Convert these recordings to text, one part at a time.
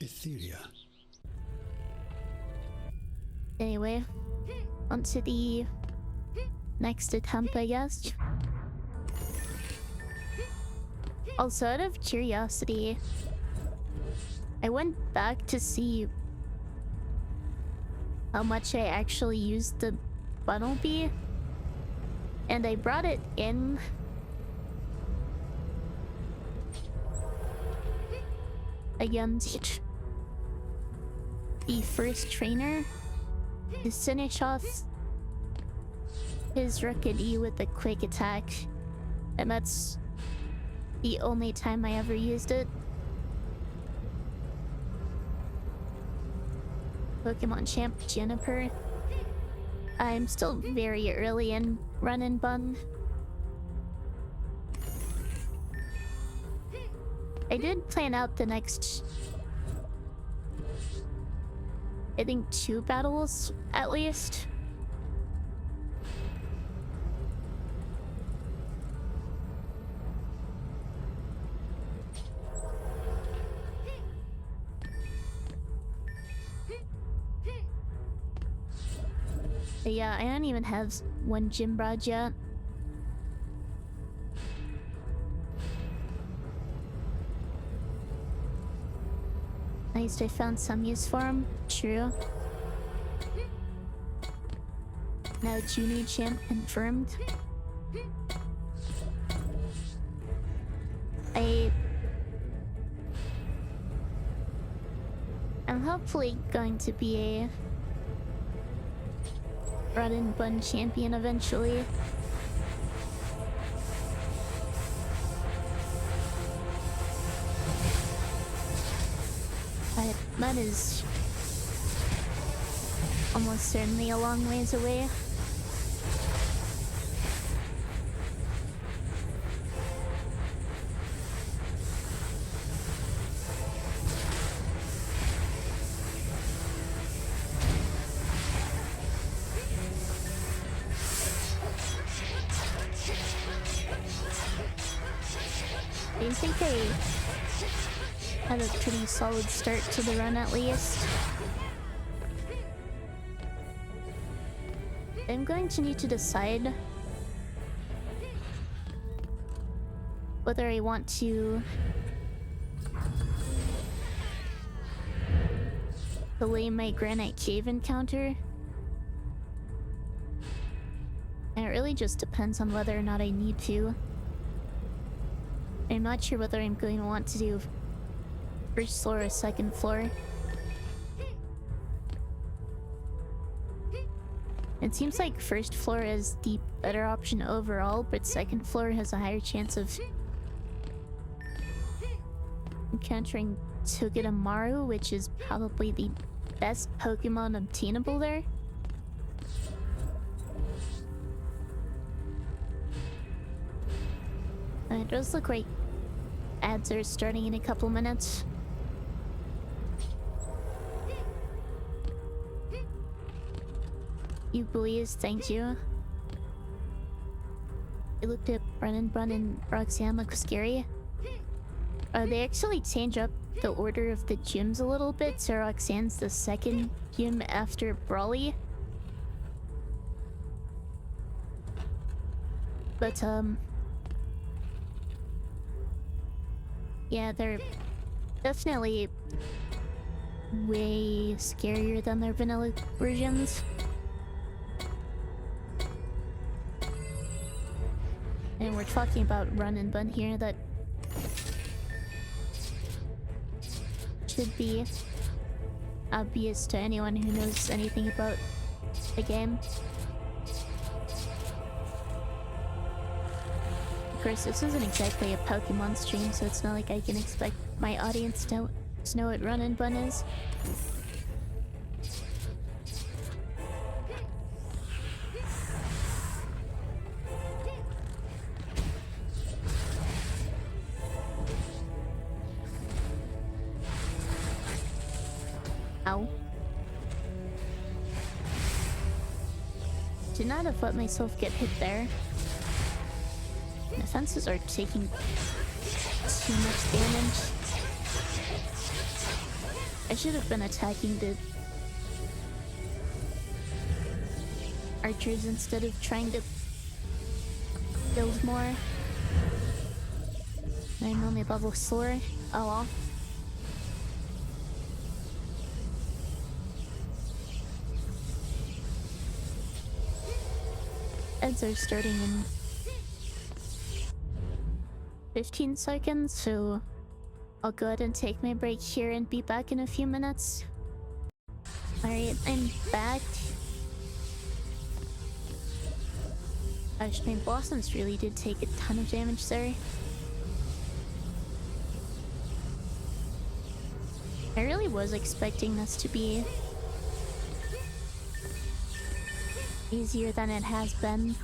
Etheria. Anyway, on to the next attempt, I guess. Also, out of curiosity, I went back to see how much I actually used the funnel bee, and I brought it in against the first trainer to finish off his Rocket-E with a quick attack, and that's the only time I ever used it. Pokemon Champ Juniper. I'm still very early in Run and Bun. I did plan out the next, I think, 2 battles at least. But yeah, I don't even have 1 gym rod yet. At least I found some use for him. True. Now Junior Champ confirmed. I'm hopefully going to be a Run and Bun champion eventually. But that is almost certainly a long ways away. I think I had a pretty solid start to the run at least. I'm going to need to decide whether I want to delay my Granite Cave encounter. And it really just depends on whether or not I need to. I'm not sure whether I'm going to want to do first floor or second floor. It seems like first floor is the better option overall, but second floor has a higher chance of encountering Togedemaru, which is probably the best Pokemon obtainable there. It does look like ads are starting in a couple minutes. You please, thank you. I looked at Brennan Bun and Roxanne look scary. They actually change up the order of the gyms a little bit, so Roxanne's the second gym after Brawly. But, yeah, they're definitely way scarier than their vanilla versions. And we're talking about Run and Bun here, that should be obvious to anyone who knows anything about the game. Of course, this isn't exactly a Pokemon stream, so it's not like I can expect my audience to know what Run and Bun is. Ow. Did not have let myself get hit there. The fences are taking too much damage. I should have been attacking the archers instead of trying to build more. I'm only level slower. Oh well. Eds are starting in 15 seconds, so I'll go ahead and take my break here and be back in a few minutes. Alright, I'm back. Gosh, my blossoms really did take a ton of damage there. I really was expecting this to be easier than it has been.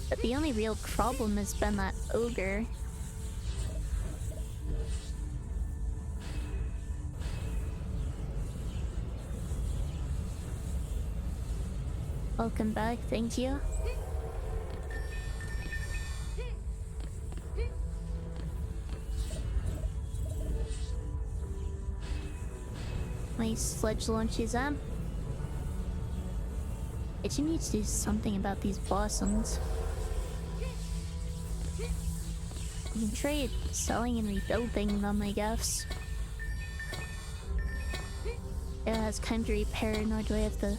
But the only real problem has been that ogre. Welcome back, thank you. My sledge launches up. I do need to do something about these blossoms. You can try selling and rebuilding them, I guess. It has time to repair, nor do I have to...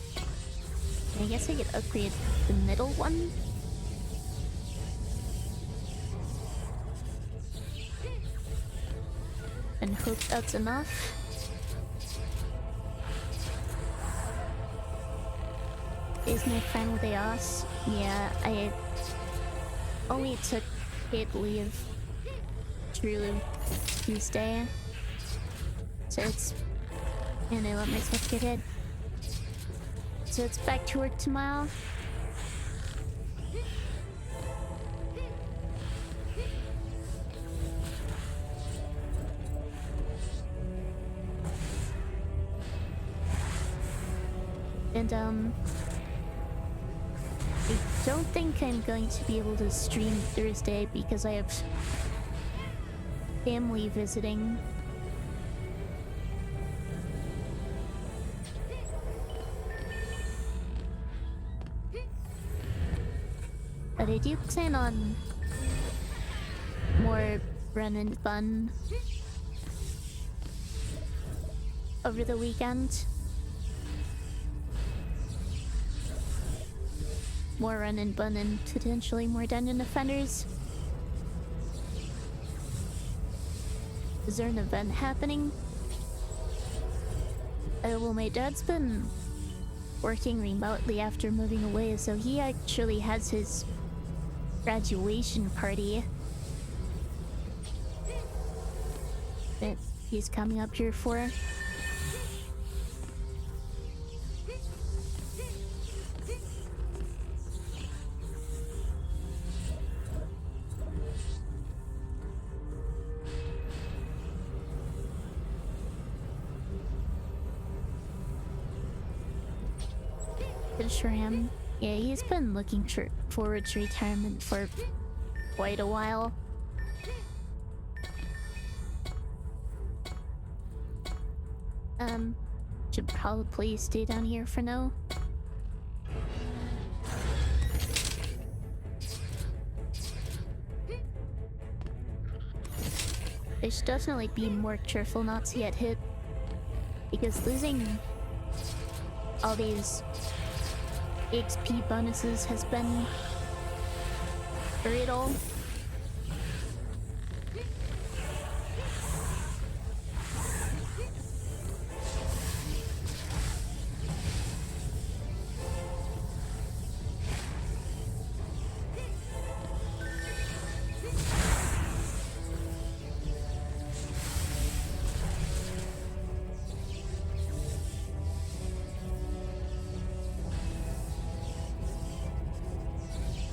I guess I could upgrade the middle one? And hope that's enough. Is my final day off? Yeah, I only took paid leave through Tuesday. So it's... and I let myself get it. So it's back to work tomorrow. And I don't think I'm going to be able to stream Thursday because I have family visiting. But I do plan on more run and fun over the weekend. More run and bun and potentially more dungeon defenders. Is there an event happening? Well, my dad's been working remotely after moving away, so he actually has his graduation party that he's coming up here for. Good for him. Yeah, he's been looking forward to retirement for quite a while. Should probably stay down here for now. I should definitely be more careful not to get hit, because losing all these XP bonuses has been brutal.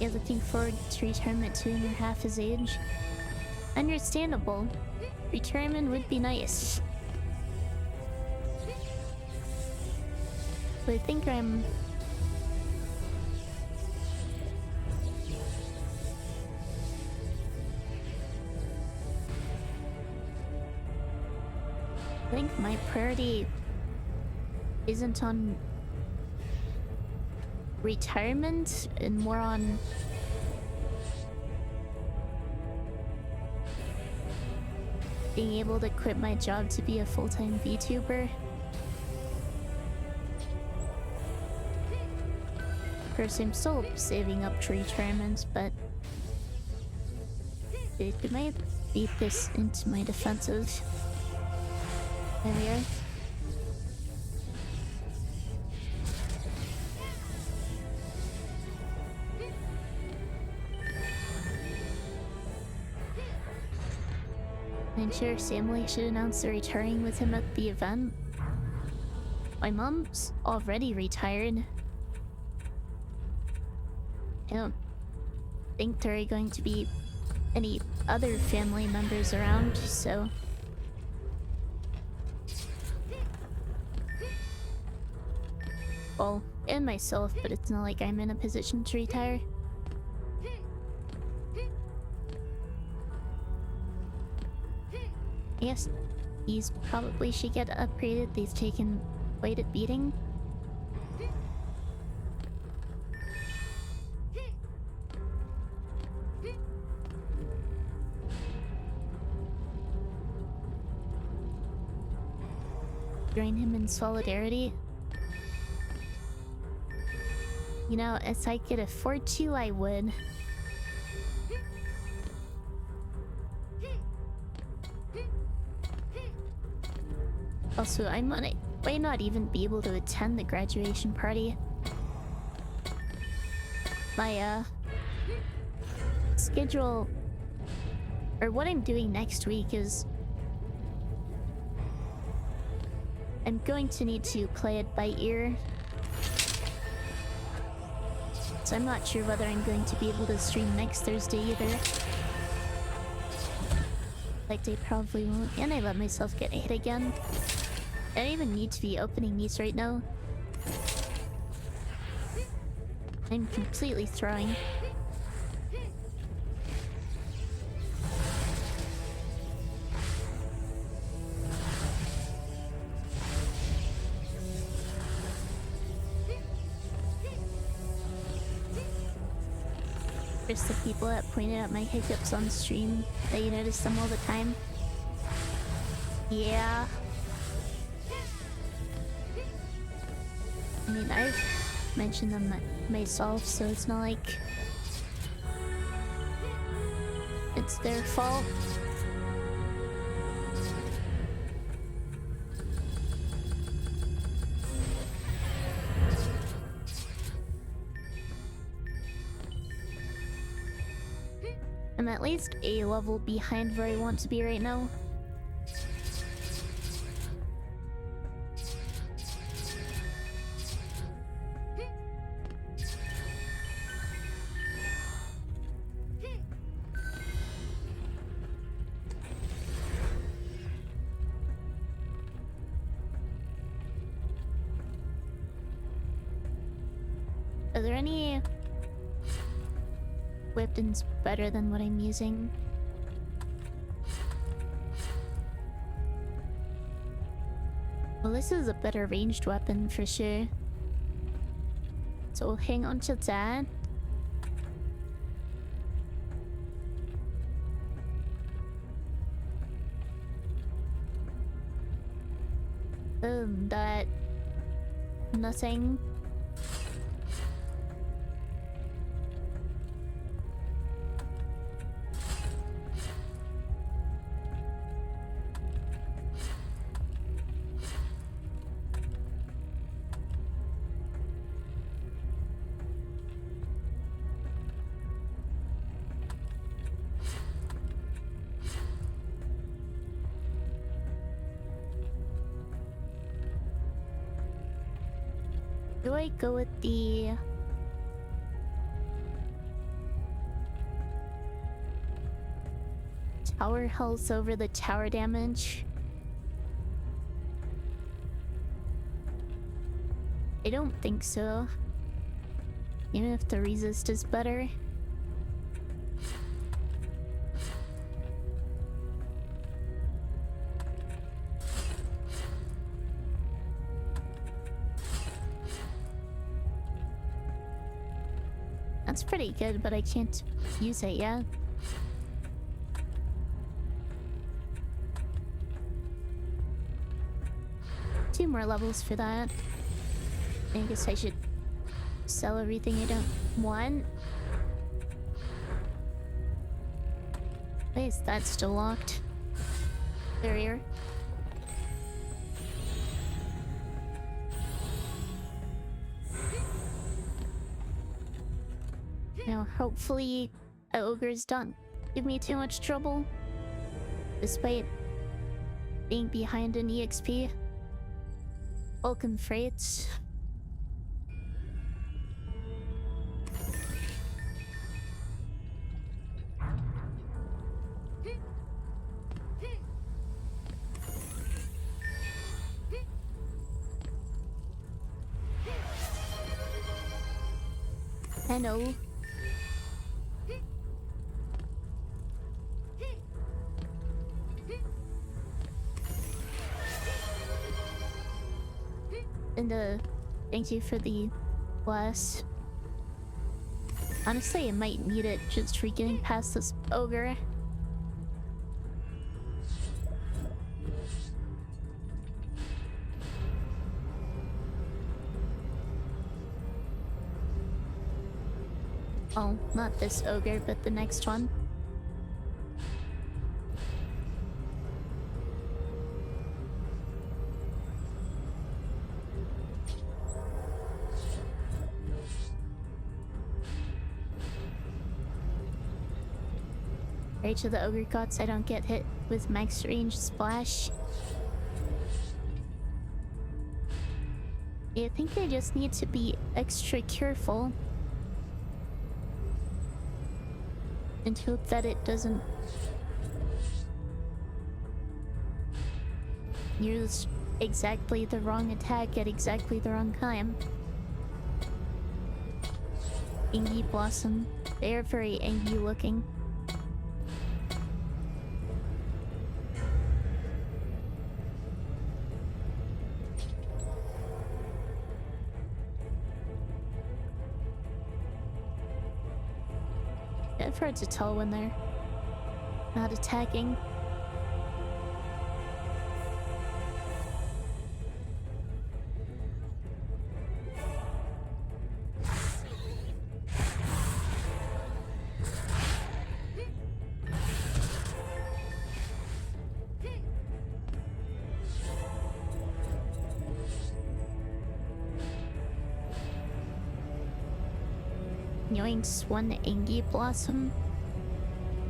Yeah, looking forward to retirement to near half his age. Understandable. Retirement would be nice. But I think I'm... I think my priority isn't on retirement and more on being able to quit my job to be a full-time VTuber. Of course, I'm still saving up to retirement, but it might beat this into my defensive area. I'm sure Samley should announce they're retiring with him at the event. My mom's already retired. I don't think there are going to be any other family members around, so... Well, and myself, but it's not like I'm in a position to retire. Yes, these probably should get upgraded. They've taken quite a beating. Join him in solidarity. You know, if I could afford to, I would. Also, I might not even be able to attend the graduation party. My, schedule... or what I'm doing next week is... I'm going to need to play it by ear. So I'm not sure whether I'm going to be able to stream next Thursday either. Like, they probably won't. And I let myself get hit again. I don't even need to be opening these right now. I'm completely throwing. Just the people that pointed out my hiccups on stream, that you notice them all the time. Yeah. I mean, I've mentioned them myself, so it's not like it's their fault. I'm at least a level behind where I want to be right now. Are there any weapons better than what I'm using? Well, this is a better ranged weapon for sure. So we'll hang on to that. That... nothing. Do I go with the... tower health over the tower damage? I don't think so. Even if the resist is better. It's pretty good, but I can't use it yet. Two more levels for that. I guess I should sell everything I don't want. Why is that still locked? Barrier. Now, hopefully, ogres don't give me too much trouble, despite being behind in EXP. Welcome, freights. Hello. And thank you for the bless. Honestly, I might need it just for getting past this ogre. Oh, not this ogre, but the next one. Right to the ogre cots, I don't get hit with max range splash. I think I just need to be extra careful. And hope that it doesn't use exactly the wrong attack at exactly the wrong time. Ingy Blossom. They are very angry looking. It's hard to tell when they're not attacking. Yoinks, one Angie Blossom.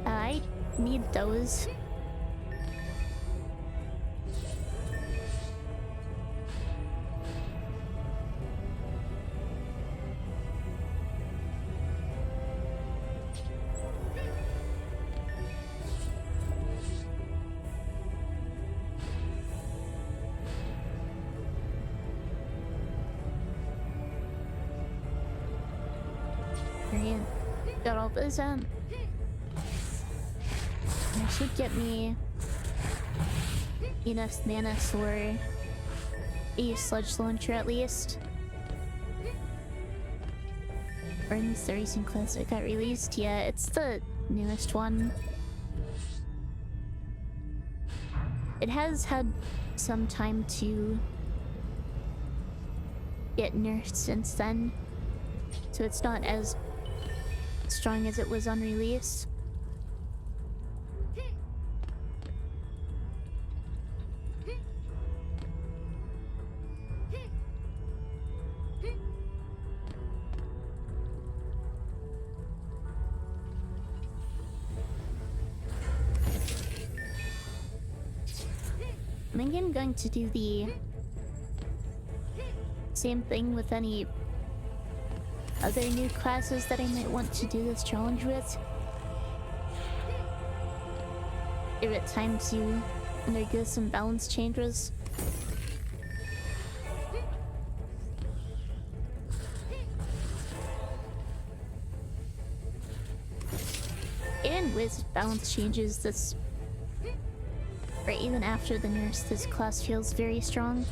I need those. Brilliant. Got all this that should get me enough mana for a sludge launcher at least. Or in the recent class that got released. Yeah, it's the newest one. It has had some time to get nerfed since then, so it's not as strong as it was on release. I think I'm going to do the same thing with any other new classes that I might want to do this challenge with. Give it time to undergo some balance changes. And with balance changes, this, or even after the nerfs, this class feels very strong.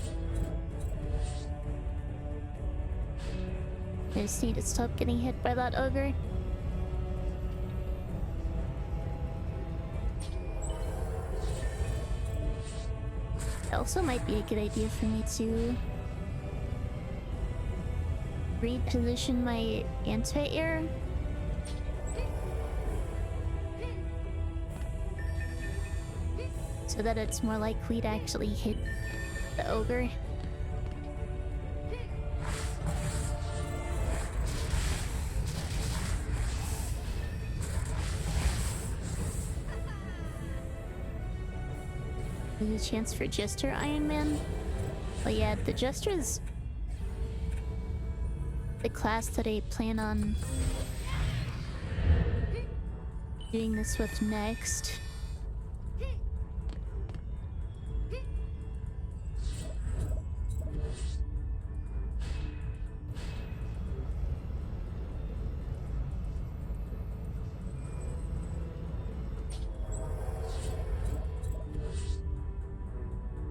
I just need to stop getting hit by that ogre. It also might be a good idea for me to reposition my anti-air. So that it's more likely to actually hit the ogre. There's a chance for Jester Ironman. But yeah, the Jester is the class that I plan on doing this with next.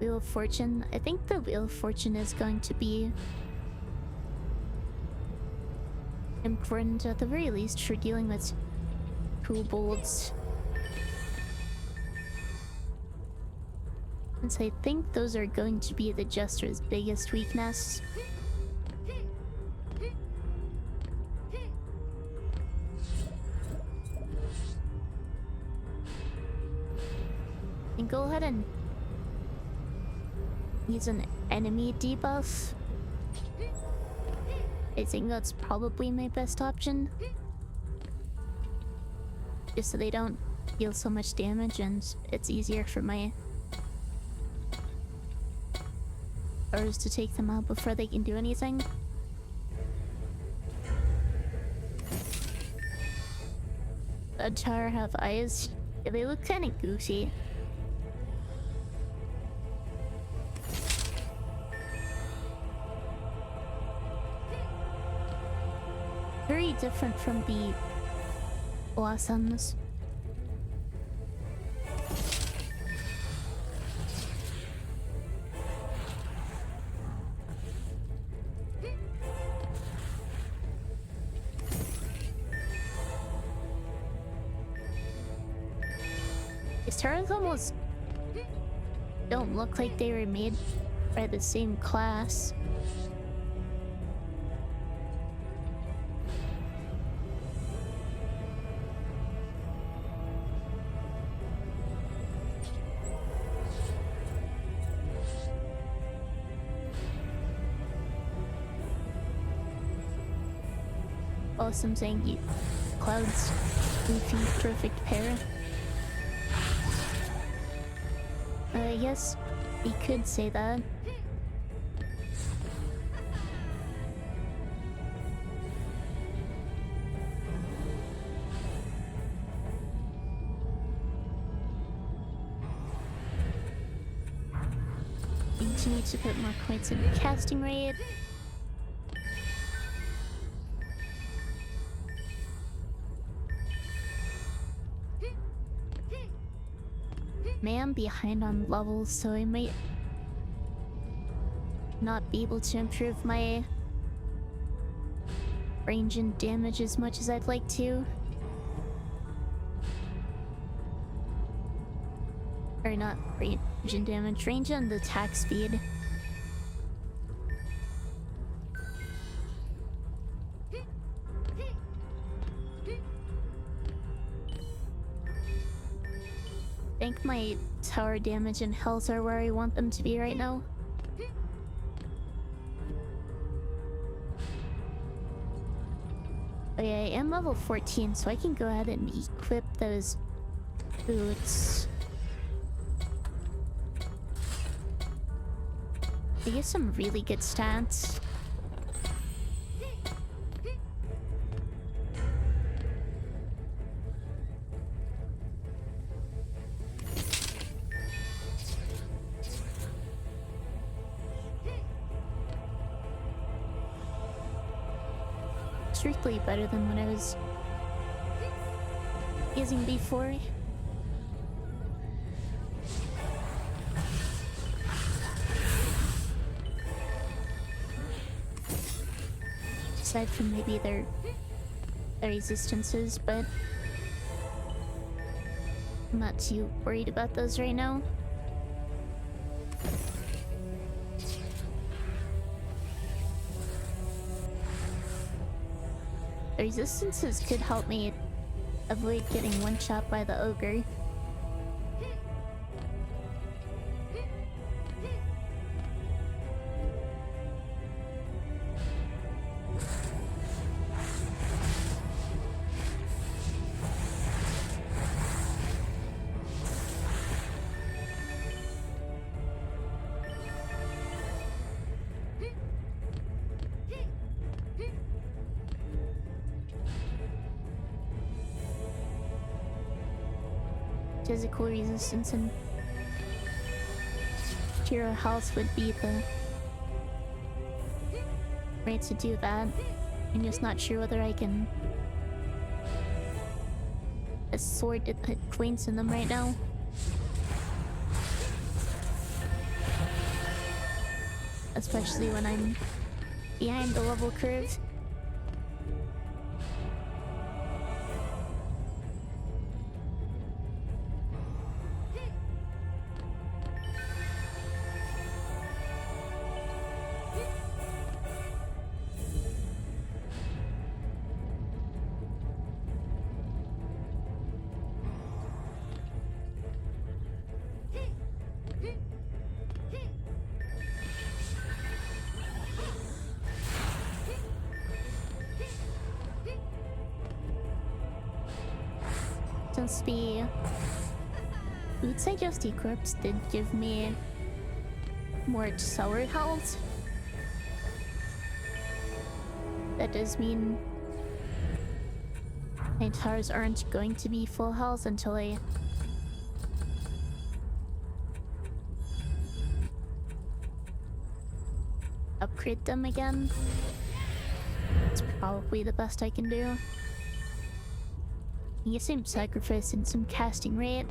Wheel of Fortune. I think the Wheel of Fortune is going to be important at the very least for dealing with kobolds. Since I think those are going to be the Jester's biggest weakness. And go ahead and use an enemy debuff. I think that's probably my best option. Just so they don't deal so much damage and it's easier for my foes to take them out before they can do anything. The tower have eyes. Yeah, they look kind of goofy. Very different from the blossoms. These turrets almost don't look like they were made by the same class. Awesome, thank you. Clouds, goofy, perfect pair. Yes, we could say that. Continue to put more points in the casting rate. I'm behind on levels, so I might not be able to improve my range and damage as much as I'd like to. Or not range and damage, range and attack speed. I think my tower damage and health are where I want them to be right now. Oh yeah, I am level 14, so I can go ahead and equip those boots. They get some really good stats. Strictly better than what I was using before. Aside from maybe their resistances, but I'm not too worried about those right now. The resistances could help me avoid getting one shot by the ogre. Physical resistance and hero health would be the way to do that. I'm just not sure whether I can a sword to put points in them right now. Especially when I'm behind the level curve. Since the boots I just equipped did give me more sour health, that does mean my towers aren't going to be full health until I upgrade them again. It's probably the best I can do. I guess I'm sacrificing some casting rate.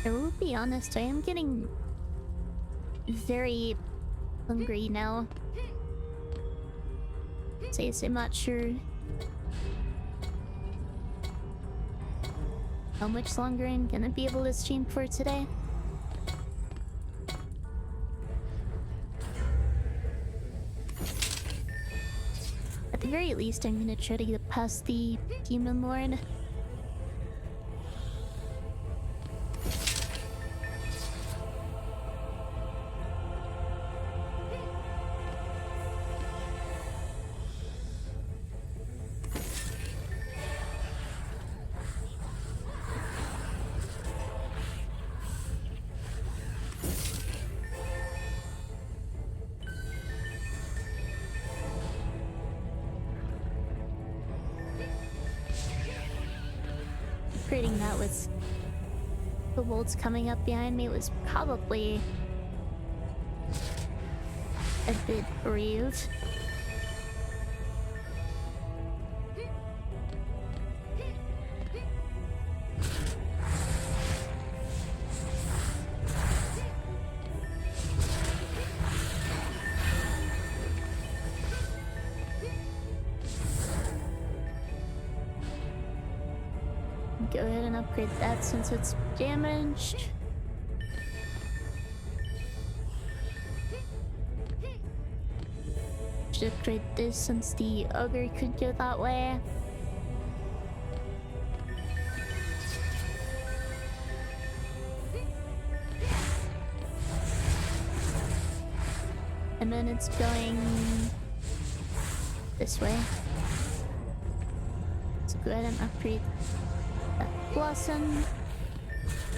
I will be honest, I am getting very hungry now. Says I'm not sure how much longer I'm gonna be able to stream for today. At the very least, I'm gonna try to get past the Demon Lord. Creating that with the wolves coming up behind me was probably a bit brave. Go ahead and upgrade that since it's damaged. Should upgrade this since the ogre could go that way. And then it's going this way. So go ahead and upgrade Blossom,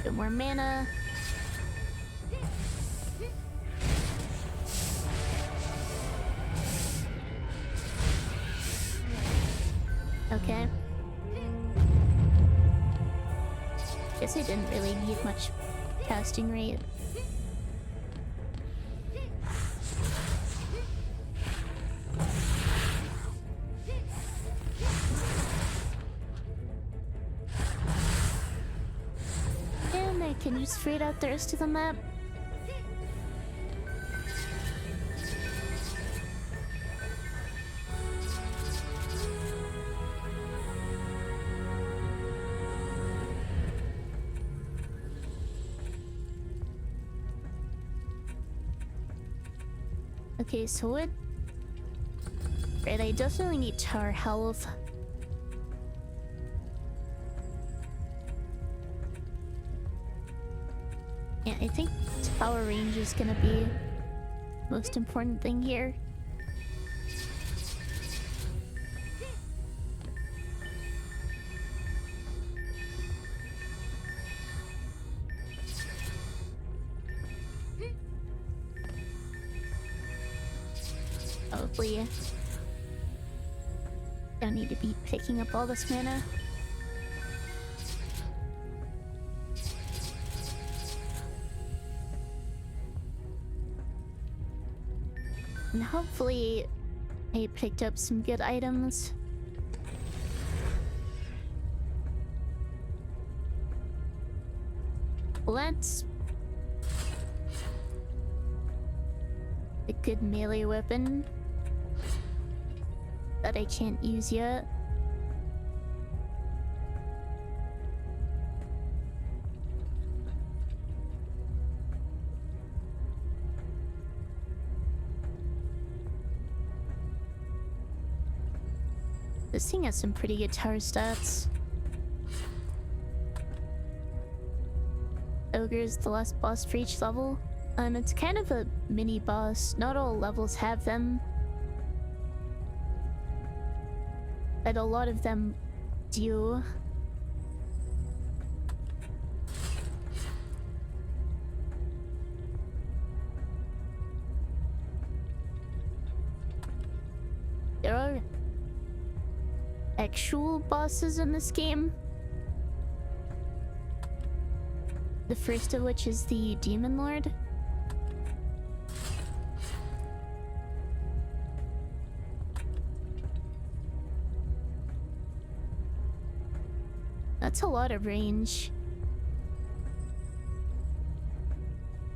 get more mana. Okay. Guess I didn't really need much casting rate. continue straight out the rest of the map. Okay, so what? Right, I definitely need tower health. Yeah, I think tower range is gonna be the most important thing here. Probably gonna need to be picking up all this mana. And hopefully I picked up some good items. Let's... a good melee weapon that I can't use yet. This thing has some pretty good tower stats. Ogre is the last boss for each level. It's kind of a mini boss. Not all levels have them, but a lot of them do. There are actual bosses in this game. The first of which is the Demon Lord. That's a lot of range.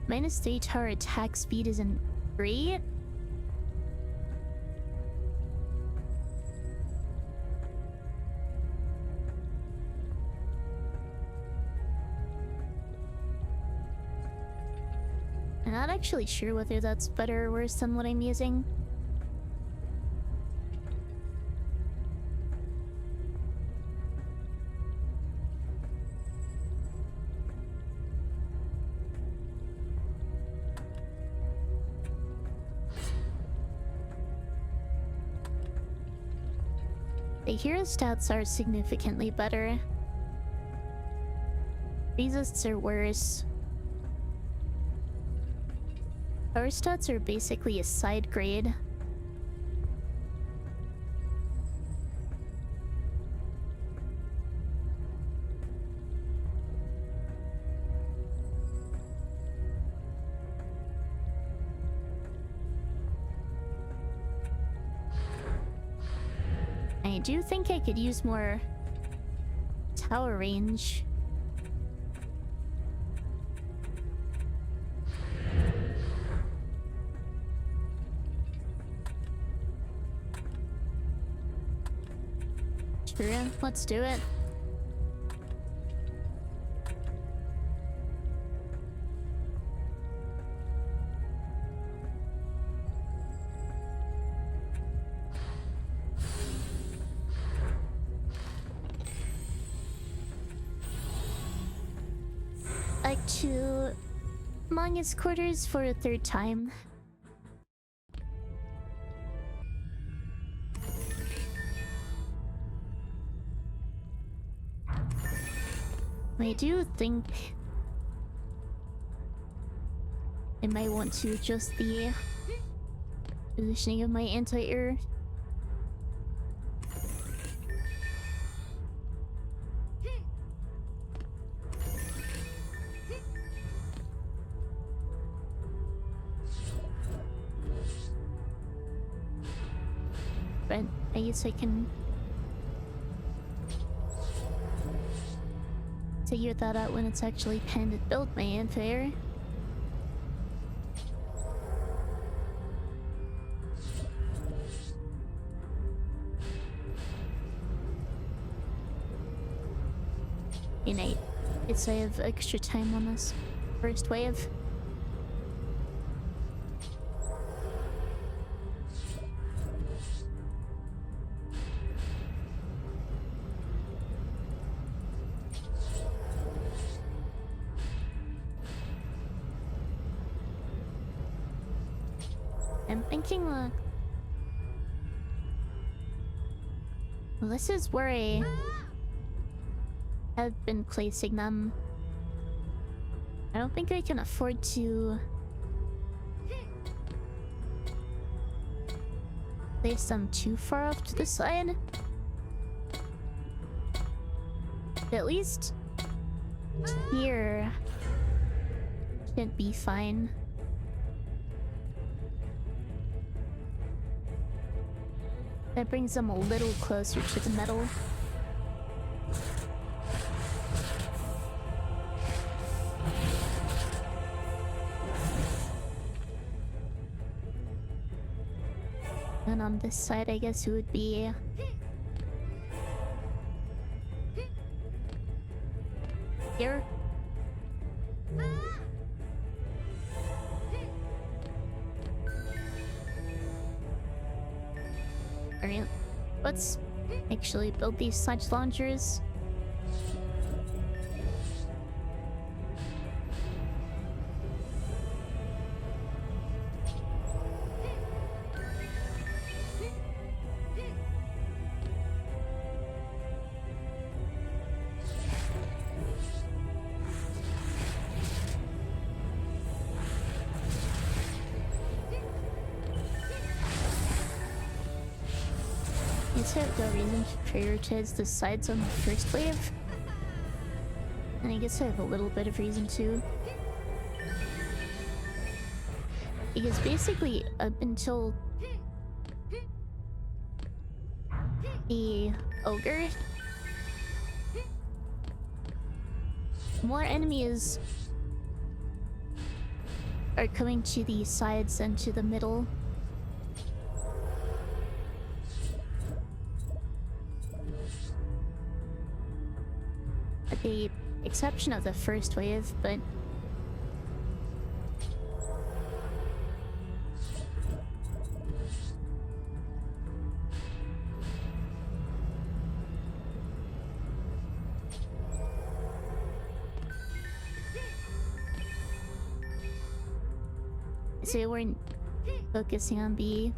-3 tower attack speed isn't great. I'm not actually sure whether that's better or worse than what I'm using. The hero stats are significantly better. Resists are worse. Power stats are basically a side grade. I do think I could use more tower range. Sure, let's do it. Back to Manga's quarters for a third time. I do think I might want to adjust the positioning of my anti-air. But I guess I can figure that out when it's actually time to build my anfair. Innate. It's I have extra time on this first wave. I'm thinking, well, this is where I have been placing them. I don't think I can afford to place them too far off to the side. At least here should be fine. That brings them a little closer to the metal. And on this side, I guess it would be here. Alright, let's actually build these sludge launchers. I have no reason to prioritize the sides on the first wave. And I guess I have a little bit of reason to. Because basically, up until the ogre, more enemies are coming to the sides than to the middle. With the exception of the first wave, but so we're focusing on B.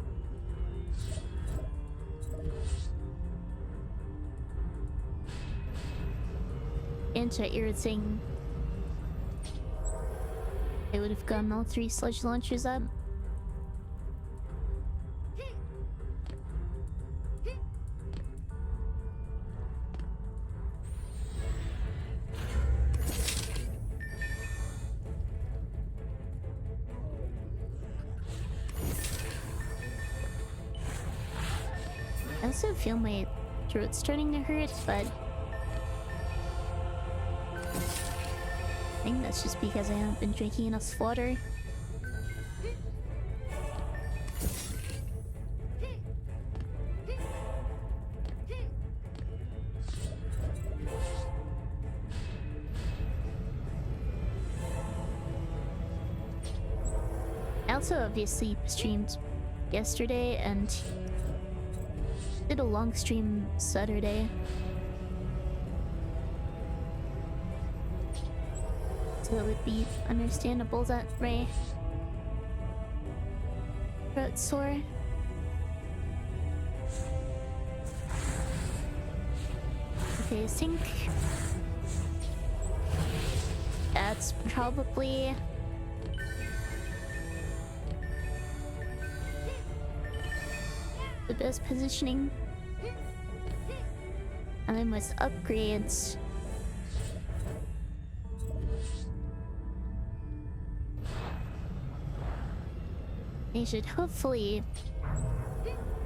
Anti-irritating. I would have gotten all 3 sludge launchers up. I also feel my throat starting to hurt, but I think that's just because I haven't been drinking enough water. I also obviously streamed yesterday and did a long stream Saturday. So it would be understandable that my throat's sore. Okay, I think that's probably the best positioning. And then with upgrades, I should hopefully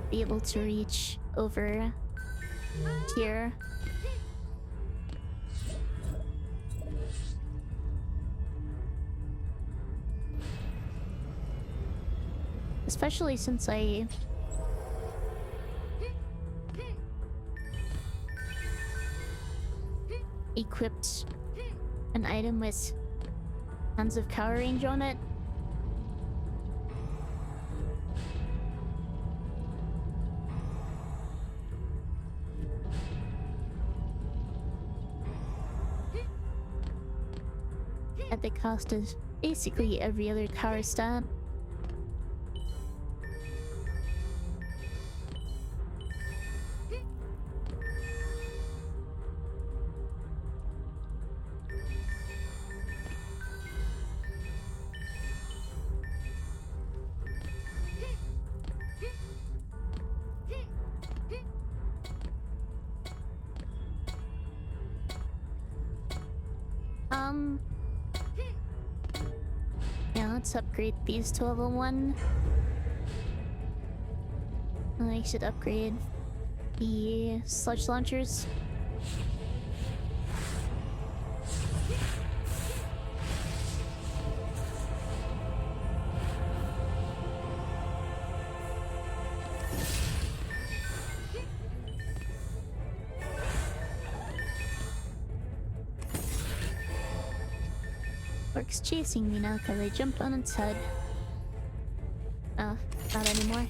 be able to reach over here. Especially since I equipped an item with tons of cover range on it. At the cost of basically every other cover stat. Yeah, let's upgrade these to level 1. And I should upgrade the sludge launchers. Orc's chasing me now because I jumped on its head. Oh, not anymore.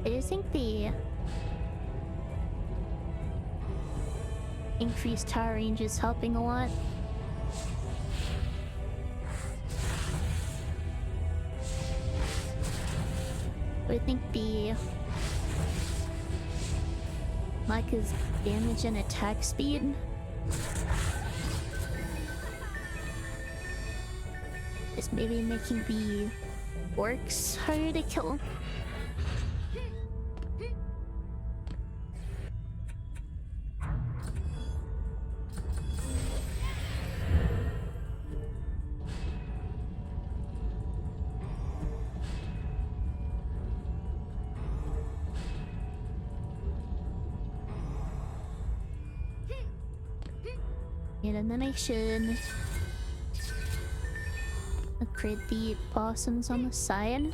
I do think the increased tower range is helping a lot. I think the lack of damage and attack speed is maybe making the orcs harder to kill. And then I should upgrade the blossoms on the side.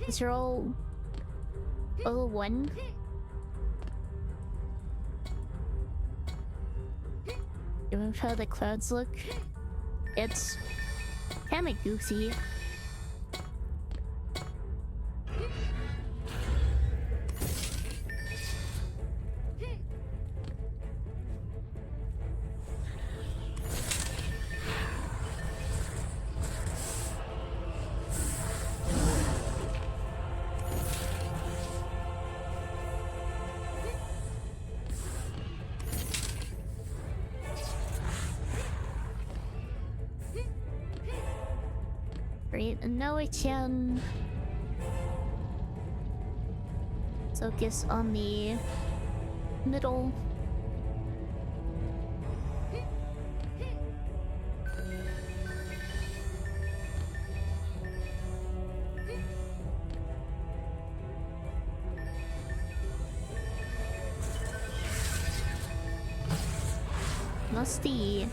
These are all level 1. Given how the clouds look, it's kinda goofy. And now I can focus on the middle. Must the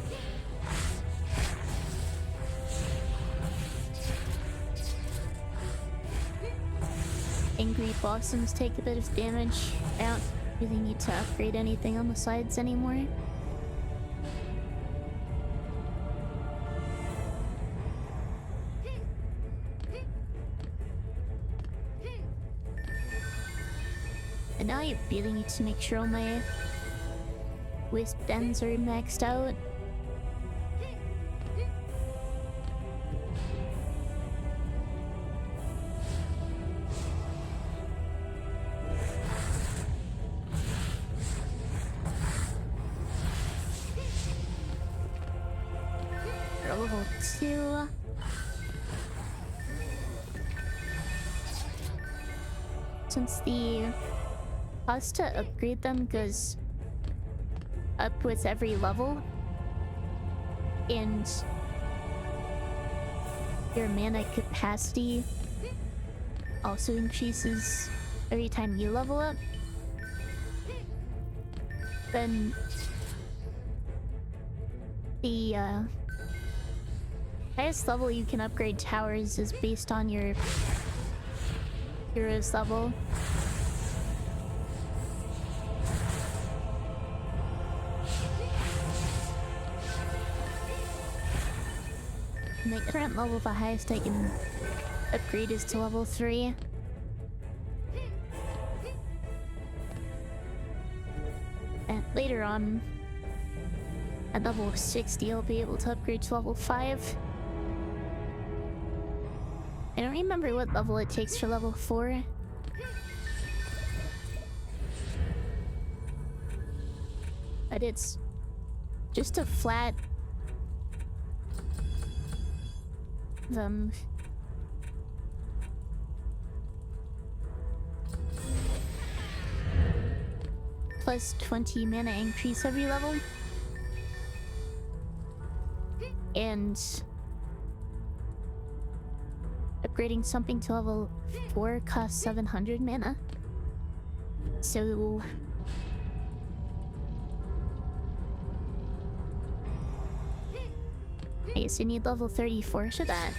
angry blossoms take a bit of damage. I don't really need to upgrade anything on the sides anymore. And now I really need to make sure all my wisp dens are maxed out. level 2. Since the cost to upgrade them goes up with every level, and your mana capacity also increases every time you level up, then the highest level you can upgrade towers is based on your hero's level. My current level, the highest I can upgrade is to level 3. And later on, at level 60, I'll be able to upgrade to level 5. I don't remember what level it takes for level 4. But it's just a flat... plus 20 mana increase every level. And upgrading something to level 4 costs 700 mana. So I guess you need level 34 for that.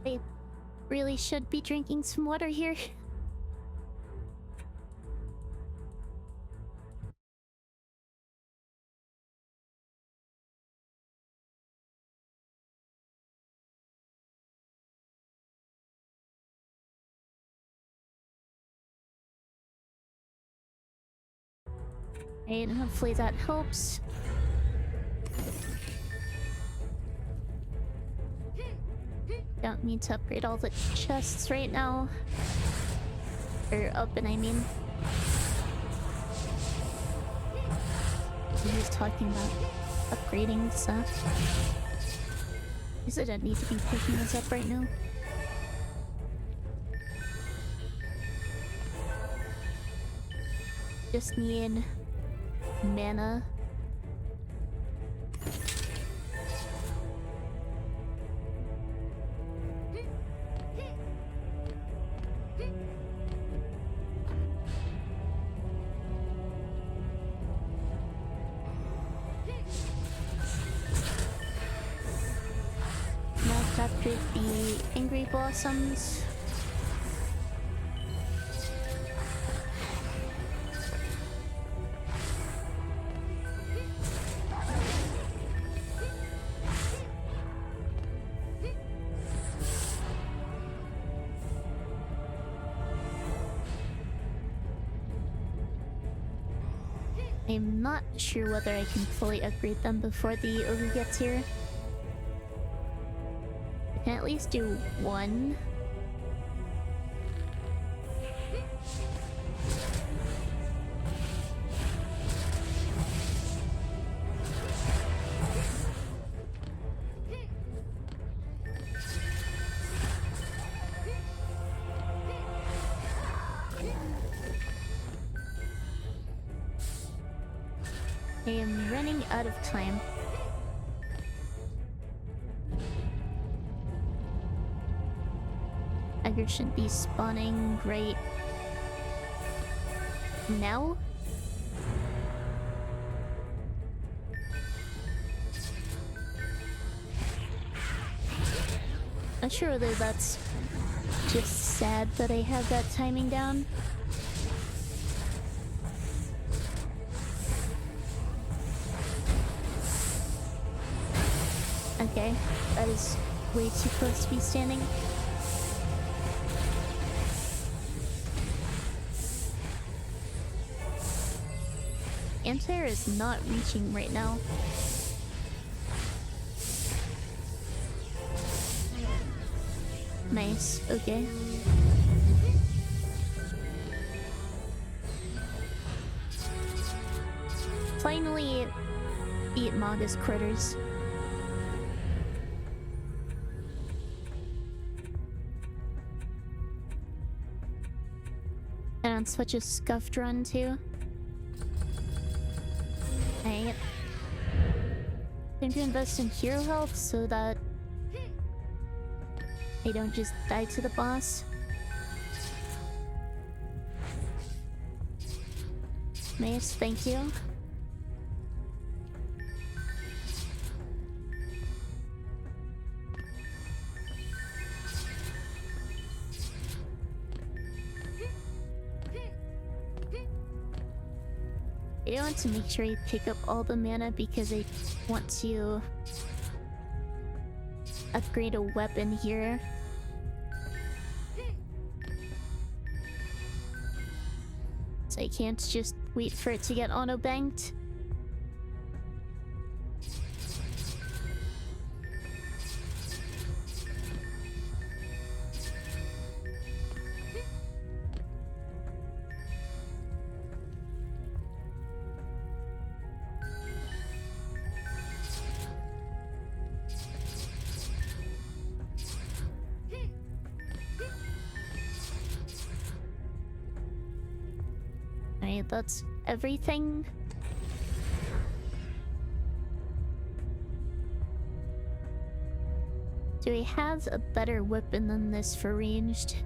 I really should be drinking some water here. And hopefully that helps. Don't need to upgrade all the chests right now. Or open, I mean. I'm just talking about upgrading stuff. I guess I don't need to be picking this up right now. Just need mana. Now capture the angry blossoms. I'm not sure whether I can fully upgrade them before the ogre gets here. I can at least do one. I am running out of time. Ogre should be spawning right now. Not sure whether that's just sad that I have that timing down. Okay, that is way too close to be standing. anti-air is not reaching right now. Nice, okay. Finally beat Magus critters. And on such a scuffed run too. Right. Time to invest in hero health so that I don't just die to the boss. Nice, thank you. I want to make sure I pick up all the mana because I want to upgrade a weapon here. So I can't just wait for it to get auto-banked. That's everything. Do we have a better weapon than this for ranged?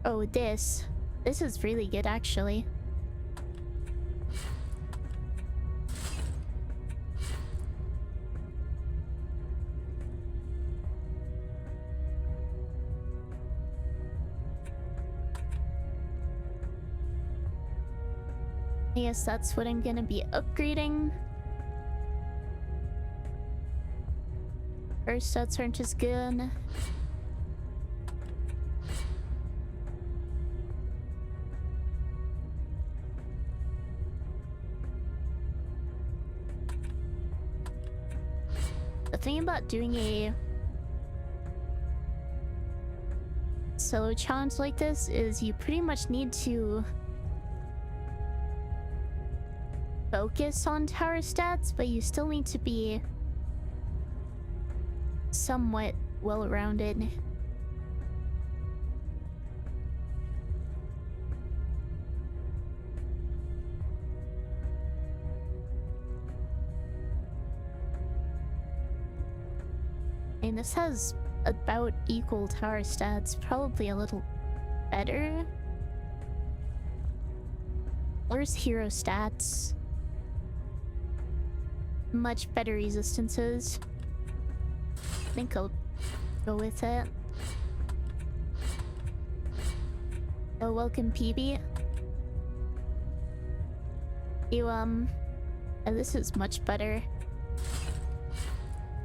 Oh, this. This is really good, actually. I guess that's what I'm gonna be upgrading. First stats aren't as good. The thing about doing a solo challenge like this is you pretty much need to focus on tower stats, but you still need to be somewhat well-rounded. And this has about equal tower stats, probably a little better. Where's hero stats? Much better resistances. I think I'll go with it. Oh, welcome, PB. You, oh, this is much better.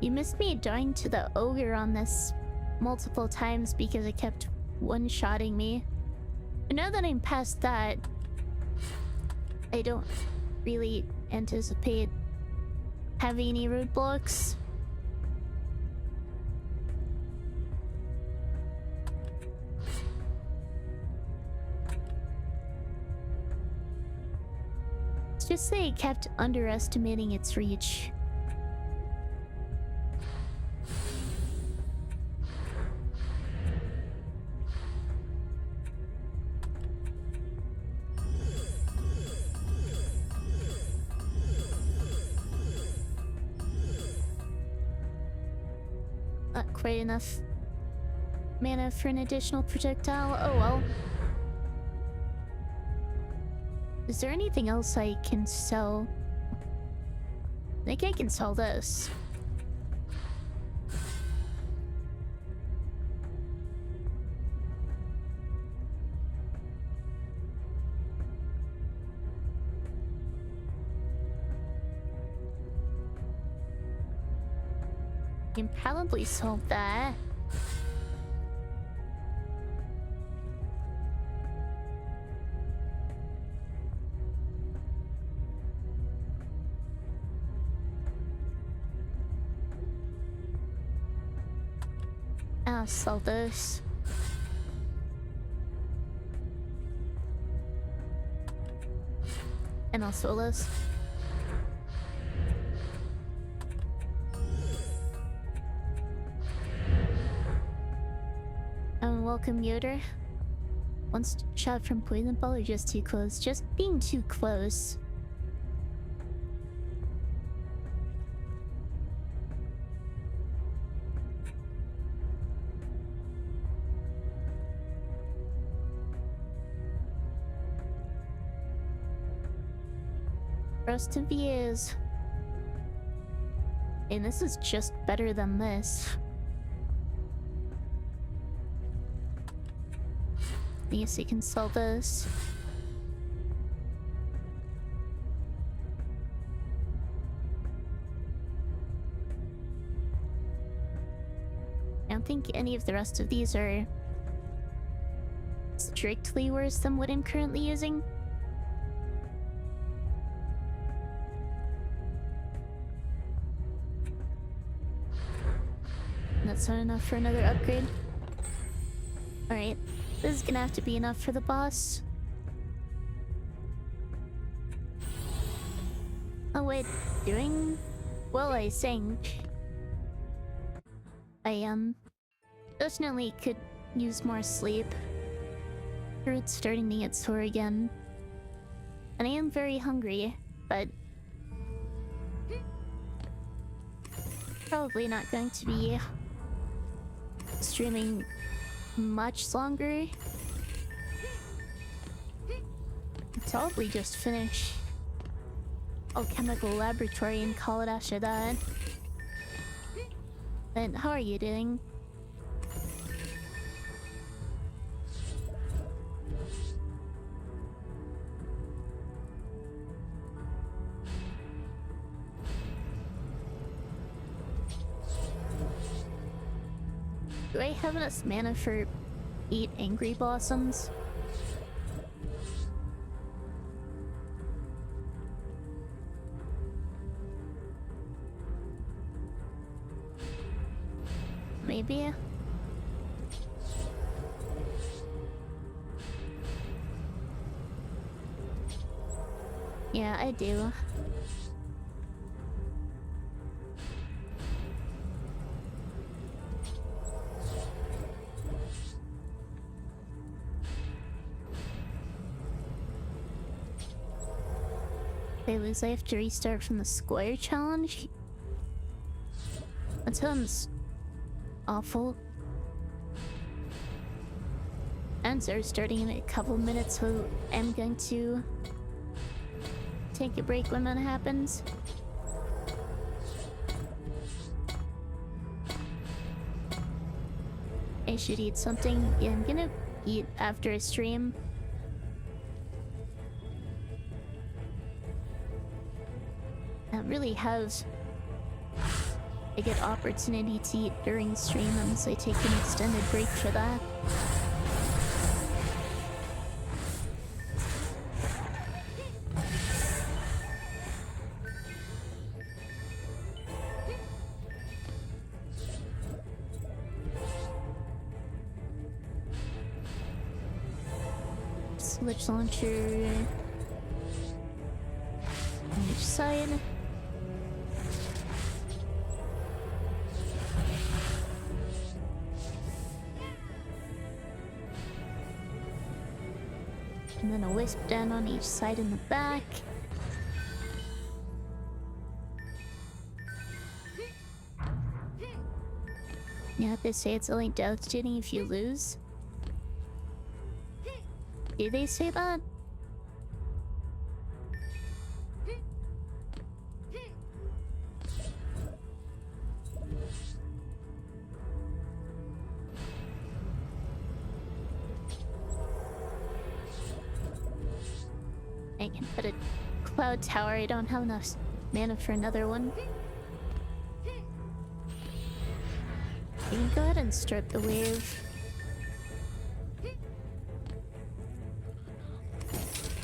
You missed me dying to the ogre on this multiple times because it kept one-shotting me. But now that I'm past that, I don't really anticipate having any roadblocks. Let's just say I kept underestimating its reach. Not quite enough mana for an additional projectile. Oh well. Is there anything else I can sell? I think I can sell this. can probably solve that. I'll sell this. And I'll sell this. Welcome, Yoder. One shot from poison ball or just too close? Just being too close. Rest of years. And this is just better than this. Yes, you can sell this. I don't think any of the rest of these are strictly worse than what I'm currently using. That's not enough for another upgrade. Alright. This is gonna have to be enough for the boss. Oh wait, doing well, I think. I definitely could use more sleep. It's starting to get sore again. And I am very hungry, but probably not going to be streaming much longer. Probably just finish alchemical laboratory and call it after that. And how are you doing? Do I have enough mana for 8 angry blossoms? Maybe? Yeah, I do. They lose, I have to restart from the square challenge? That sounds awful. And they're starting in a couple minutes, so I'm going to take a break when that happens. I should eat something. Yeah, I'm gonna eat after a stream. I don't really have a good opportunity to eat during stream unless I take an extended break for that. Switch launcher on each side. And then a wisp down on each side in the back. Yeah, they say it's only devastating if you lose. Did they say that? I can put a cloud tower. I don't have enough mana for another one. You can go ahead and start the wave.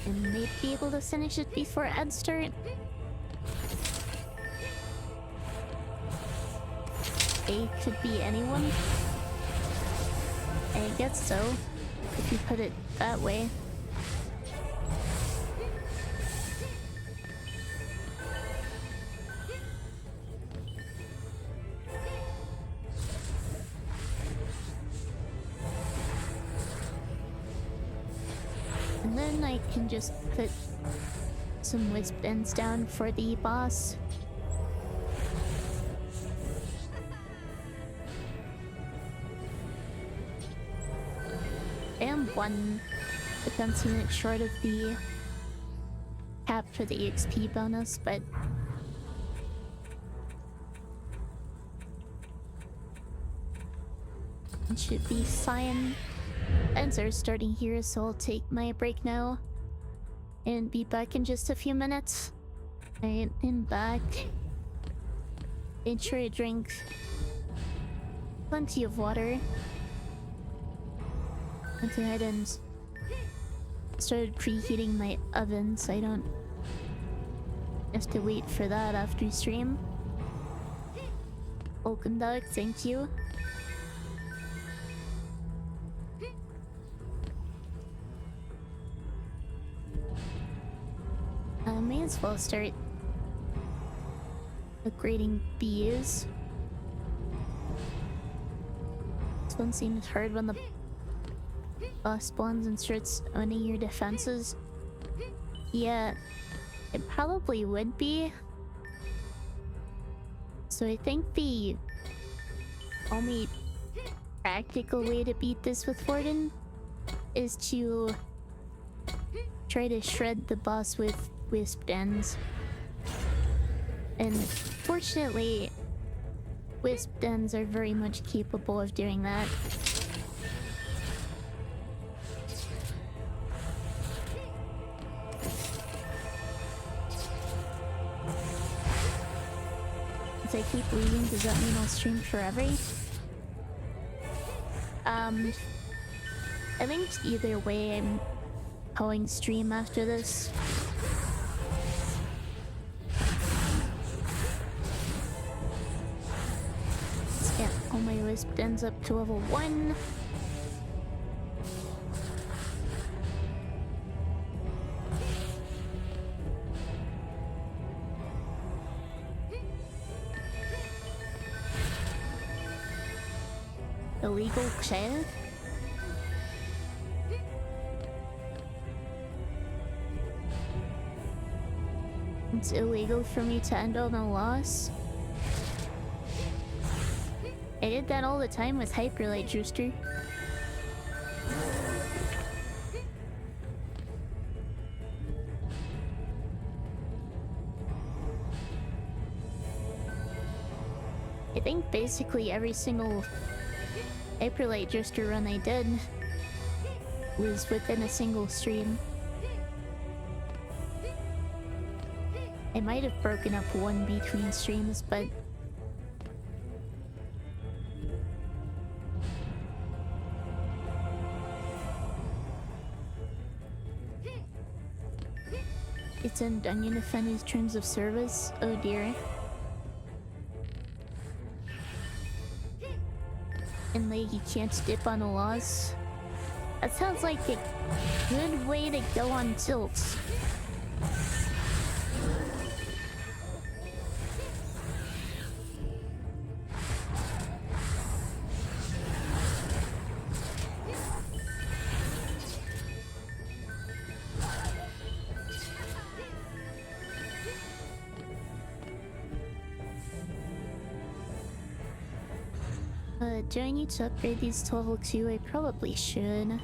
And maybe be able to finish it before ad start. A could be anyone. I guess so, if you put it that way. And then I can just put some wisp ends down for the boss. I am one defense unit short of the cap for the EXP bonus, but it should be fine. Ends are starting here, so I'll take my break now and be back in just a few minutes. I am back. Made sure I drink plenty of water. Went ahead and started preheating my oven so I don't have to wait for that after stream. Welcome dog, thank you. I may as well start upgrading bees. This one seems hard when the boss spawns and starts owning your defenses. Yeah, it probably would be. So I think the only practical way to beat this with Warden is to try to shred the boss with wisp ends. And fortunately, wisp ends are very much capable of doing that. If I keep leaving, does that mean I'll stream forever? I think either way I'm calling stream after this. Let's get all my wisp ends up to level 1. Illegal child? It's illegal for me to end on a loss. I did that all the time with Hyperlight Juicer. I think basically every single Hyperlight Juicer run I did was within a single stream. I might have broken up one between streams, but it's in Dungeon Defender's terms of service. Oh dear. And like you can't dip on a loss. That sounds like a good way to go on tilts. Do I need to upgrade these to level 2? I probably should.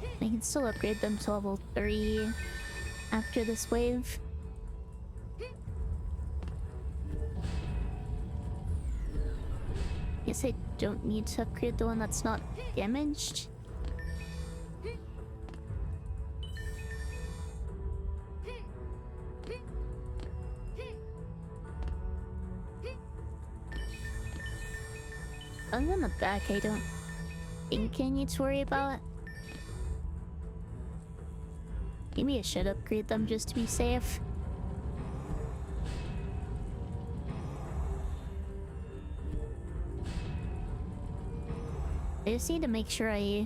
I can still upgrade them to level 3 after this wave. Guess I don't need to upgrade the one that's not damaged. Other than the back, I don't think I need to worry about. Maybe I should upgrade them just to be safe. I just need to make sure I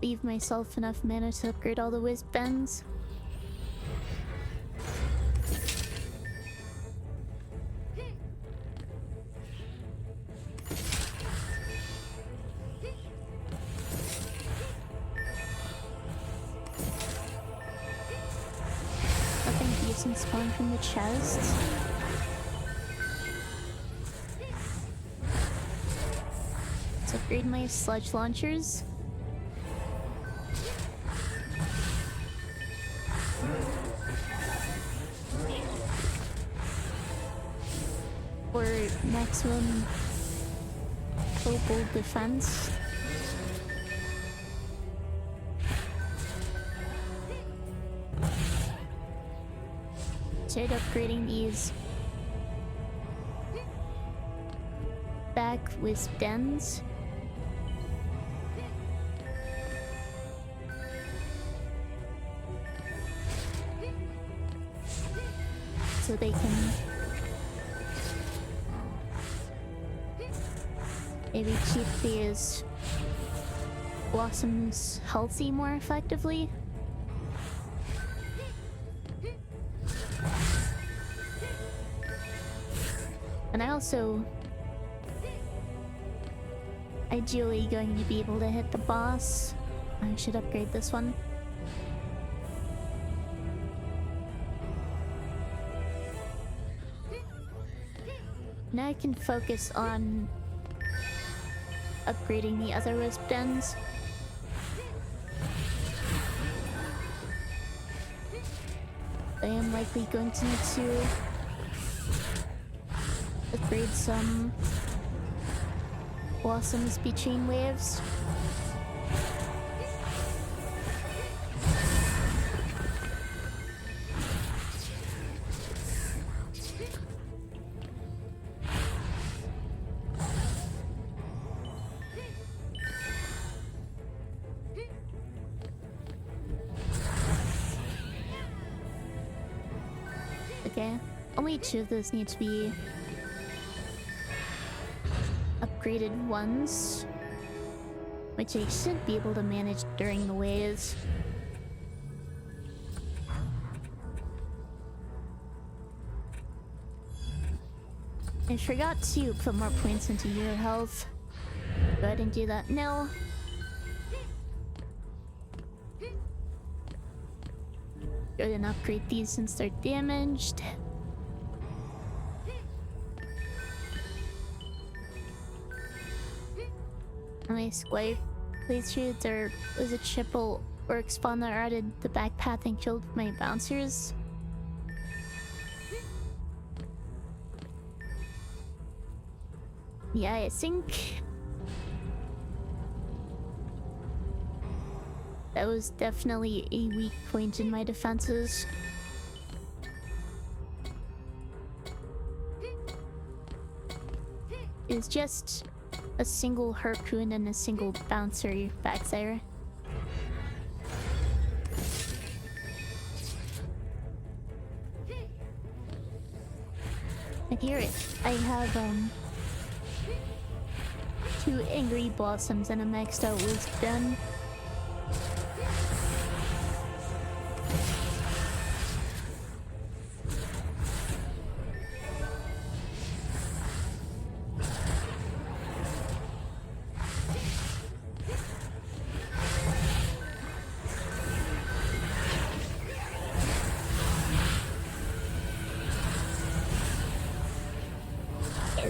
leave myself enough mana to upgrade all the whiz bends. Nothing decent spawned from the chest. Let's upgrade my sludge launchers. For maximum global defense. Start upgrading these back with dens. So they can maybe keep these blossoms healthy more effectively. And I also ideally going to be able to hit the boss. I should upgrade this one. Now I can focus on upgrading the other wisp dens. I am likely going to need to upgrade some blossoms between waves. Okay, only 2 of those need to be upgraded once, which I should be able to manage during the waves. I forgot to put more points into your health. Go ahead and do that now. Go ahead and upgrade these since they're damaged. Nice wipe. Playthrough, there was a triple orc spawn that routed the back path and killed my bouncers. Yeah, I think that was definitely a weak point in my defenses. It's just a single harpoon and a single bouncer back there. And here I have 2 angry blossoms and a maxed out wisdom.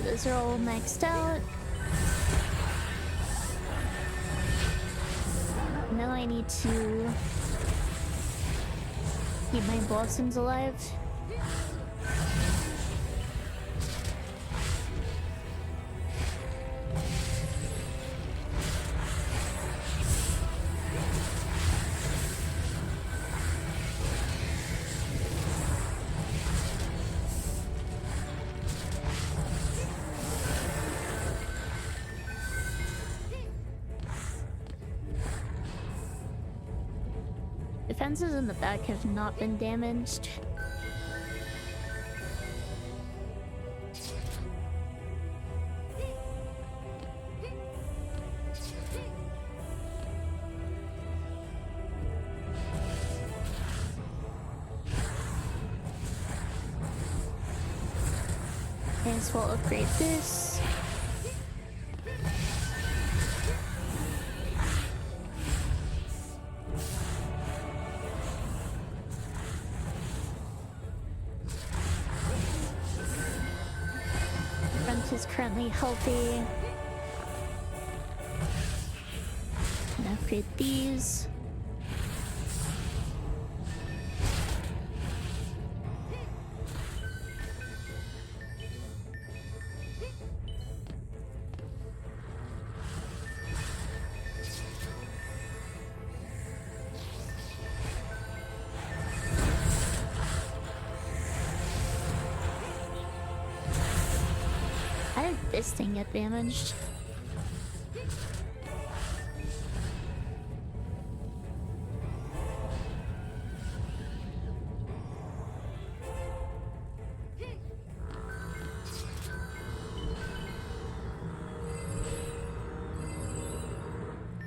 Those are all maxed out. Now I need to keep my blossoms alive. fences in the back have not been damaged. May as well upgrade this. Front is currently healthy. And upgrade these. How did this thing get damaged?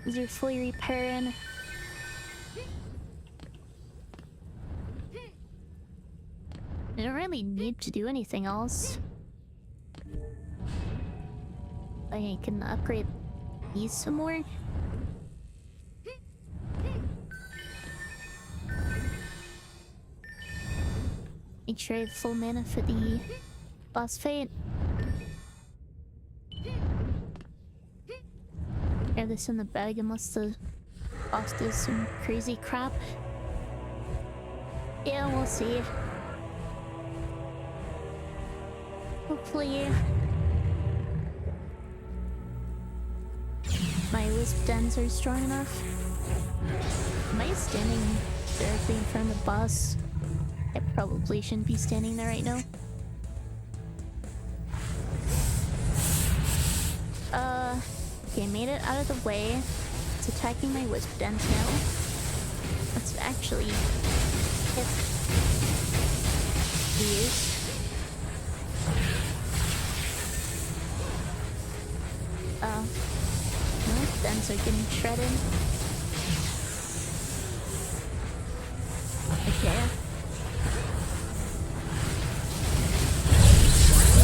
These are fully repairing. I don't really need to do anything else. I can upgrade these some more. Make sure I have full mana for the boss fight. Have this in the bag unless the boss does some crazy crap. Yeah, we'll see. Hopefully my wisp dens are strong enough. Am I standing directly in front of the boss? I probably shouldn't be standing there right now. Okay, made it out of the way. It's attacking my wisp dens now. Let's actually hit these. My dens are getting shredded. Okay.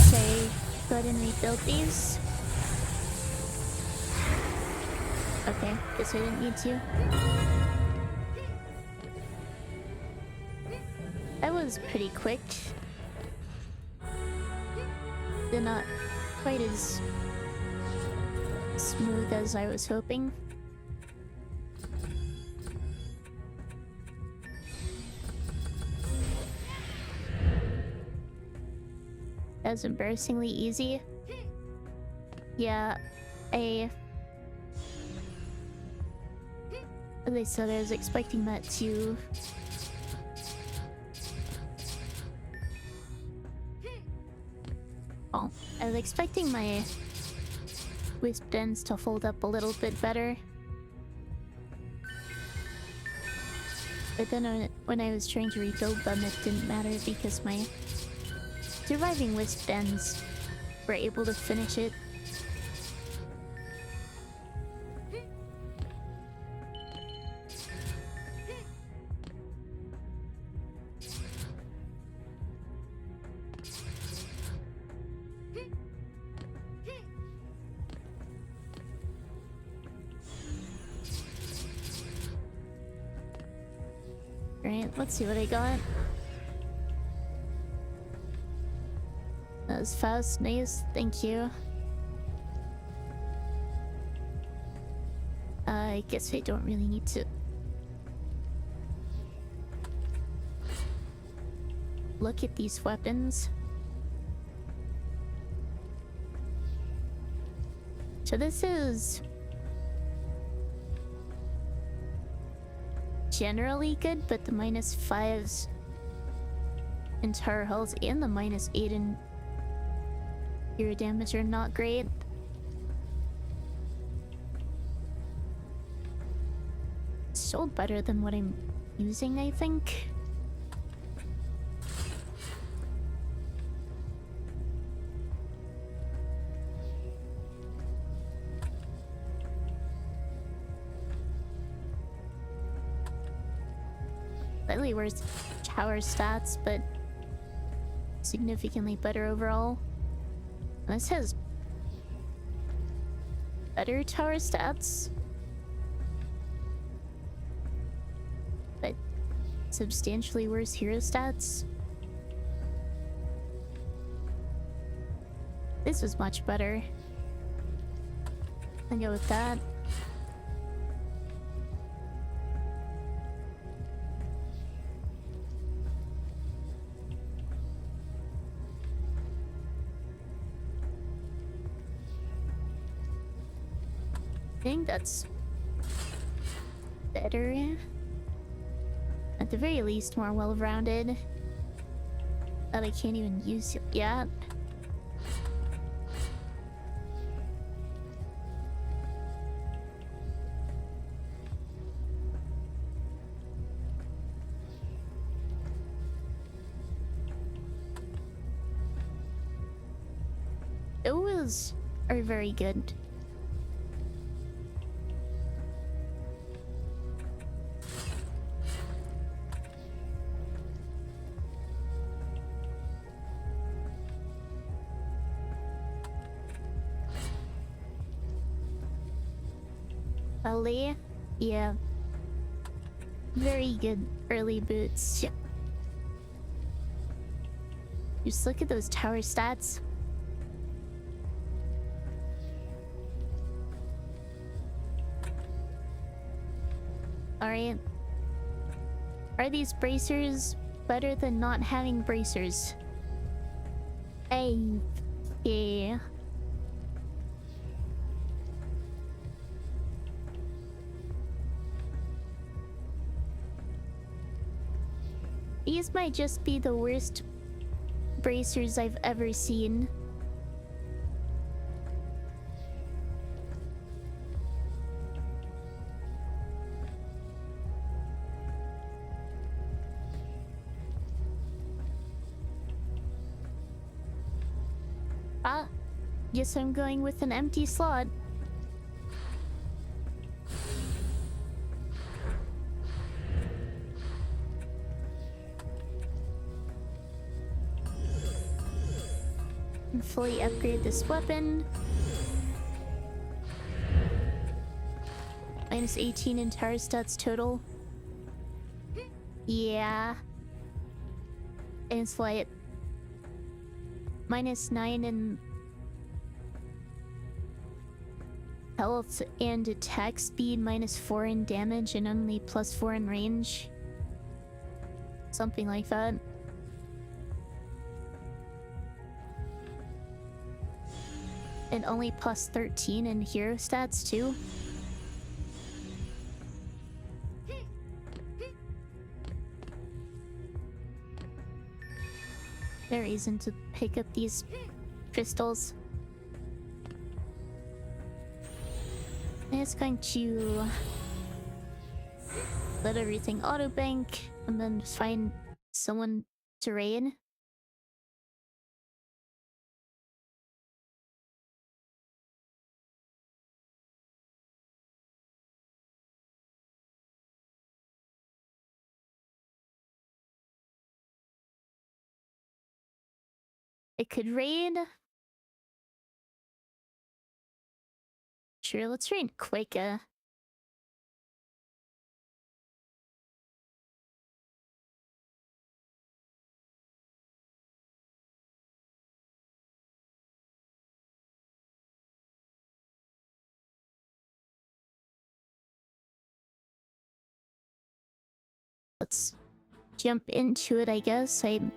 Okay, go ahead and rebuild these. Okay, guess I didn't need to. That was pretty quick. They're not quite as smooth as I was hoping. That was embarrassingly easy. Yeah, as I said, I was expecting that to... Oh, I was expecting my wisp dens to hold up a little bit better. But then when I was trying to rebuild them, it didn't matter because my surviving wisp dens were able to finish it. Right, let's see what I got. That was fast, nice, thank you. I guess I don't really need to look at these weapons. So this is generally good, but the -5s in tower health and the -8 in hero damage are not great. Still better than what I'm using, I think. Slightly worse tower stats, but significantly better overall. This has better tower stats, but substantially worse hero stats. This was much better. I'll go with that. I think that's better. At the very least, more well-rounded. That I can't even use yet. Those are very good. Yeah. Very good early boots. Yeah. Just look at those tower stats. Alright. Are these bracers better than not having bracers? Yeah. These might just be the worst bracers I've ever seen. Guess I'm going with an empty slot. And fully upgrade this weapon. Minus 18 in tower stats total. Yeah. And slight. Minus 9 in health and attack speed, minus 4 in damage, and only plus 4 in range. Something like that. And only plus 13 in hero stats too. No reason to pick up these crystals. I'm just going to let everything auto bank and then just find someone to raid. It could raid. Sure, let's raid Quake. Let's jump into it, I guess. I'm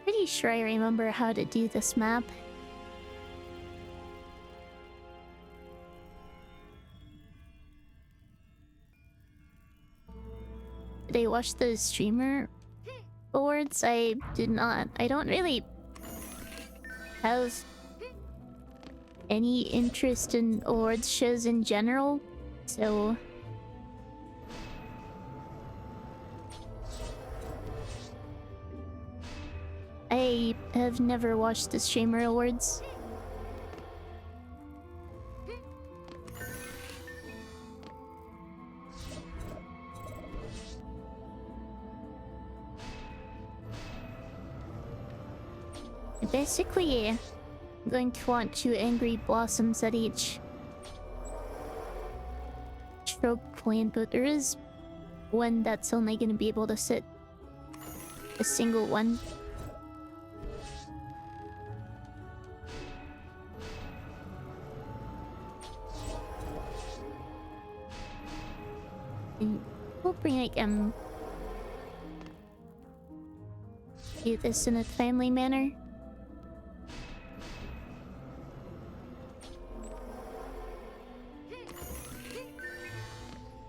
pretty sure I remember how to do this map. Did I watch the streamer awards? I did not. I don't really have any interest in awards shows in general, so I have never watched the Streamer Awards. Basically, I'm going to want 2 angry blossoms at each stroke point, but there is one that's only going to be able to sit a single one. And hoping I can do this in a timely manner.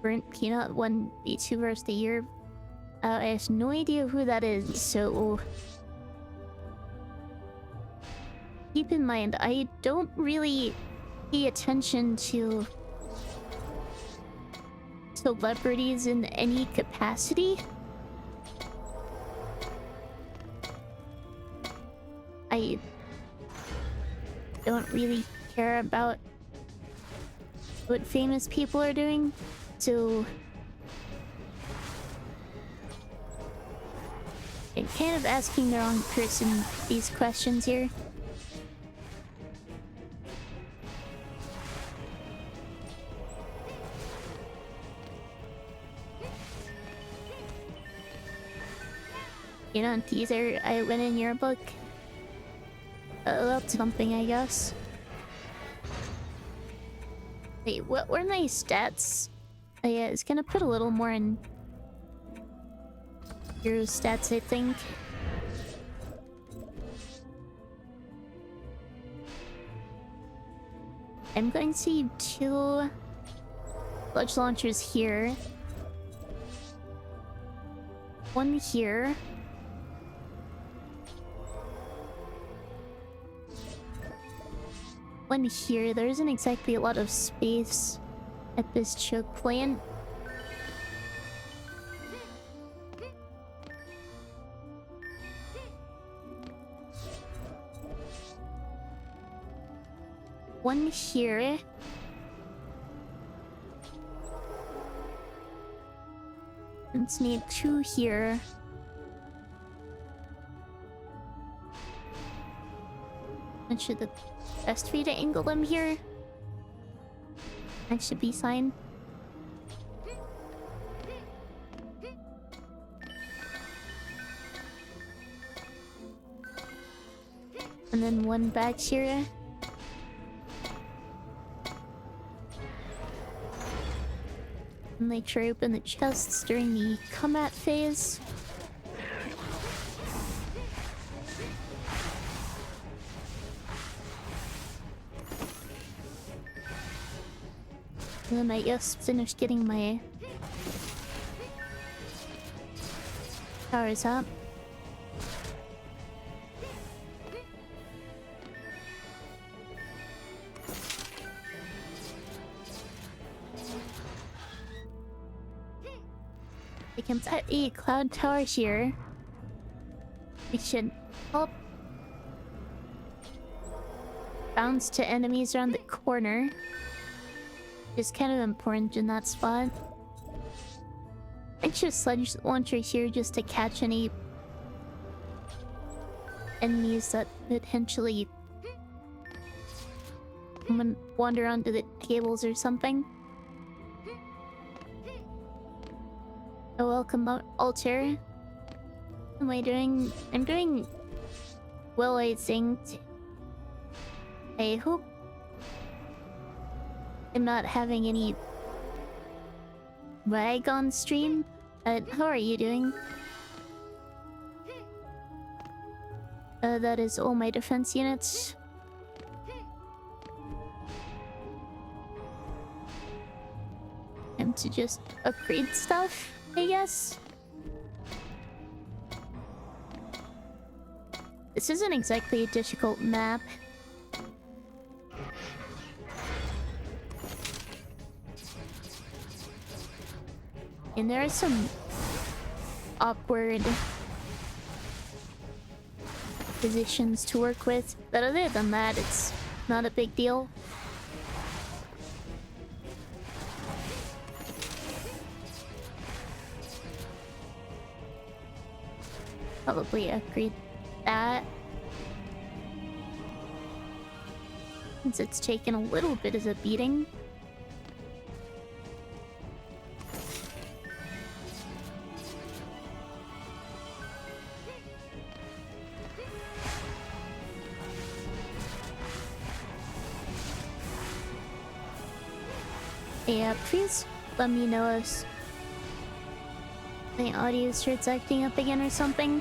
Burnt Peanut won VTuber of the Year. I have no idea who that is, so keep in mind, I don't really pay attention to celebrities in any capacity. I don't really care about what famous people are doing, so I'm kind of asking the wrong person these questions here. You know, teaser, I went in your book. That's something, I guess. Wait, what were my stats? Oh yeah, it's gonna put a little more in your stats, I think. I'm going to see 2 sludge launchers here. 1 here. One here. There isn't exactly a lot of space at this choke point. One here. Let's need 2 here. And should the best way to angle them here? That should be fine. And then 1 back here. And make sure I open the chests during the combat phase. And then I just finish getting my powers up. I can set a cloud tower here. It should help bounce to enemies around the corner. Is kind of important in that spot. Extra sludge launcher here just to catch any enemies that potentially wander onto the tables or something. Oh, welcome out, Alter. What am I doing? I'm doing well, I think. I hope I'm not having any lag on stream. How are you doing? That is all my defense units. Time to just upgrade stuff, I guess. This isn't exactly a difficult map. And there are some awkward positions to work with. But other than that, it's not a big deal. Probably upgrade that. Since it's taken a little bit of a beating. Yeah, please let me know if the audio starts acting up again or something.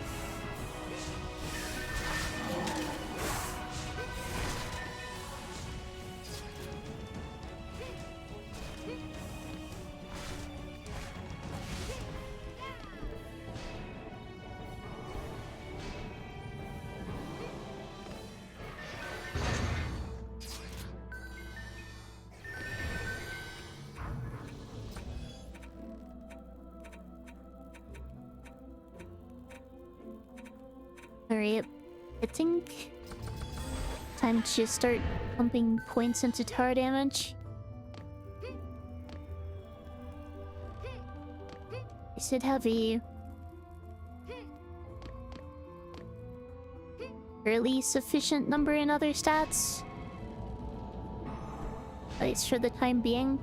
Alright, I think time to just start pumping points into tower damage. I should have a fairly sufficient number in other stats, at least for the time being.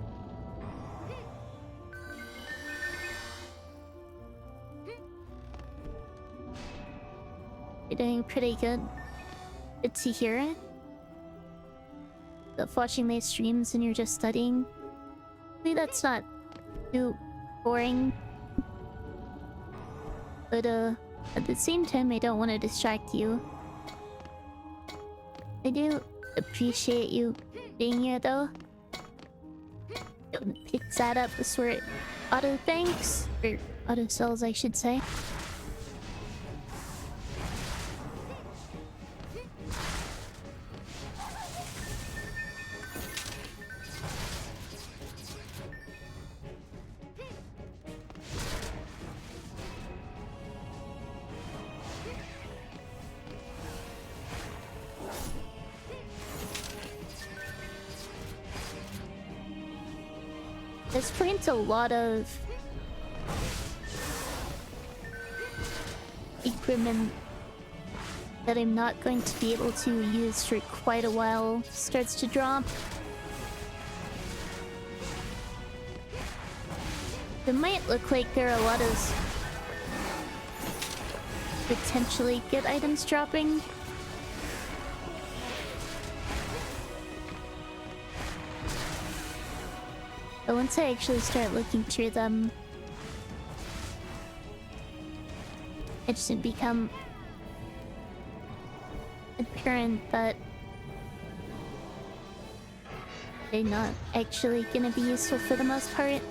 You're doing pretty good. Good to hear it. Of watching my streams and you're just studying. Maybe that's not too boring. But at the same time, I don't want to distract you. I do appreciate you being here though. Don't pick that up before it auto banks, or auto sells I should say. This prints a lot of equipment that I'm not going to be able to use for quite a while starts to drop. It might look like there are a lot of potentially good items dropping. But once I actually start looking through them, it should become apparent that they're not actually gonna be useful for the most part.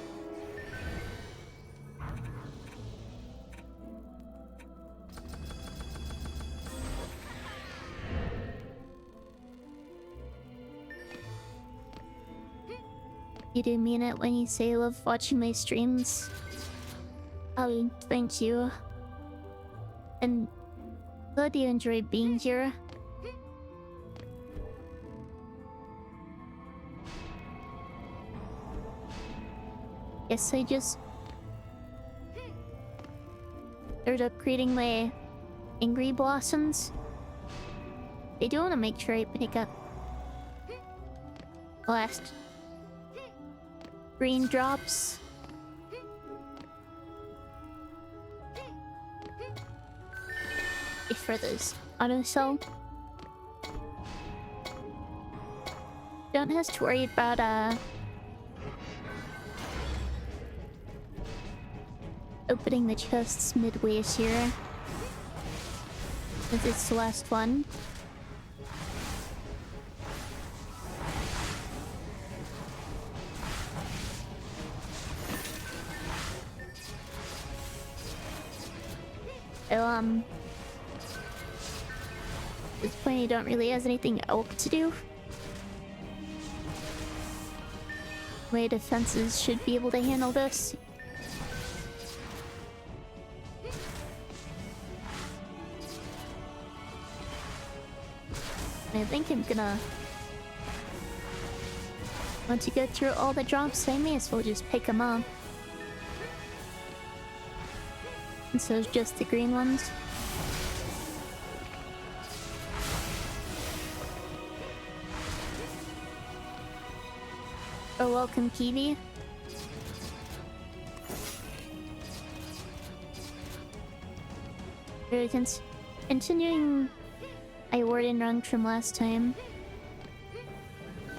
You do mean it when you say you love watching my streams. Oh, thank you. And glad you enjoy being here. Guess I just started upgrading my angry blossoms. I do want to make sure I pick up last green drops. If for those auto sell. Don't have to worry about opening the chests midway here, since it's the last one. So, at this point I don't really have anything else to do. My defenses should be able to handle this. I think I'm gonna... Once you go through all the drops, I may as well just pick them up. And so it's just the green ones. Oh, welcome, Kiwi. Continuing a Warden run from last time.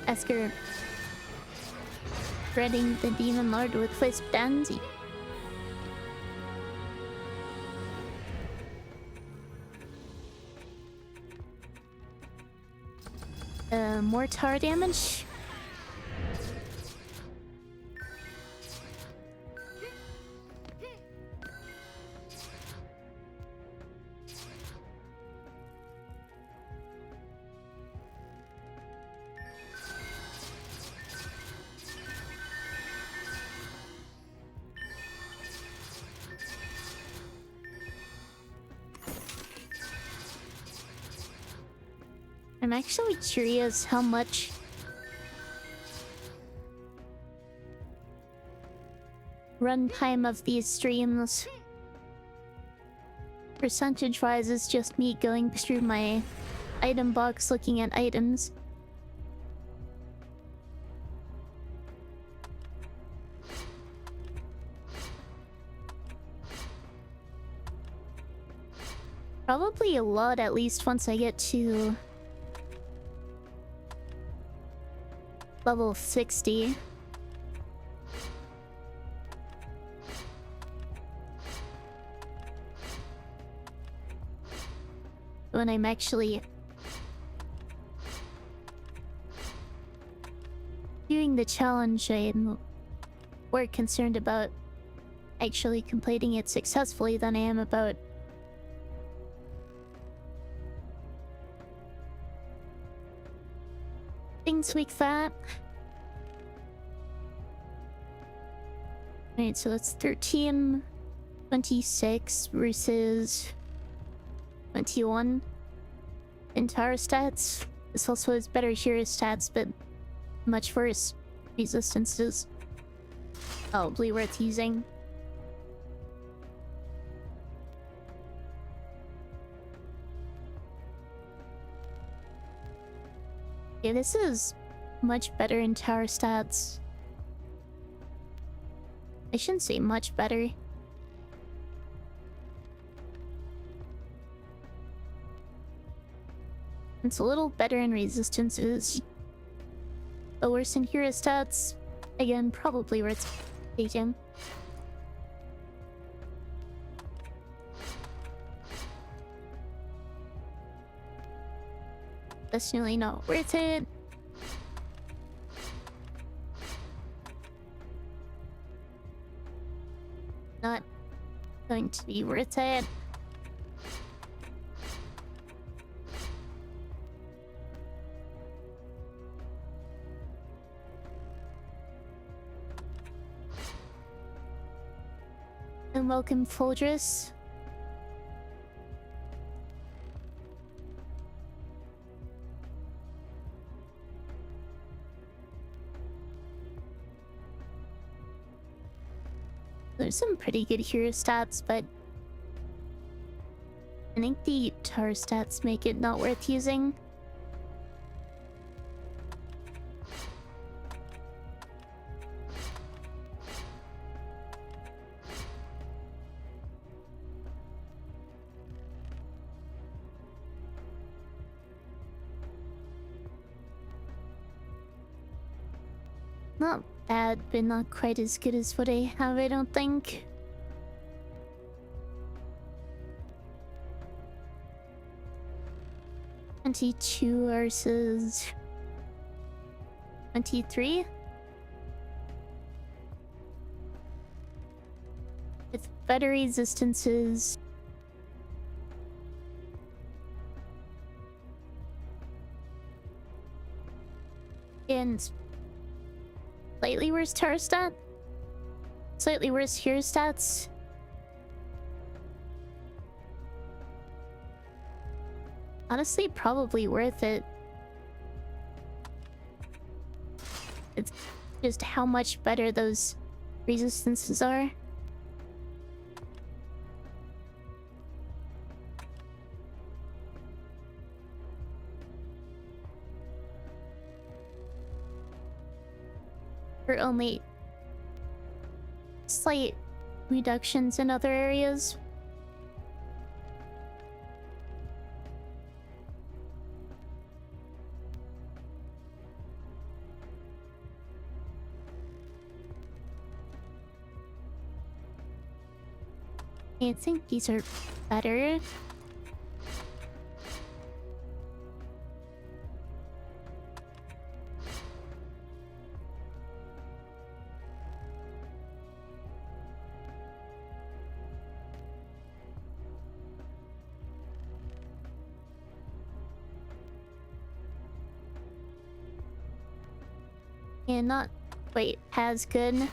After threading the Demon Lord with Wisp Danzy. More tower damage. I'm actually curious how much runtime of these streams percentage-wise is just me going through my item box looking at items. Probably a lot, at least once I get to level 60. When I'm actually doing the challenge, I'm more concerned about actually completing it successfully than I am about things like that. Alright, so that's 13, 26 versus 21 in tower stats. This also has better hero stats, but much worse resistances. Probably worth using. Yeah, this is much better in tower stats. I shouldn't say much better. It's a little better in resistances. But worse in hero stats. Again, probably worth taking. Definitely not worth it. Not going to be worth it. And welcome, Foldress. There's some pretty good hero stats, but I think the tower stats make it not worth using. Not bad, but not quite as good as what I have, I don't think. $22 versus 23. With better resistances. And slightly worse tower stat. Slightly worse hero stats. Honestly, probably worth it. It's just how much better those resistances are. For only slight reductions in other areas. I think these are better. And not quite as good.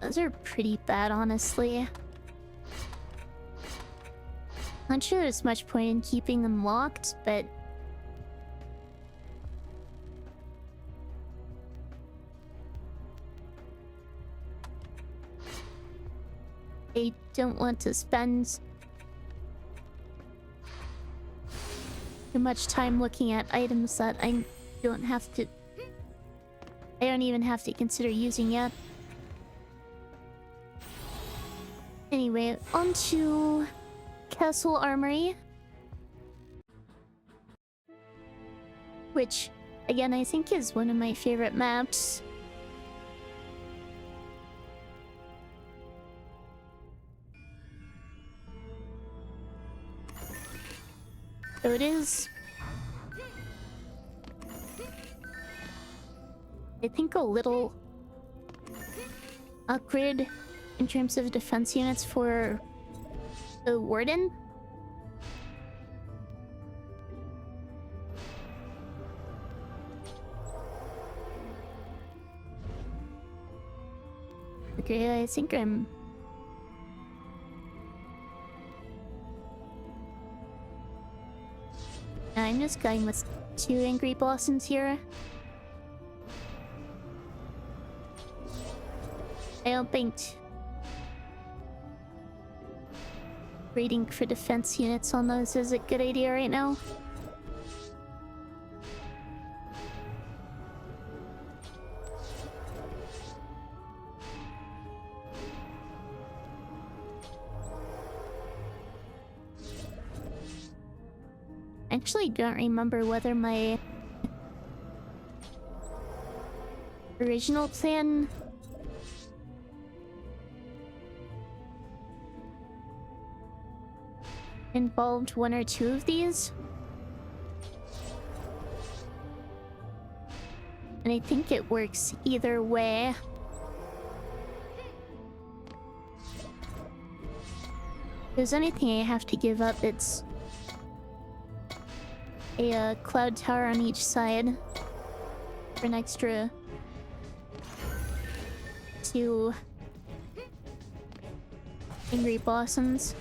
Those are pretty bad, honestly. Not sure there's much point in keeping them locked, but I don't want to spend too much time looking at items that I don't even have to consider using yet. Anyway, on to Castle Armory. Which, again, I think is one of my favorite maps. So it is, I think, a little upgrade in terms of defense units for the Warden. Okay, I think I'm just going with 2 Angry Blossoms here. I don't think raiding for defense units on those is a good idea right now. I actually don't remember whether my original plan involved 1 or 2 of these. And I think it works either way. If there's anything I have to give up, it's a cloud tower on each side for an extra 2 Angry Blossoms.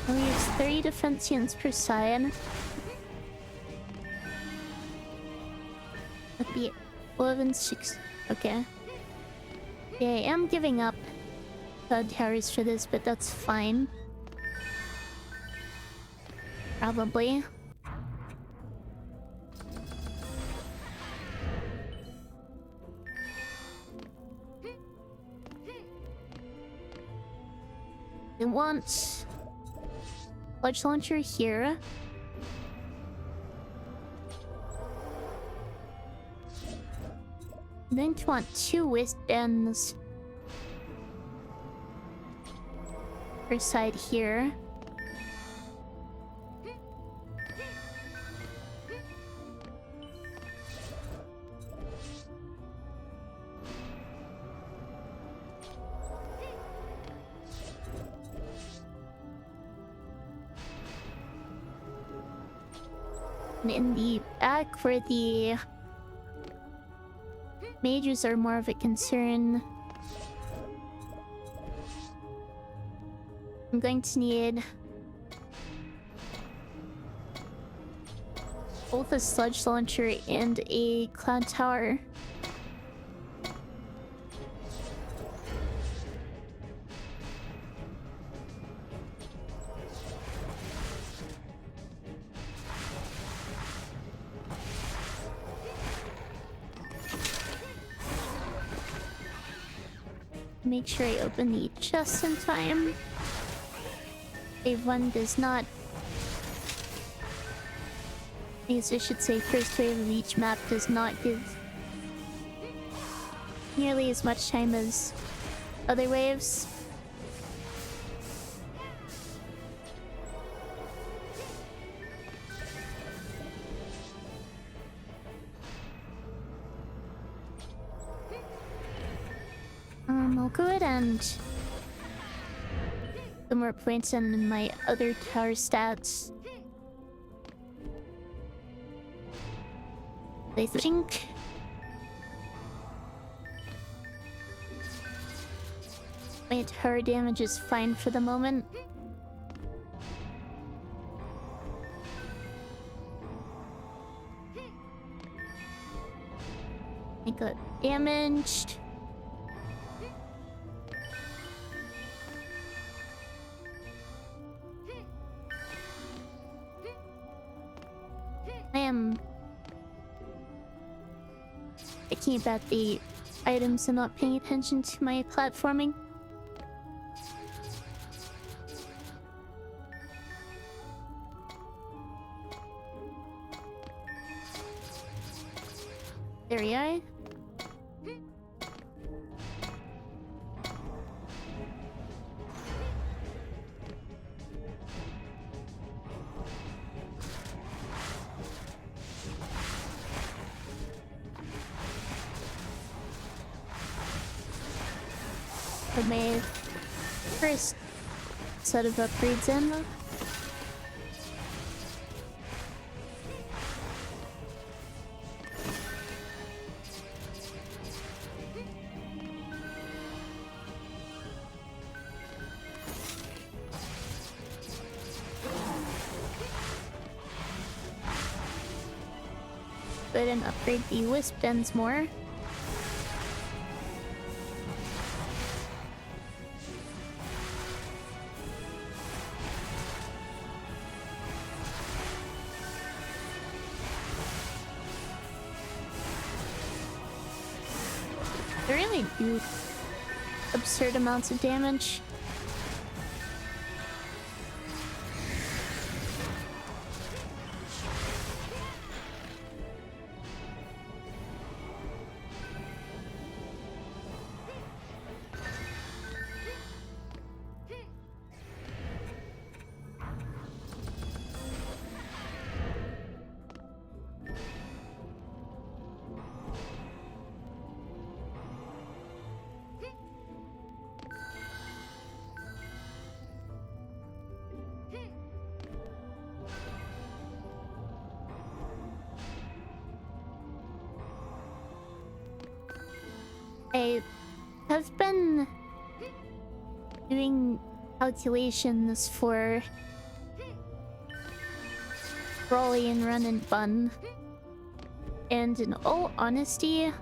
We use 30 defense units per side. That'd be 11, 6. Okay. Yeah, I am giving up cloud towers for this, but that's fine. Probably. I want Ledge Launcher here. Then I want 2 Wisdens per side here. And in the back where the mages are more of a concern, I'm going to need both a sludge launcher and a cloud tower. Make sure I open the chest in time. Wave 1 does not... I guess I should say first wave of each map does not give nearly as much time as other waves. I'll go ahead and put more points in my other tower stats. I think my tower damage is fine for the moment. I got damaged. I am thinking about the items and not paying attention to my platforming. There we are. Put my first set of upgrades in. Go ahead and upgrade the wisp dens more. They really do absurd amounts of damage. I have been doing calculations for Brawly and Run and Bun, and in all honesty,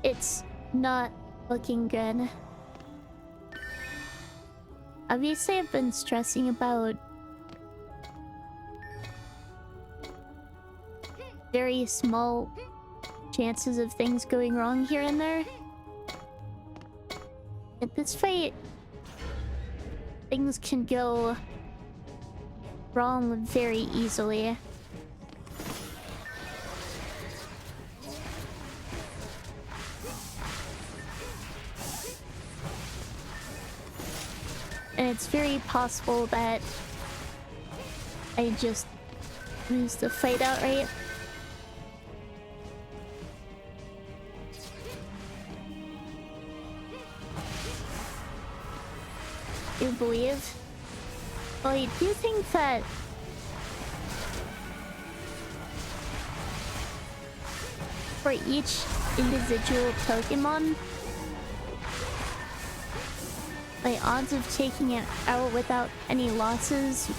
it's not looking good. Obviously, I've been stressing about very small chances of things going wrong here and there. At this fight, things can go wrong very easily. And it's very possible that I just lose the fight outright. I believe. Well, I do think that for each individual Pokemon, my odds of taking it out without any losses,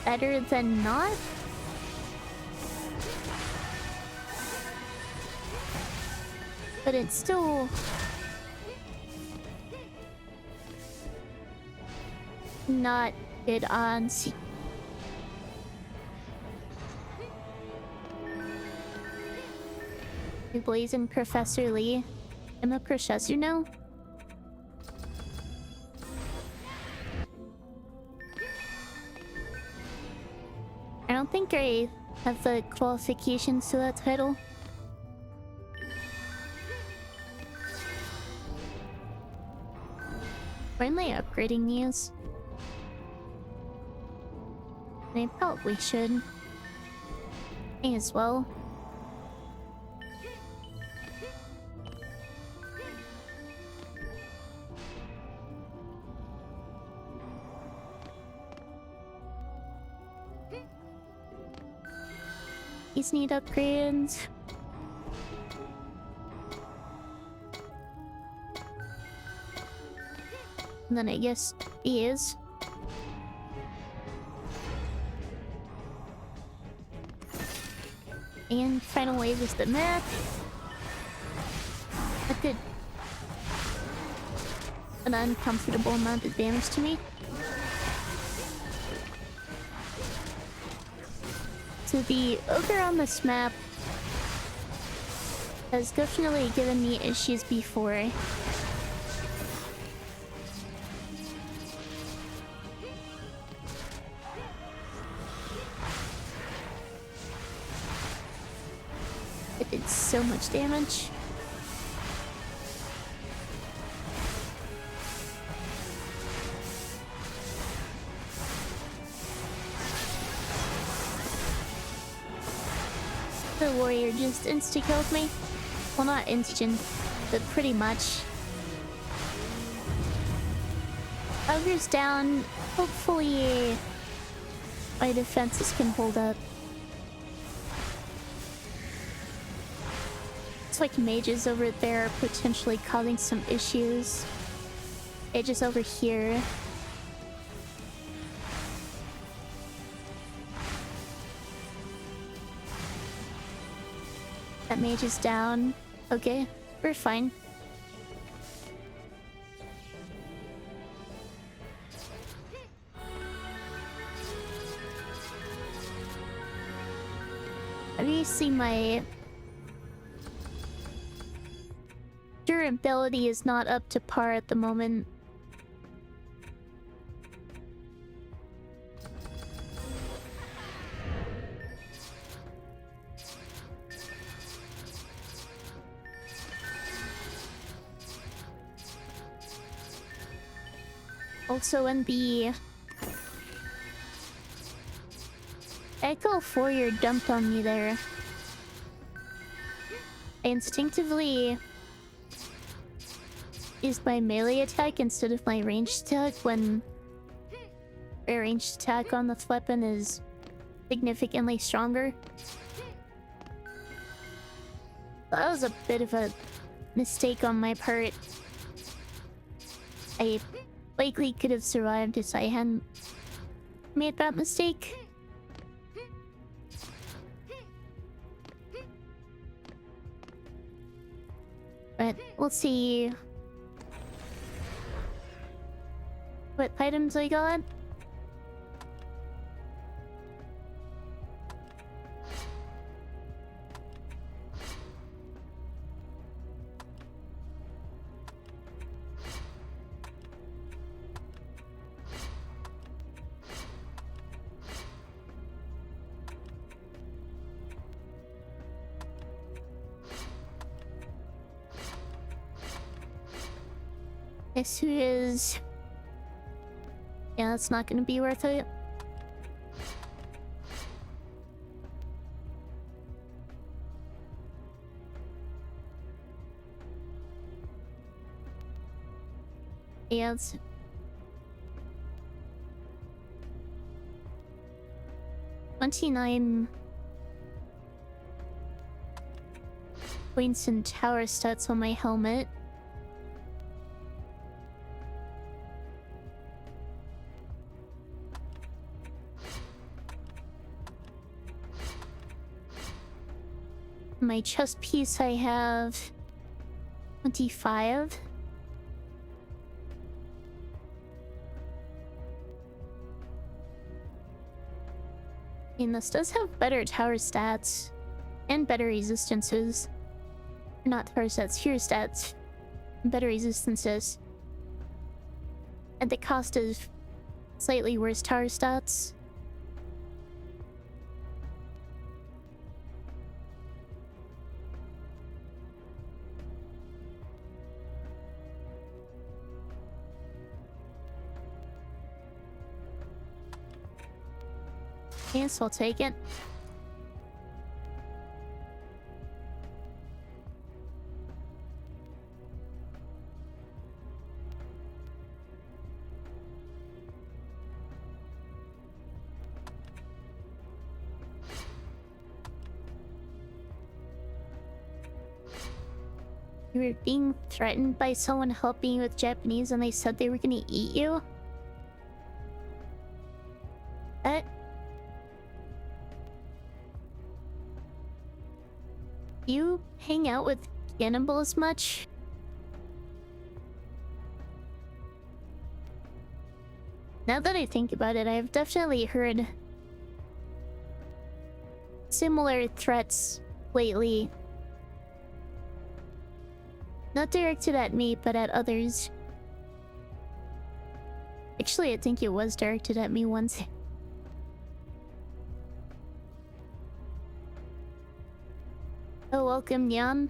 better than not. But it's still not good odds. Blazing Professor Lee. I'm a professor now. I don't think I have the qualifications to that title. Why am I upgrading these? I probably should. May as well. These need upgrades. And then I guess these. And final wave is the map. That did an uncomfortable amount of damage to me. So the ogre on this map has definitely given me issues before. It did so much damage. The warrior just insta-killed me. Well, not instant, but pretty much. Ogre's down. Hopefully my defenses can hold up. It's like mages over there are potentially causing some issues. Mages over here. That mage is down. Okay, we're fine. Obviously my durability is not up to par at the moment. Also in the Echo Warrior dumped on me there. I instinctively used my melee attack instead of my ranged attack when a ranged attack on the weapon is significantly stronger. That was a bit of a mistake on my part. I likely could have survived if I hadn't made that mistake. But we'll see what items I got. This is... yeah, that's not gonna be worth it. Yeah, it's... 29 points and tower stats on my helmet. My chest piece I have 25. And this does have better tower stats and better resistances. Not tower stats, fewer stats. Better resistances. At the cost of slightly worse tower stats. Yes, I'll take it. You were being threatened by someone helping you with Japanese and they said they were gonna eat you? You hang out with cannibals much? Now that I think about it, I've definitely heard similar threats lately. Not directed at me, but at others. Actually, I think it was directed at me once. Oh, welcome, Nyan.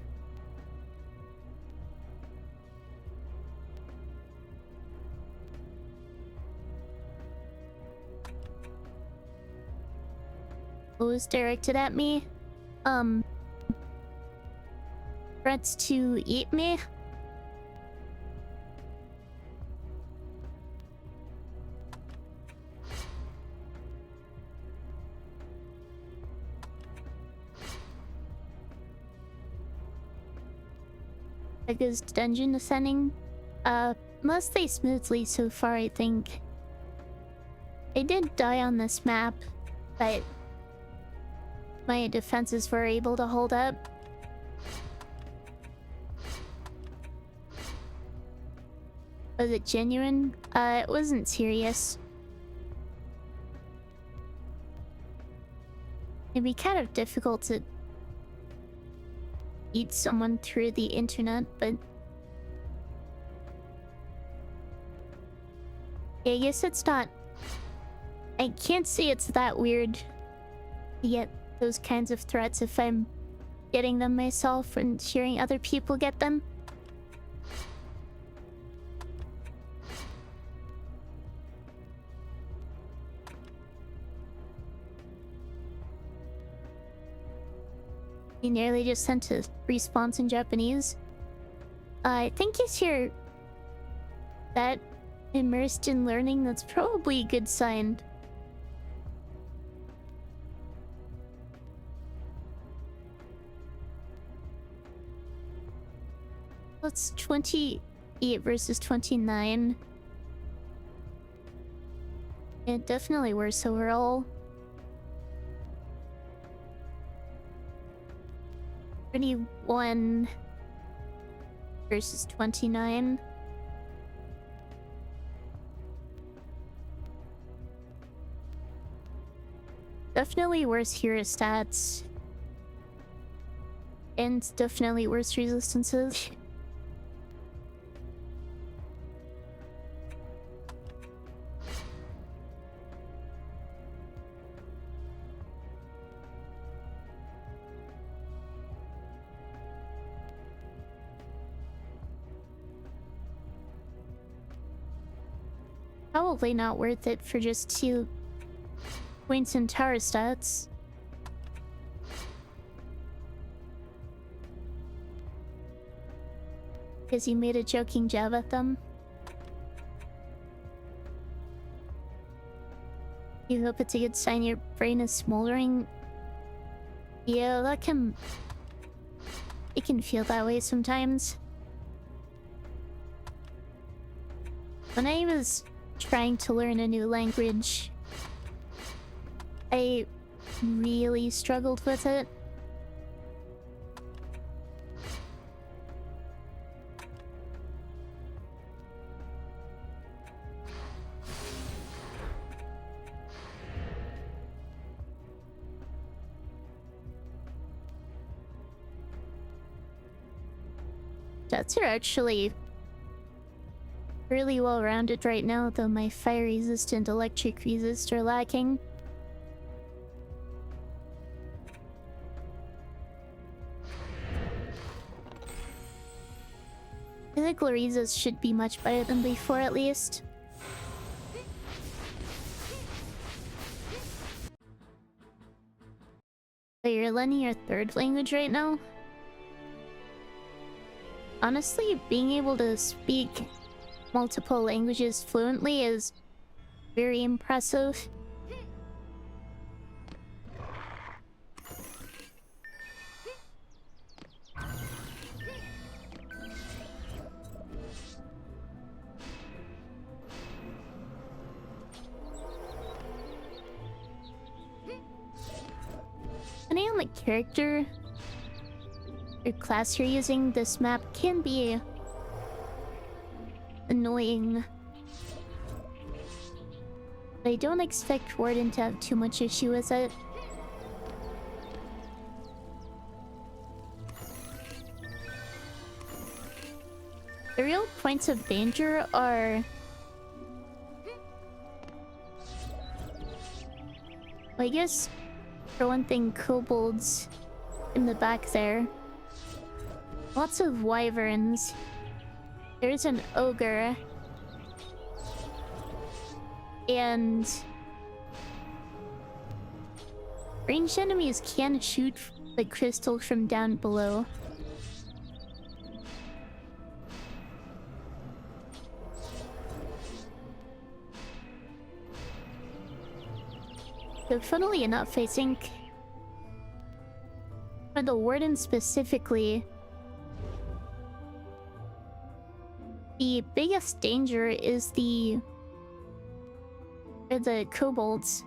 It was directed at me. Threats to eat me. Because dungeon ascending, mostly smoothly so far, I think. I did die on this map, but my defenses were able to hold up. Was it genuine? It wasn't serious. It'd be kind of difficult to eat someone through the internet, but yeah, I guess it's not. I can't say it's that weird to get those kinds of threats if I'm getting them myself and hearing other people get them. He nearly just sent a response in Japanese. I think he's here that immersed in learning. That's probably a good sign. What's 28 versus 29? Yeah, definitely worse overall. 31 versus 29. Definitely worse hero stats. And definitely worse resistances. Probably not worth it for just 2 points in tower stats. Because you made a joking jab at them. You hope it's a good sign your brain is smoldering. Yeah, that can... It can feel that way sometimes. When I was trying to learn a new language, I really struggled with it. Stats are actually really well rounded right now, though my fire resist and electric resist are lacking. I think Loreza's should be much better than before, at least. But you're learning your third language right now? Honestly, being able to speak multiple languages fluently is very impressive. Depending on the character or class you're using, this map can be annoying. But I don't expect Warden to have too much issue with it. The real points of danger are... I guess, for one thing, kobolds in the back there. Lots of wyverns. There's an ogre. And... ranged enemies can shoot the crystal from down below. So funnily enough, I think for the Warden specifically, the biggest danger is the kobolds.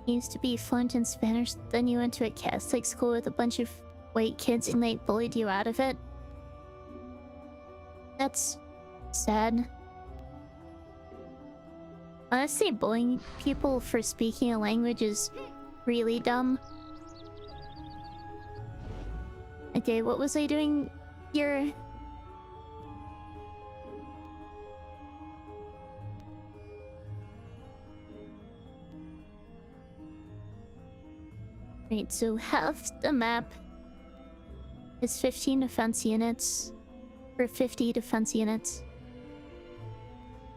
Used to be fluent in Spanish, then you went to a Catholic school with a bunch of white kids and they bullied you out of it. That's sad. Honestly, bullying people for speaking a language is really dumb. Okay, what was I doing here? Right, so half the map is 15 defense units for 50 defense units.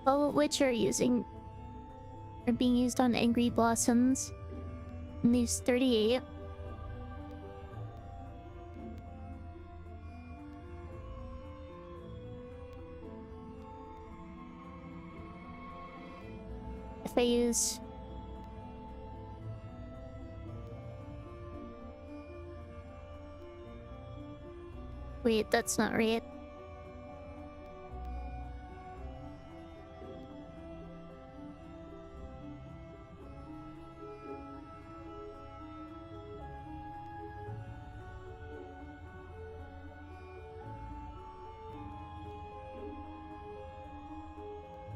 All of which are being used on Angry Blossoms. And these 38. If I use... wait, that's not right.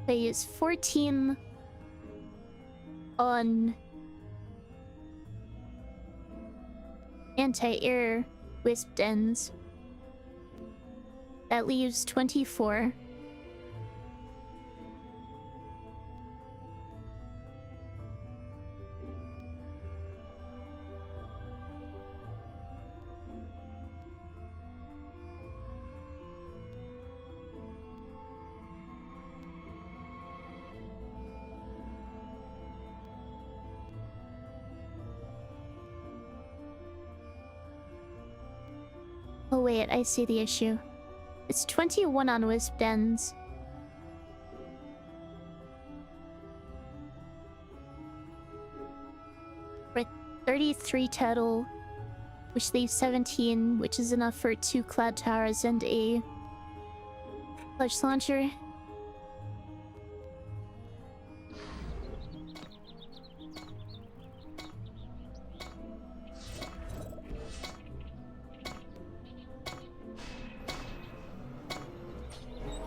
I use 14 on anti-air wisp dens. That leaves 24. Oh wait, I see the issue. It's 21 on wisp dens. 3 total, which leaves 17, which is enough for 2 cloud towers and a clutch launcher.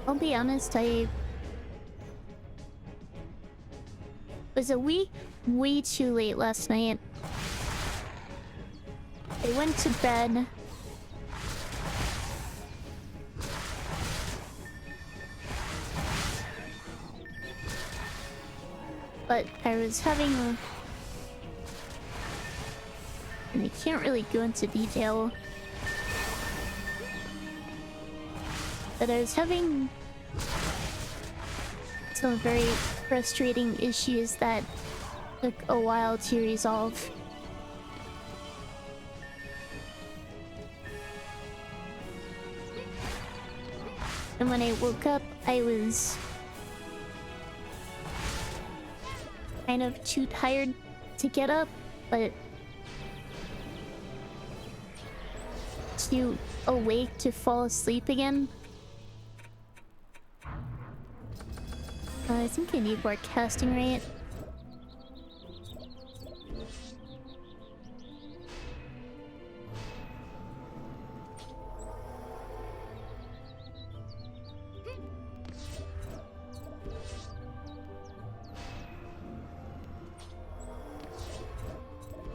I'll be honest, I was way too late last night. I went to bed. But I was having a... and I can't really go into detail. But I was having some very frustrating issues that took a while to resolve. And when I woke up, I was kind of too tired to get up, but too awake to fall asleep again. I think I need more casting rate.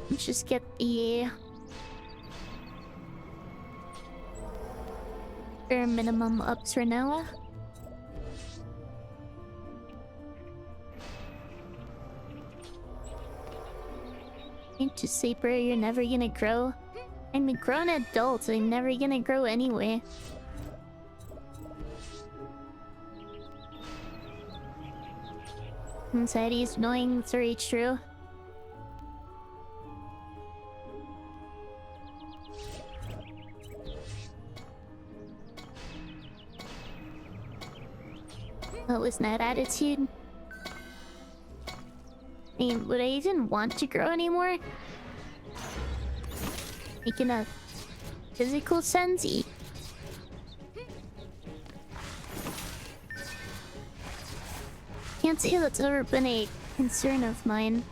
Let's just get the bare minimum ups for now. To sleeper, you're never gonna grow. I'm a grown adult, I'm never gonna grow anyway. Anxiety is annoying, it's very true. What was that attitude? I mean, would I even want to grow anymore? Like in a physical sense? Can't say that's ever been a concern of mine.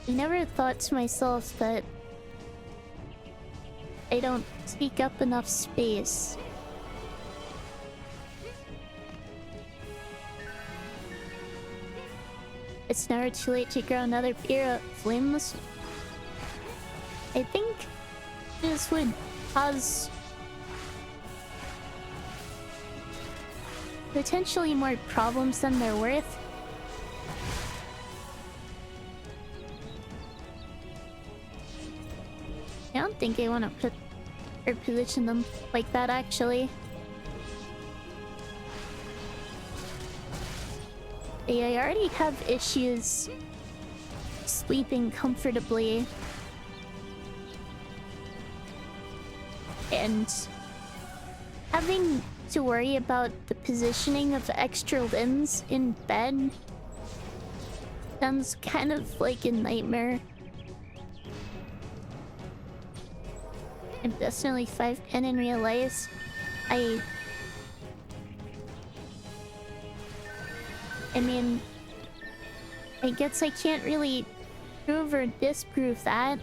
I never thought to myself that I don't take up enough space. It's never too late to grow another pair of flameless. I think this would cause potentially more problems than they're worth. I don't think I want to put or position them like that, actually. I already have issues sleeping comfortably. And having to worry about the positioning of extra limbs in bed sounds kind of like a nightmare. I'm definitely 5'10" in real life. I mean, I guess I can't really prove or disprove that.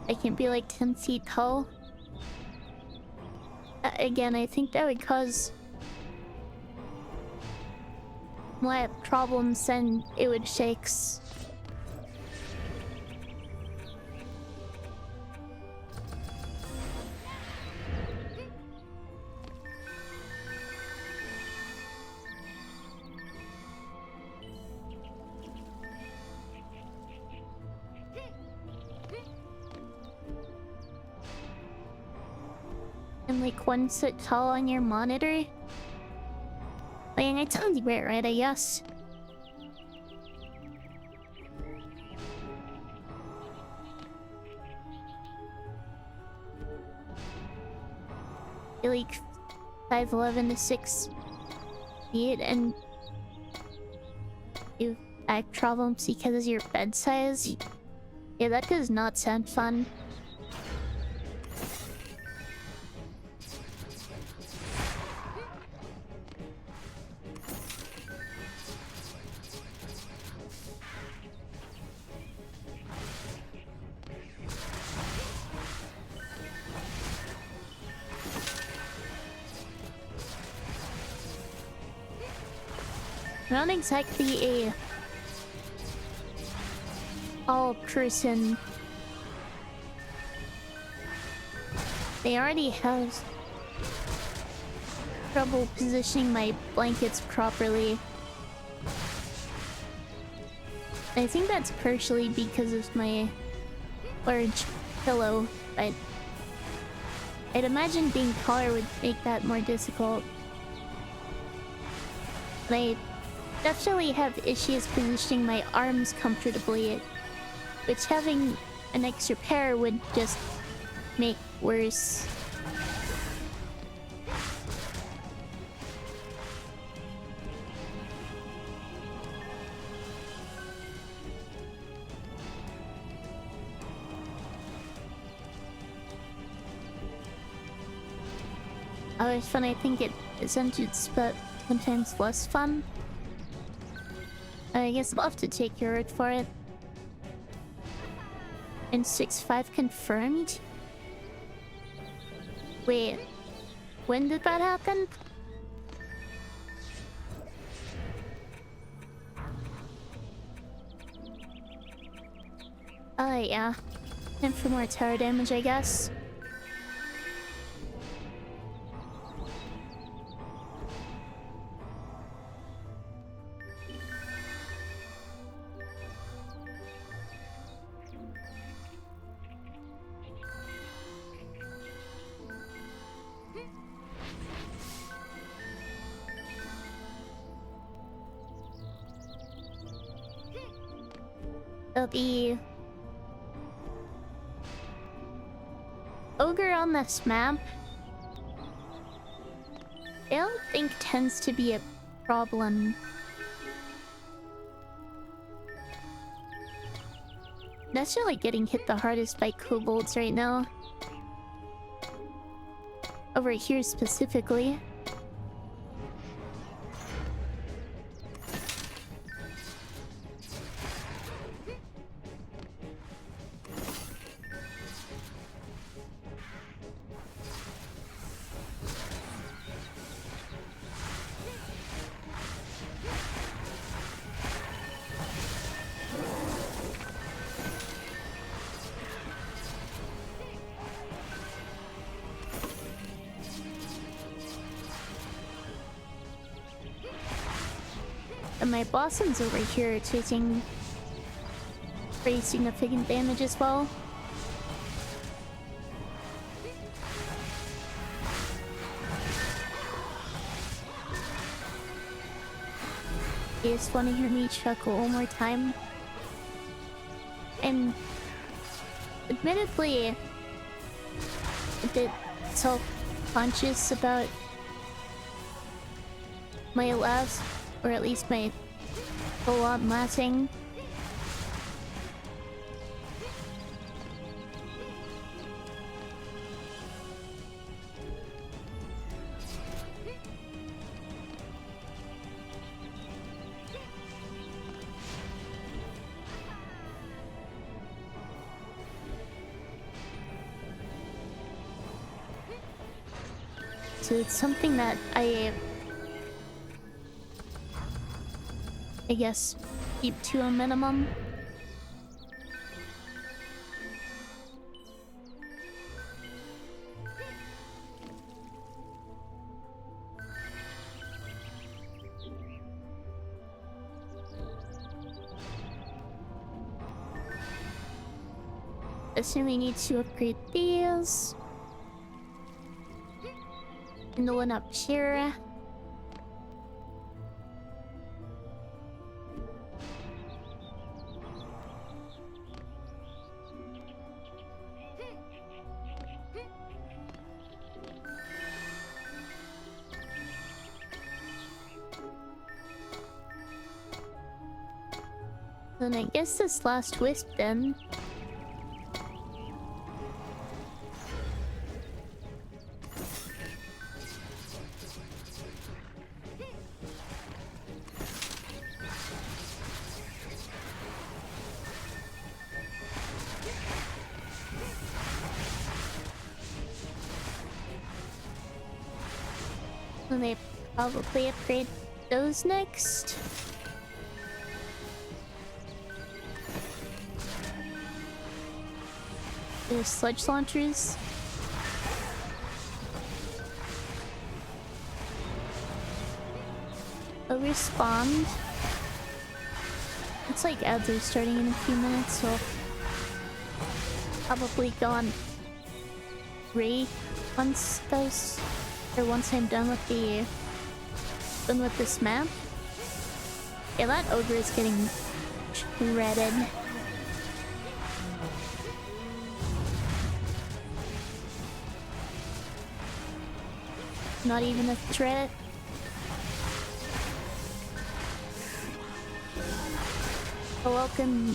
I can be like 10 feet tall. Again, I think that would cause more problems than it would fix. And like 1 foot tall on your monitor? Like, I told you it right, I guess. You're like 5'11" to 6 feet, and you have problems because of your bed size. Yeah, that does not sound fun. Not exactly a tall person. They already have trouble positioning my blankets properly. I think that's partially because of my large pillow, but I'd imagine being taller would make that more difficult. And I definitely have issues positioning my arms comfortably, which having an extra pair would just make worse. Always fun, I think it's intense, but sometimes less fun. I guess I'll have to take your word for it. And 6'5" confirmed? Wait, when did that happen? Yeah. And for more tower damage, I guess. The ogre on this map, I don't think tends to be a problem. That's really getting hit the hardest by kobolds right now. Over here specifically. And my blossom's over here taking pretty significant damage as well. You just want to hear me chuckle one more time? And admittedly, a bit self-conscious about my last, or at least my full-on laughing. So it's something that I guess keep to a minimum. Assume we need to upgrade these. And the one up here. Then I guess this last wisp then. Then they probably upgrade those next. There's sludge launchers. They'll respawn. It's like ads are starting in a few minutes, so probably go on Ray once those, or once I'm done with this map. Yeah, that ogre is getting shredded. Not even a threat. Oh, welcome,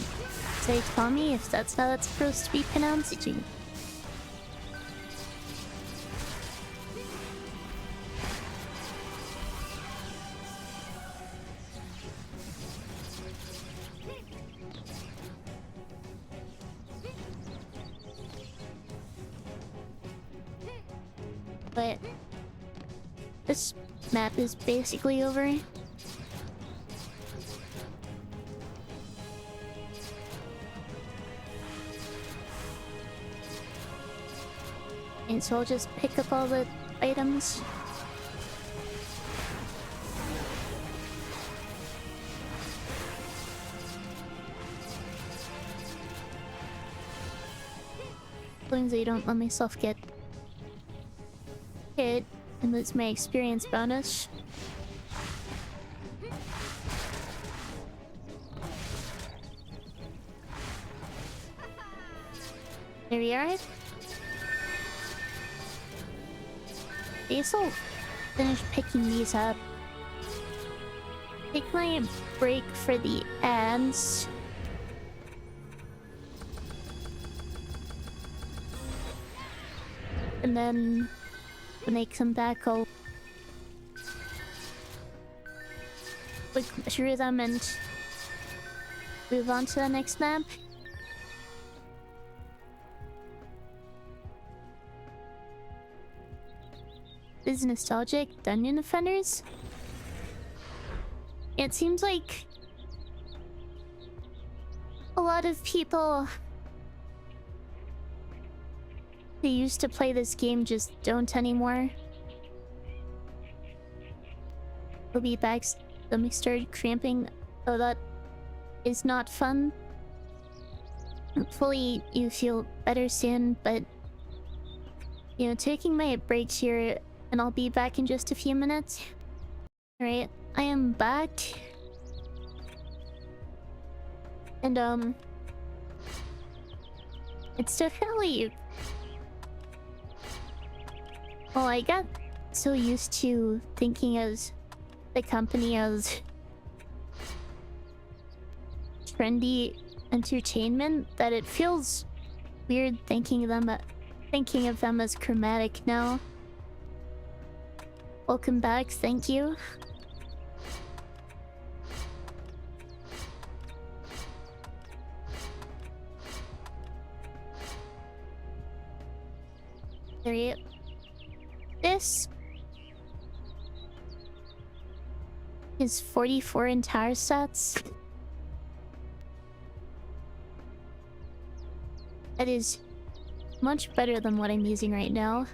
say Tommy, if that's how that's supposed to be pronounced. But this map is basically over. And so I'll just pick up all the items. As long as I don't let myself get hit and lose my experience bonus. There we are. I guess I'll finish picking these up. Take my break for the ads. And then when I come back, I'll look through them and move on to the next map. This is nostalgic. Dungeon Defenders? It seems like a lot of people who used to play this game just don't anymore. I'll be back. Let me start cramping. Oh, that is not fun. Hopefully you feel better soon, but you know, taking my breaks here, and I'll be back in just a few minutes. Alright, I am back. And it's definitely... Well, I got so used to thinking as the company as trendy entertainment that it feels weird thinking of them as chromatic now. Welcome back, thank you. There you go. This is 44 entire sets. That is much better than what I'm using right now.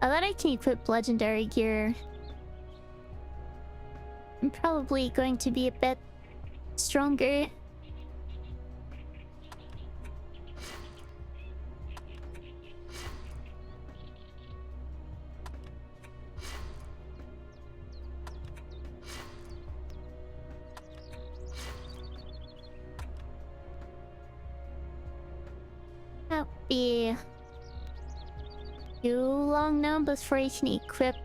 I thought I can equip legendary gear. I'm probably going to be a bit stronger. be too long now before you can equip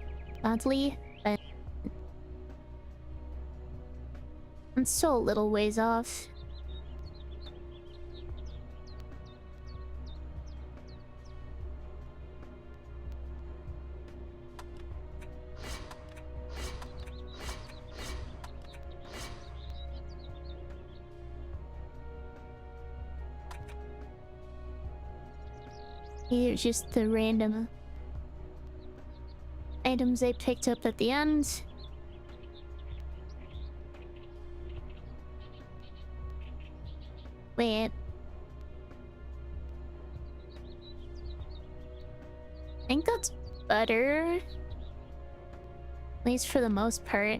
badly, but I'm still a little ways off. Here's just the random items I picked up at the end. Wait. I think that's butter. At least for the most part.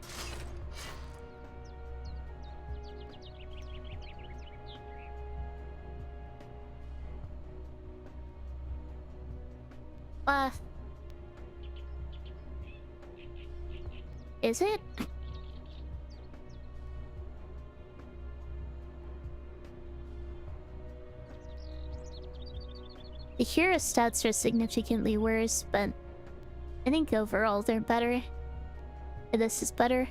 Is it? The hero stats are significantly worse, but I think overall they're better. This is better.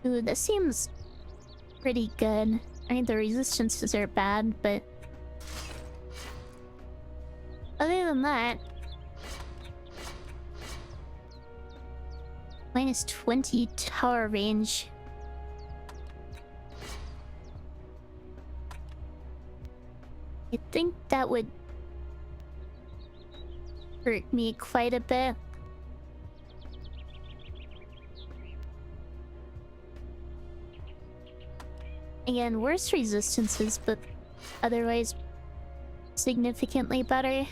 Ooh, this seems pretty good. I mean, the resistances are bad, but other than that, minus 20 tower range. I think that would hurt me quite a bit. Again, worse resistances, but otherwise significantly better.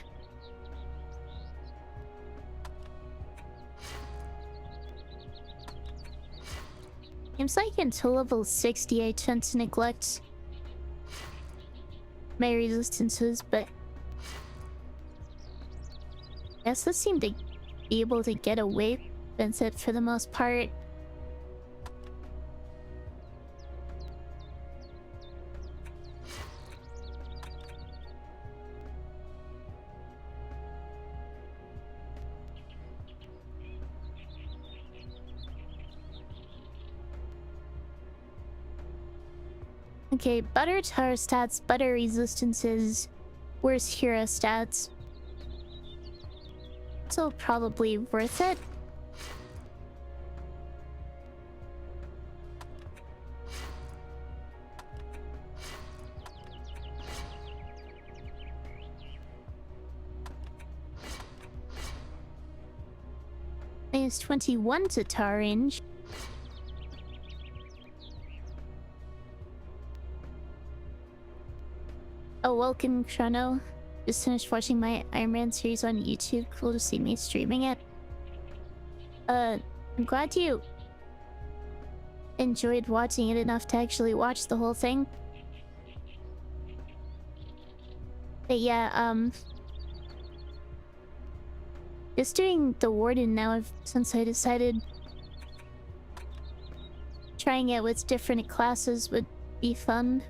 Seems like until level 60 I tend to neglect my resistances, but I guess I seem to be able to get away with it for the most part. Okay, butter tower stats, butter resistances, worse hero stats. So probably worth it. Minus 21 to tower range. Oh, welcome, Chrono. Just finished watching my Ironman series on YouTube. Cool to see me streaming it. I'm glad you enjoyed watching it enough to actually watch the whole thing. But yeah, just doing the Warden now since I decided trying it with different classes would be fun.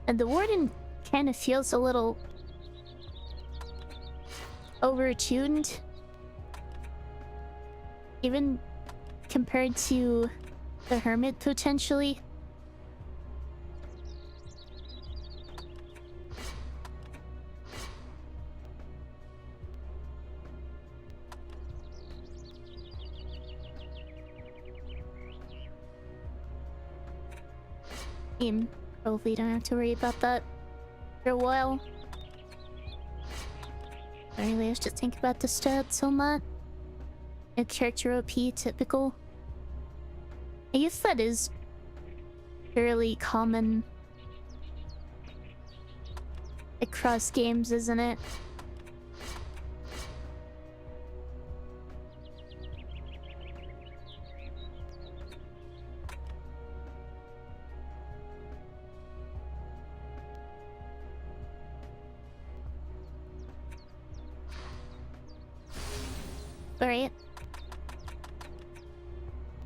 And the Warden kind of feels a little overtuned, even compared to the Hermit potentially. Probably don't have to worry about that for a while. I really have to think about the stats so much. A character OP, typical. I guess that is fairly common across games, isn't it? Alright.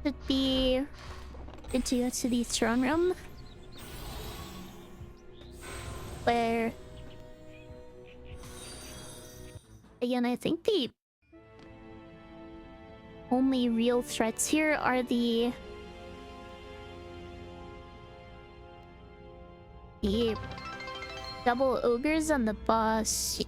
Should be good to go to the throne room. Where... Again, I think the only real threats here are the double ogres and the boss.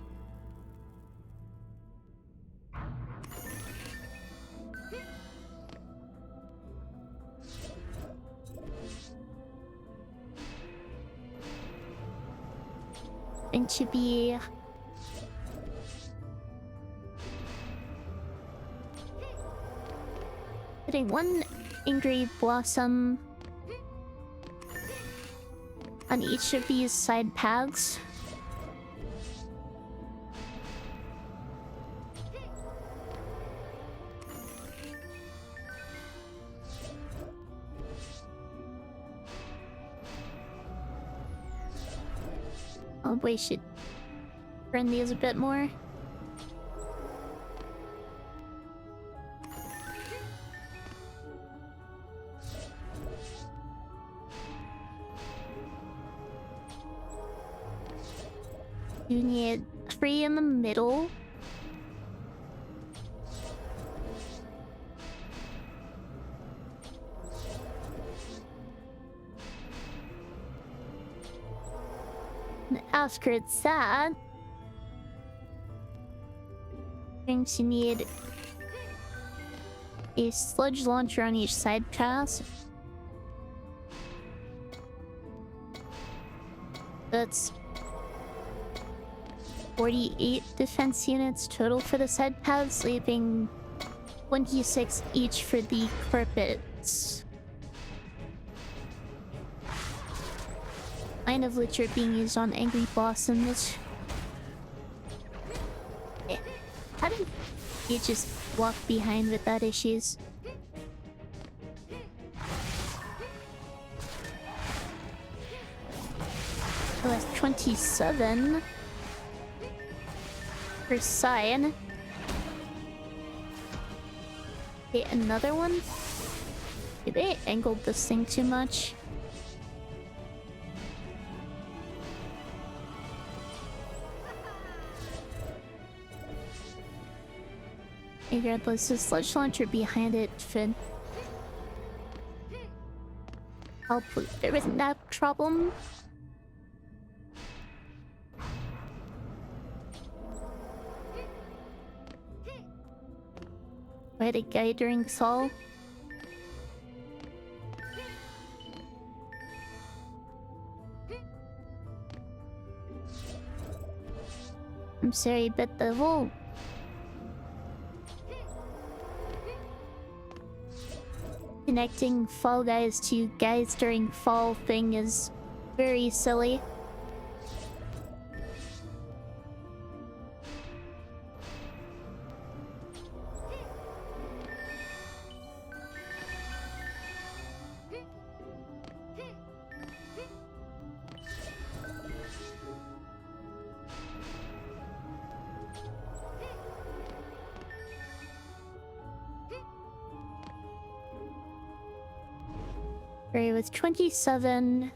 Going to be putting one angry blossom on each of these side paths. Oh, we should burn these a bit more. You need 3 in the middle. And after that, going to need a sludge launcher on each side pass. That's 48 defense units total for the side paths, leaving 26 each for the carpets. 9 of which are being used on angry blossoms. How did you just walk behind without issues? Oh, that's 27 per side. Okay, another one? Did they angled this thing too much? Regardless, the sludge launcher behind it should help with that problem. Quite a guy during Sol. I'm sorry, but the whole connecting Fall Guys to guys during fall thing is very silly. Right, with 27.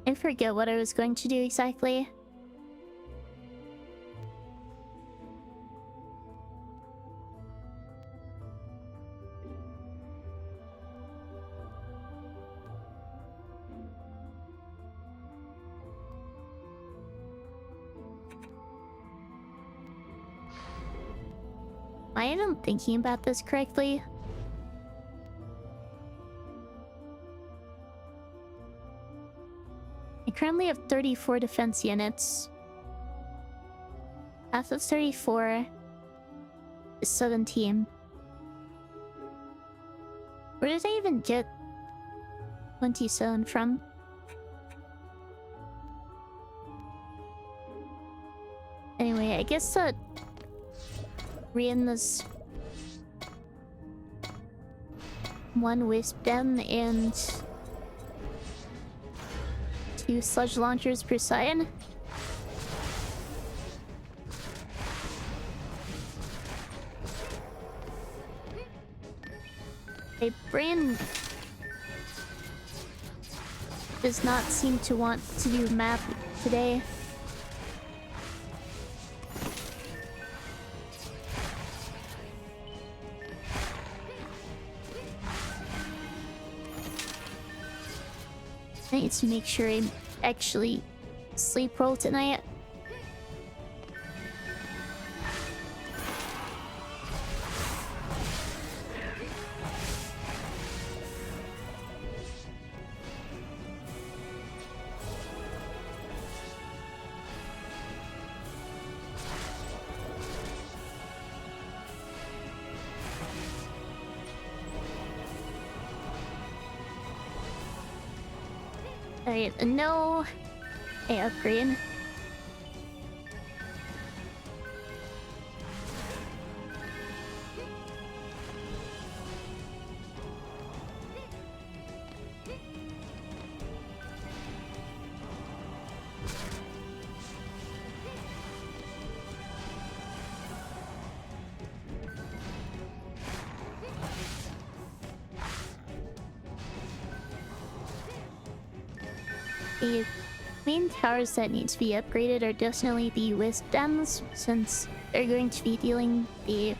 I forget what I was going to do exactly. I am thinking about this correctly. I currently have 34 defense units. Half of 34 is 17. Where did I even get 27 from? Anyway, I guess that in this one wisp den and 2 sludge launchers per side. My brain does not seem to want to do math today. I need to make sure I actually sleep well tonight. Alright, no a upgrade. The main towers that need to be upgraded are definitely the wisdoms, since they're going to be dealing the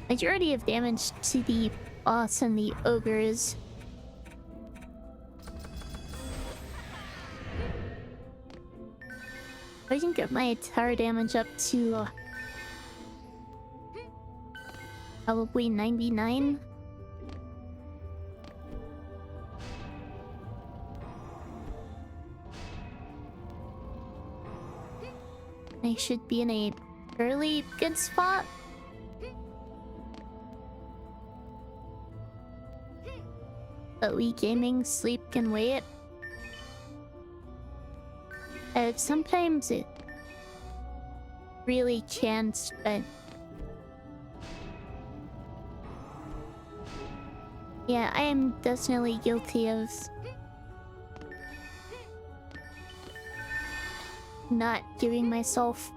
majority of damage to the boss and the ogres. I can get my tower damage up to probably 99. I should be in a fairly good spot. But we gaming sleep can wait. Sometimes it really can't, but yeah, I am definitely guilty of not giving myself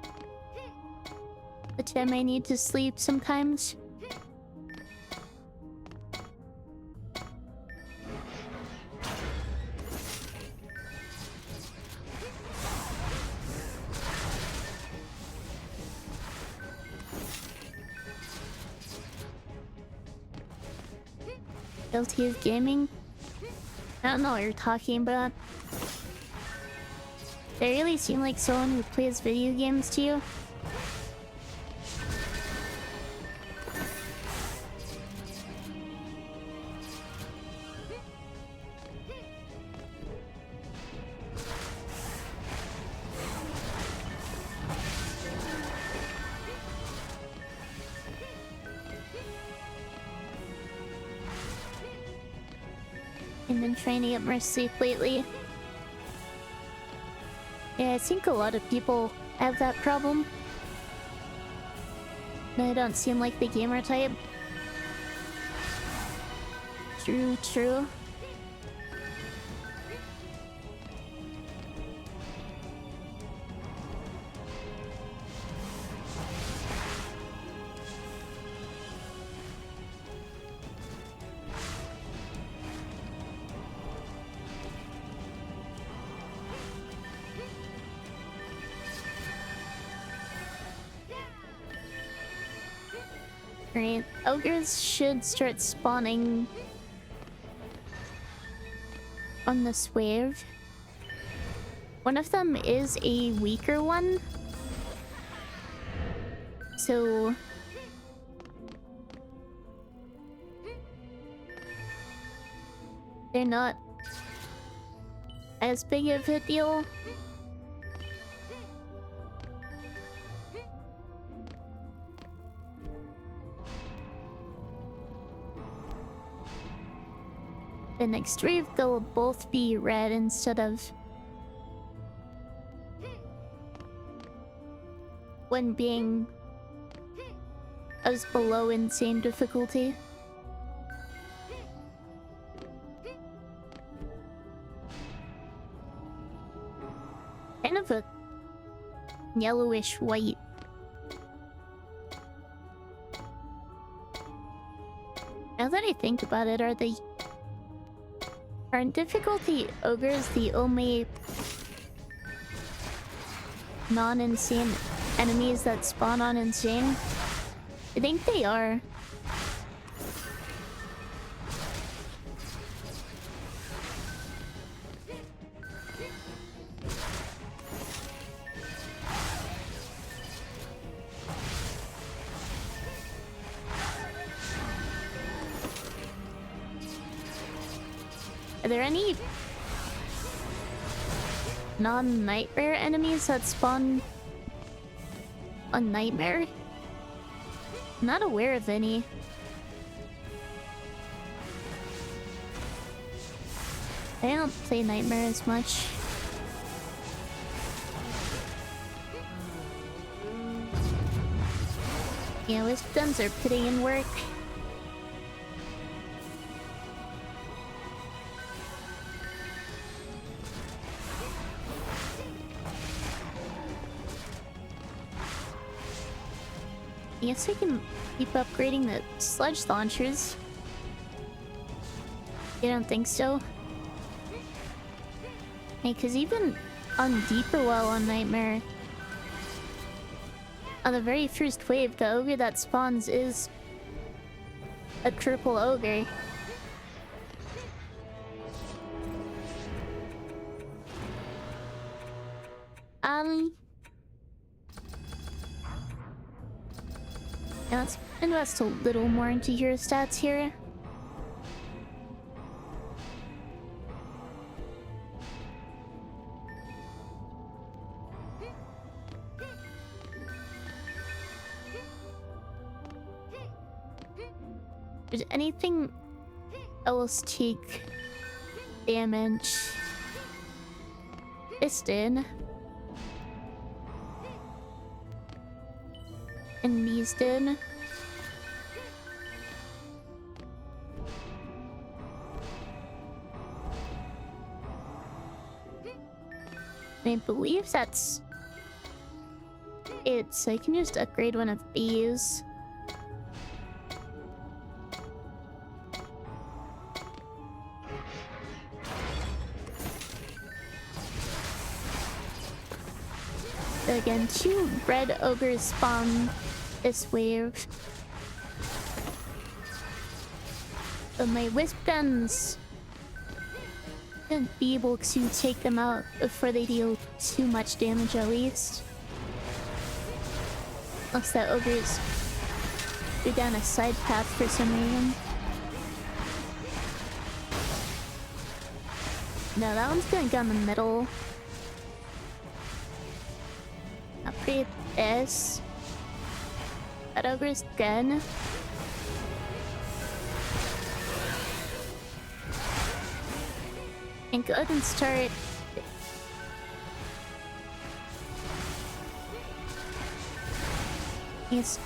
the time I need to sleep sometimes. Guilty of gaming? I don't know what you're talking about. They really seem like someone who plays video games to you. I've been trying to get more sleep lately. Yeah, I think a lot of people have that problem. I don't seem like the gamer type. True, true. Right, ogres should start spawning on this wave. One of them is a weaker one, so they're not as big of a deal. The next wave, they'll both be red instead of one being as below insane difficulty. Kind of a yellowish white. Now that I think about it, are in difficulty ogres the only non-insane enemies that spawn on insane? I think they are. Are there any non-nightmare enemies that spawn on nightmare? I'm not aware of any. I don't play nightmare as much. Yeah, wisdoms are putting in work. I guess we can keep upgrading the sludge launchers. You don't think so? Hey, cause even on deeper well on Nightmare, on the very first wave, the ogre that spawns is a triple ogre. Yeah, let's invest a little more into hero stats here. Does anything else take damage? Piston. And these did. I believe that's it, so I can just upgrade one of these. Again, 2 red ogres spawn this wave. But my wisp guns shouldn't be able to take them out before they deal too much damage at least. Unless that ogres go down a side path for some reason. No, that one's gonna go in the middle. Upgrade this. That ogre's good. And go ahead and start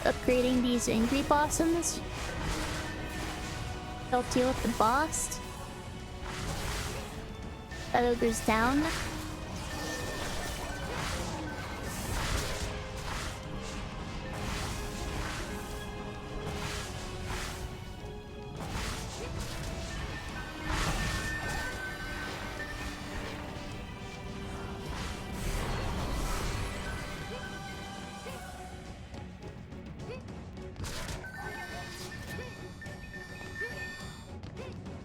upgrading these angry blossoms. They'll deal with the boss. That ogre's down.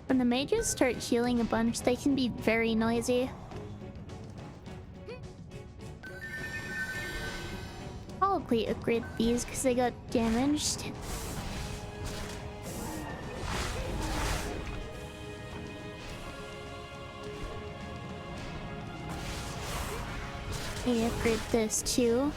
When the mages start healing a bunch, they can be very noisy. Probably upgrade these because they got damaged. Maybe upgrade this too.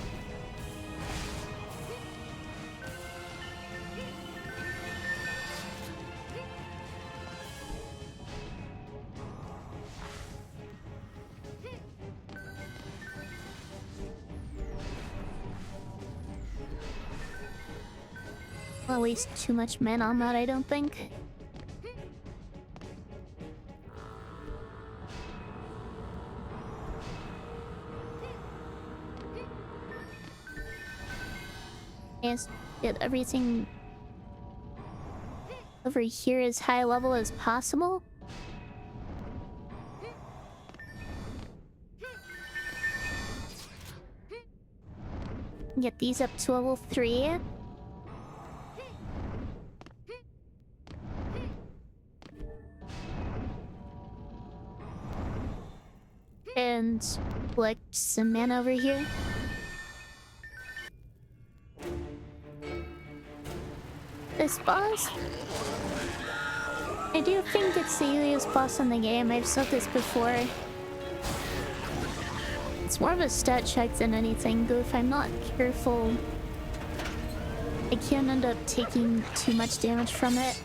I'll waste too much mana on that, I don't think. Yes, get everything over here as high level as possible. Get these up to level 3. And collect some mana over here. This boss, I do think it's the easiest boss in the game. I've said this before. It's more of a stat check than anything, though if I'm not careful, I can end up taking too much damage from it.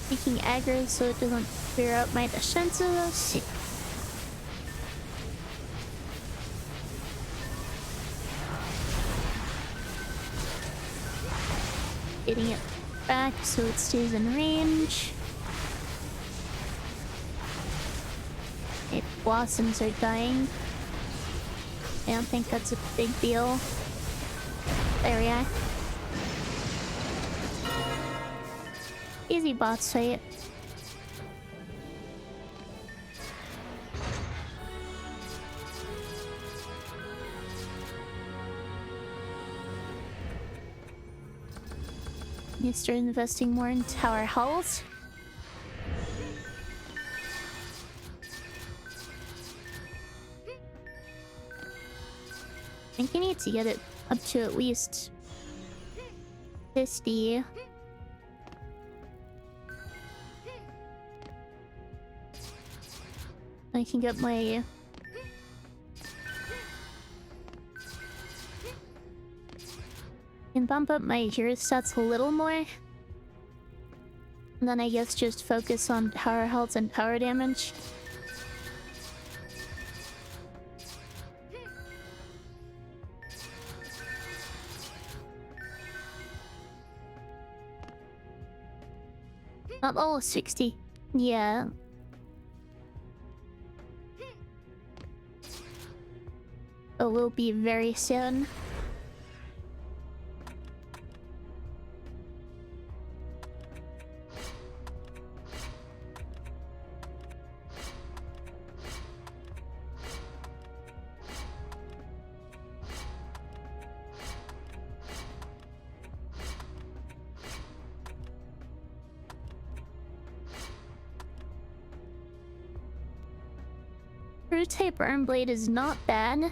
Taking aggro so it doesn't clear out my defenses. Getting it back so it stays in range. Okay, blossoms are dying. I don't think that's a big deal. There we are. Easy boss fight. You start investing more in tower health. I think you need to get it up to at least 50. I can get my... can bump up my hero stats a little more. And then I guess just focus on tower health and tower damage. Not all 60. Yeah. It will be very soon. Type Burn Blade is not bad.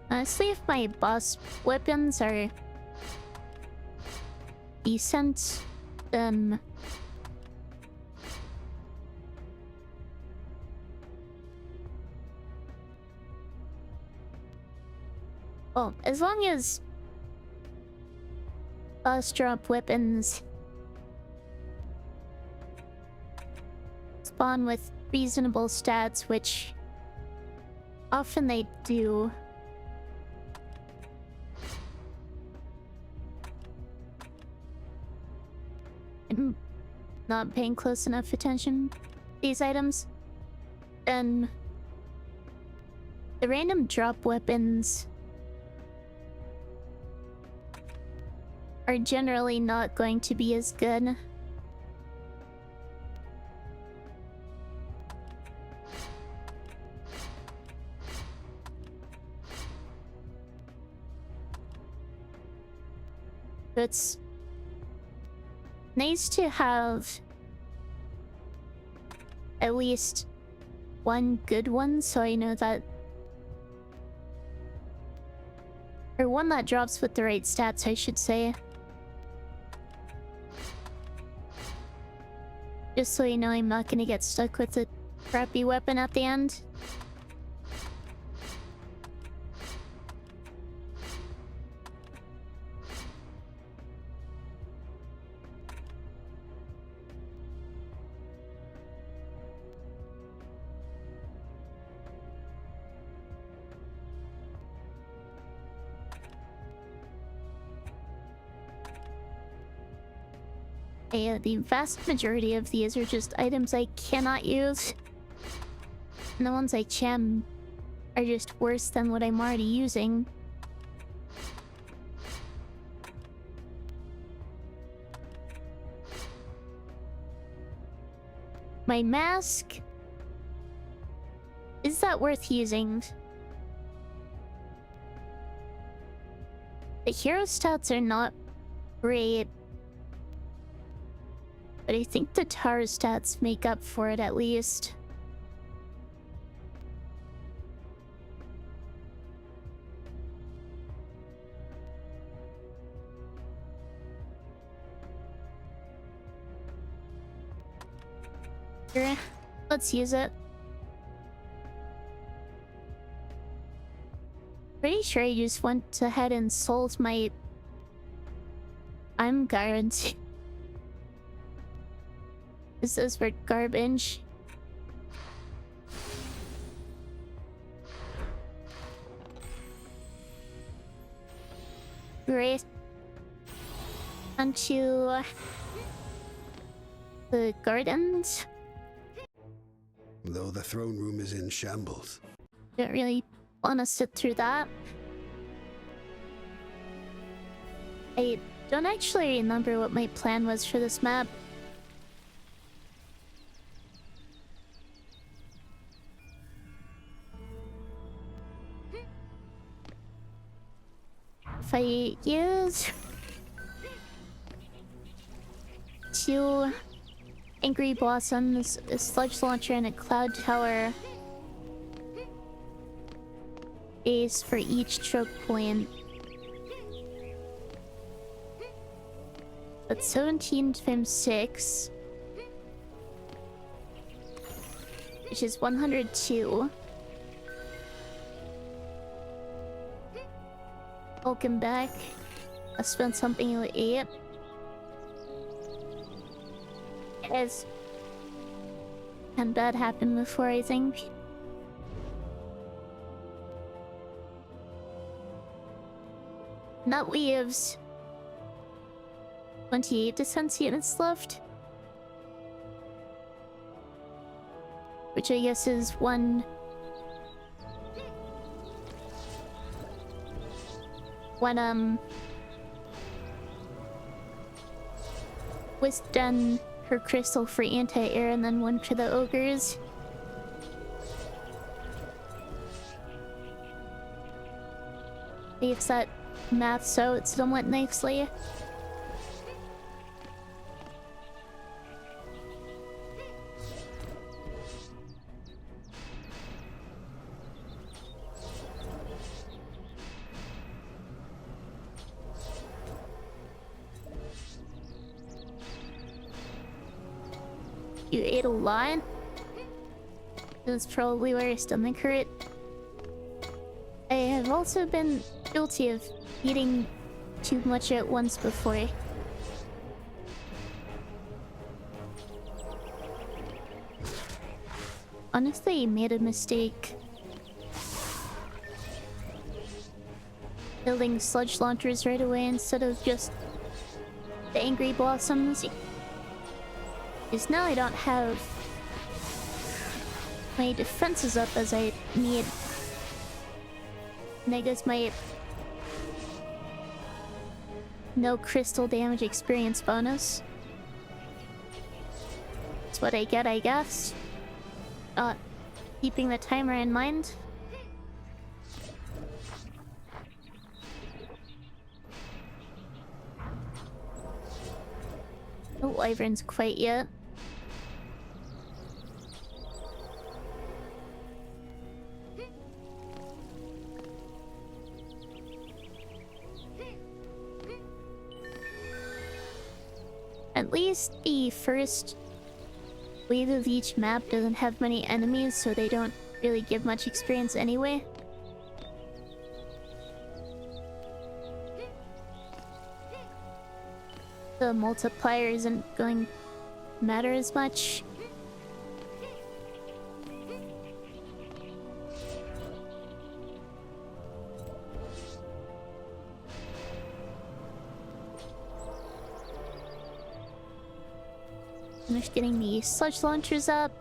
Honestly, if my boss weapons are decent, then well, as long as boss drop weapons spawn with reasonable stats, which often they do. I'm not paying close enough attention to these items. And the random drop weapons are generally not going to be as good. It's nice to have at least one good one, so I know that, or one that drops with the right stats, I should say. Just so you know, I'm not gonna get stuck with a crappy weapon at the end. The vast majority of these are just items I cannot use. And the ones I can are just worse than what I'm already using. My mask... is that worth using? The hero stats are not great. But I think the tower stats make up for it at least. Here, let's use it. Pretty sure I just went ahead and sold my... I'm guaranteed. This is for garbage. Great. Onto the gardens. Though the throne room is in shambles. Don't really want to sit through that. I don't actually remember what my plan was for this map. If I use 2 Angry Blossoms, a Sludge Launcher, and a Cloud Tower base for each choke point. That's 17 times 6, which is 102. Welcome back. I spent something like 8. Yes. Had that happen before, I think. And that leaves 28 defense units left. Which I guess is one was done her crystal for anti-air and then one for the ogres. If that maths out somewhat nicely. You ate a lot? That's probably where I stomach hurt. I have also been guilty of eating too much at once before. Honestly, I made a mistake. Building sludge launchers right away instead of just the Angry Blossoms. Because now I don't have my defenses up as I need. And I guess my no crystal damage experience bonus. That's what I get, I guess. Not keeping the timer in mind. No wyverns quite yet. At least the first wave of each map doesn't have many enemies, so they don't really give much experience anyway. The multiplier isn't going to matter as much. Finish getting the sludge launchers up.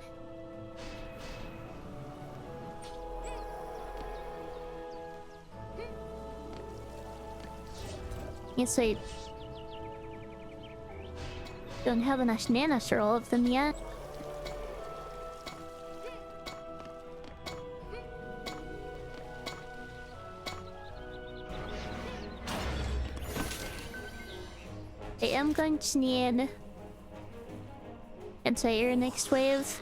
Guess I don't have enough mana for all of them yet. I am going to need anti-air next wave.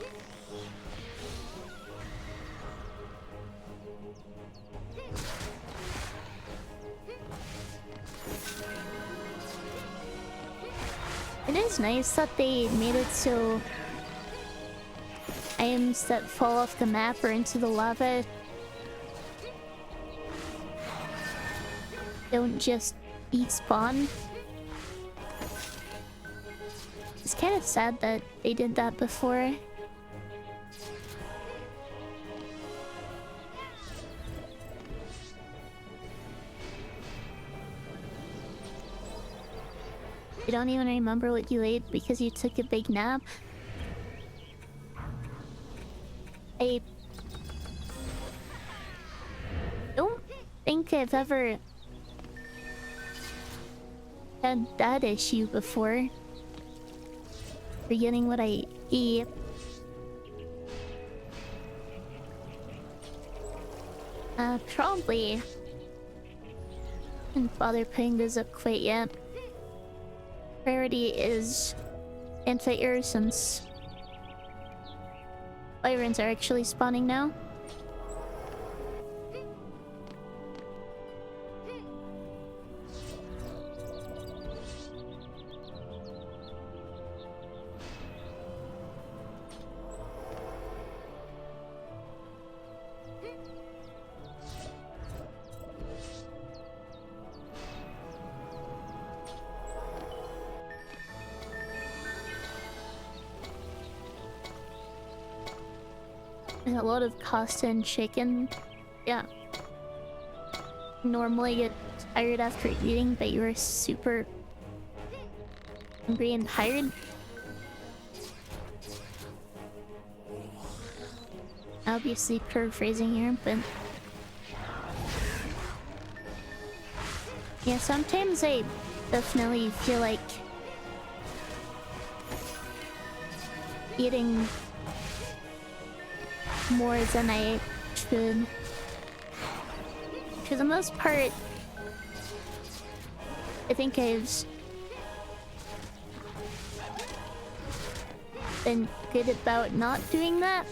It is nice that they made it so items that fall off the map or into the lava don't just despawn. It's kind of sad that they did that before. You don't even remember what you ate because you took a big nap. I don't think I've ever had that issue before. Forgetting what I eat. Probably didn't bother putting this up quite yet. Priority is anti-air since Irons are actually spawning now. A lot of pasta and chicken. Yeah. Normally get tired after eating, but you were super hungry and tired. Obviously paraphrasing here, but yeah, sometimes I definitely feel like eating more than I should. For the most part, I think I've been good about not doing that.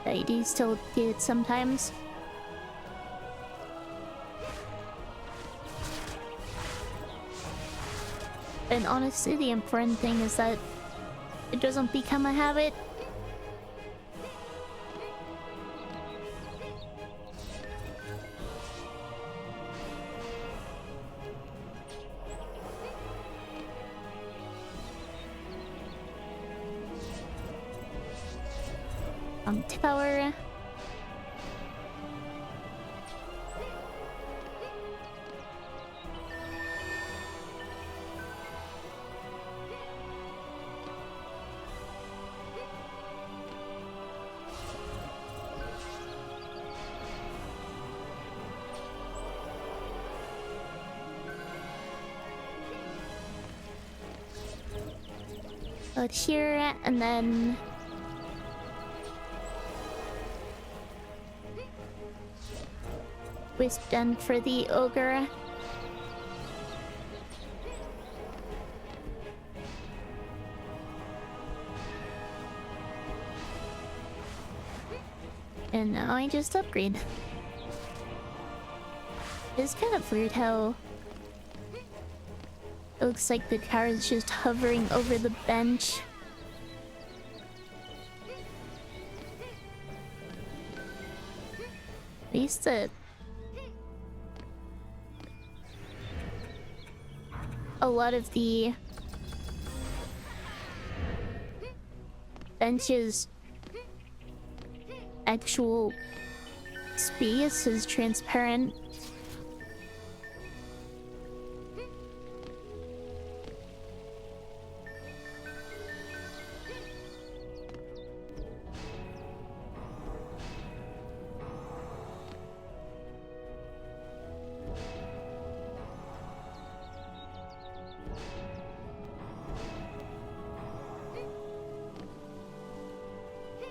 But I do still do it sometimes. And honestly, the important thing is that it doesn't become a habit. Tower. Out here, and then Wisp done for the ogre. And now I just upgrade. It's kind of weird how It looks like the car is just hovering over the bench. At least a lot of the bench's actual space is transparent.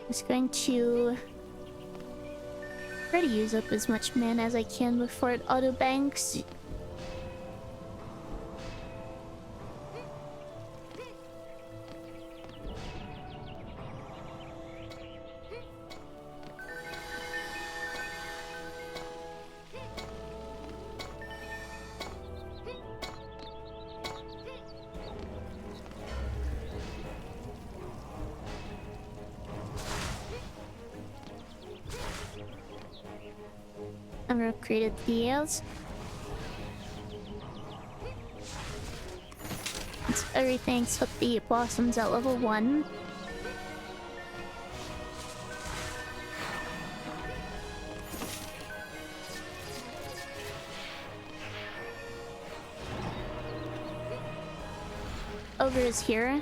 Just going to try to use up as much mana as I can before it auto banks. I'm gonna create the else. It's everything except the blossoms at level 1. Ogre is here.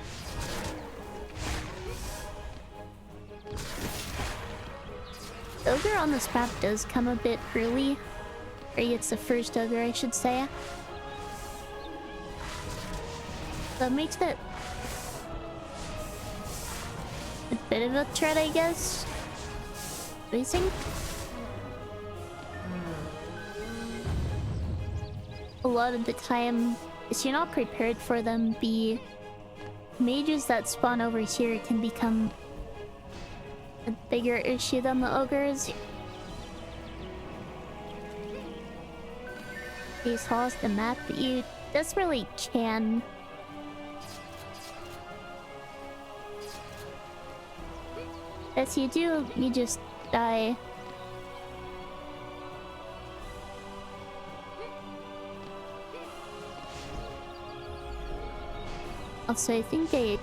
Ogre on this map does come a bit early. Or it's the first ogre, I should say. That makes it a bit of a threat, I guess. What do you think? A lot of the time, if you're not prepared for them, the mages that spawn over here can become a bigger issue than the ogres. These halls, the map, you desperately can. As you do, you just die. Also, I think they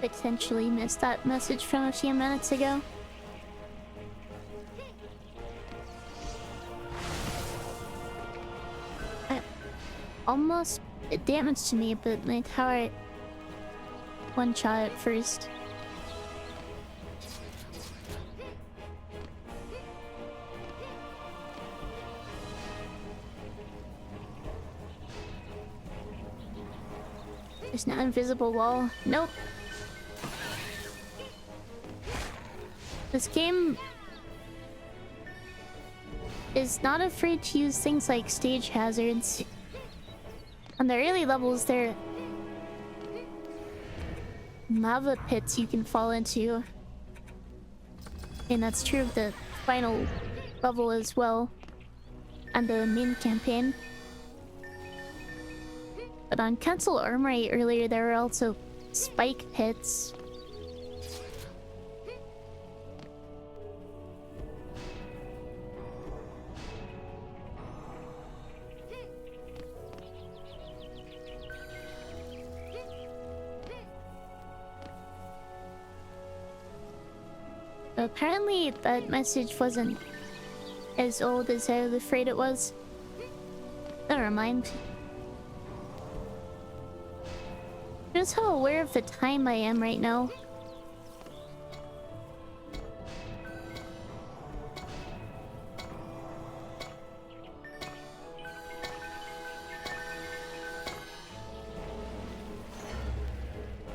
potentially missed that message from a few minutes ago. Almost it damaged to me, but my tower one shot at first. There's no invisible wall. Nope. This game is not afraid to use things like stage hazards. On the early levels, there are lava pits you can fall into. And that's true of the final level as well. And the main campaign. But on Council Armory earlier, there were also spike pits. Apparently, that message wasn't as old as I was afraid it was. Never mind. Just how aware of the time I am right now.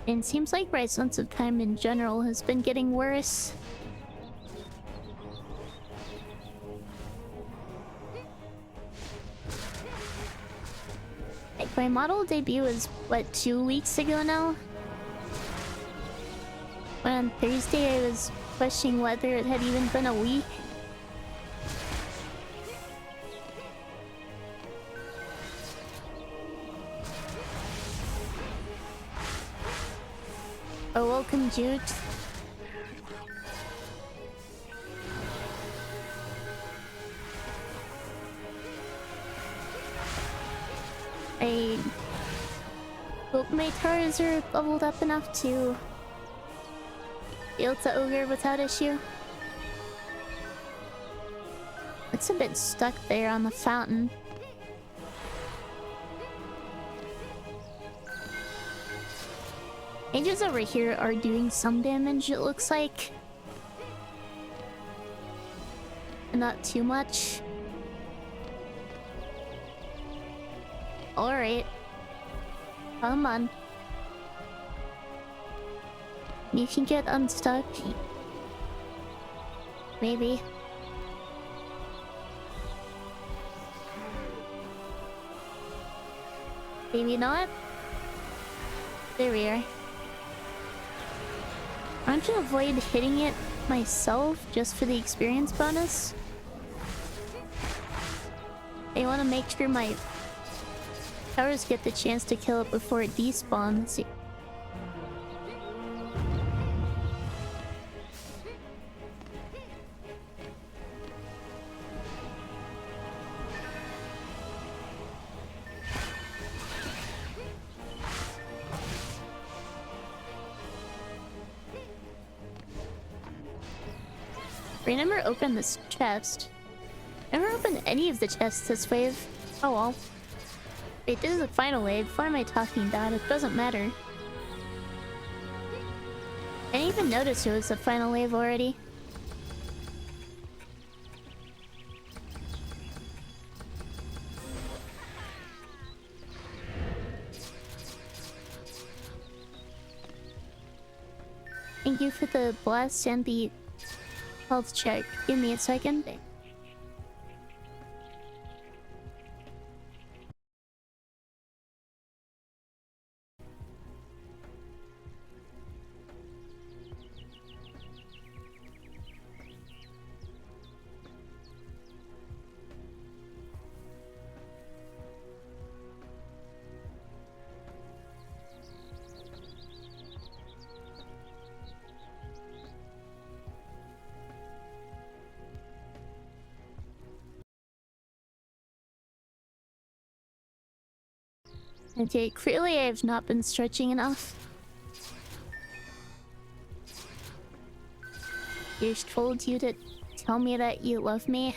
And it seems like my sense of time in general has been getting worse. Like, my model debut was, what, 2 weeks ago now? On Thursday I was questioning whether it had even been a week. Oh, welcome, Jude. I hope my towers are leveled up enough to be able to ogre without issue. It's a bit stuck there on the fountain. Mages over here are doing some damage, it looks like. Not too much. Alright. Come on. You can get unstuck. Maybe. Maybe not. There we are. I want to avoid hitting it myself just for the experience bonus. I want to make sure my towers get the chance to kill it before it despawns. I never opened this chest. I never opened any of the chests this wave. Oh well. Wait, this is the final wave. What am I talking about? It doesn't matter. I didn't even notice it was the final wave already. Thank you for the blast and the health check. Give me a second. Okay, clearly I have not been stretching enough. I told you to tell me that you love me.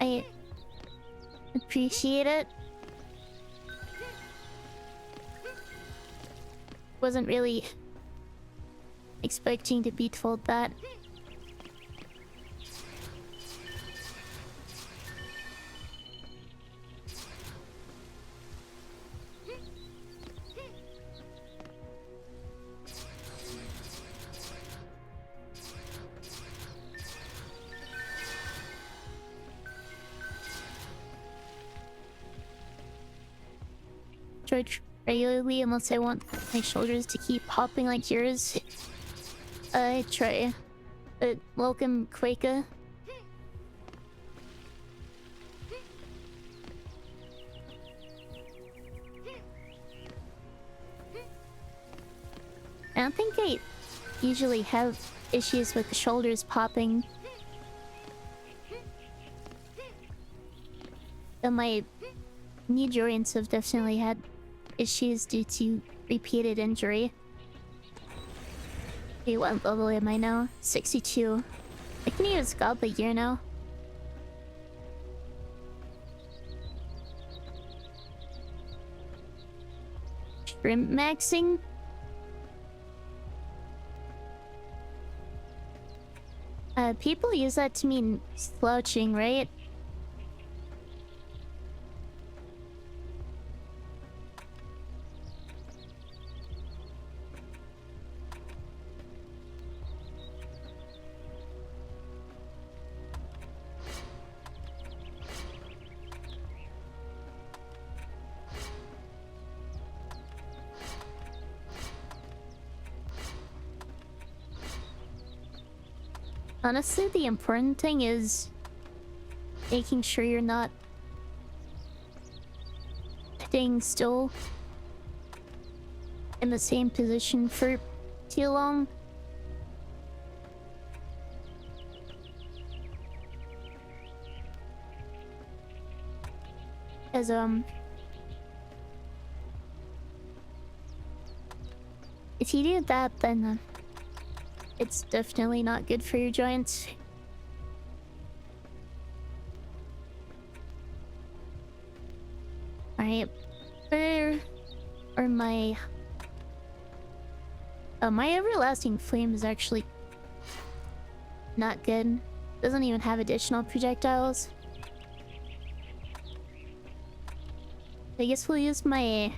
I appreciate it. Wasn't really expecting to be told that. George, regularly unless I want my shoulders to keep hopping like yours. I try. But welcome, Quaker. I don't think I usually have issues with the shoulders popping. But my knee joints have definitely had issues due to repeated injury. Okay, what level am I now? 62. I can use Goblet Gear now. Shrimp maxing? People use that to mean slouching, right? Honestly, the important thing is making sure you're not staying still in the same position for too long. As if you do that, then it's definitely not good for your joints. Alright, where are my... Oh, my everlasting flame is actually not good. Doesn't even have additional projectiles. I guess we'll use my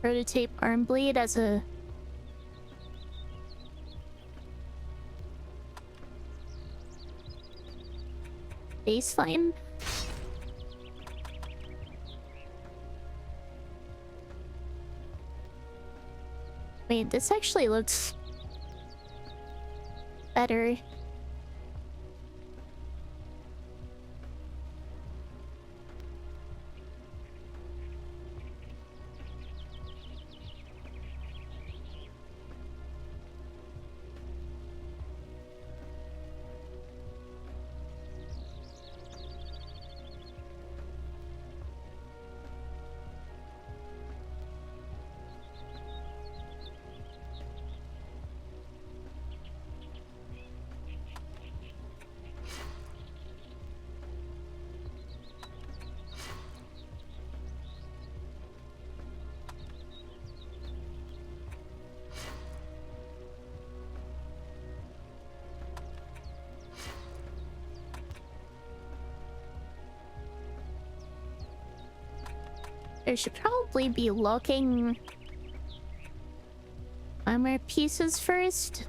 prototype arm blade as a baseline. Wait, this actually looks better. There should probably be locking armor pieces first.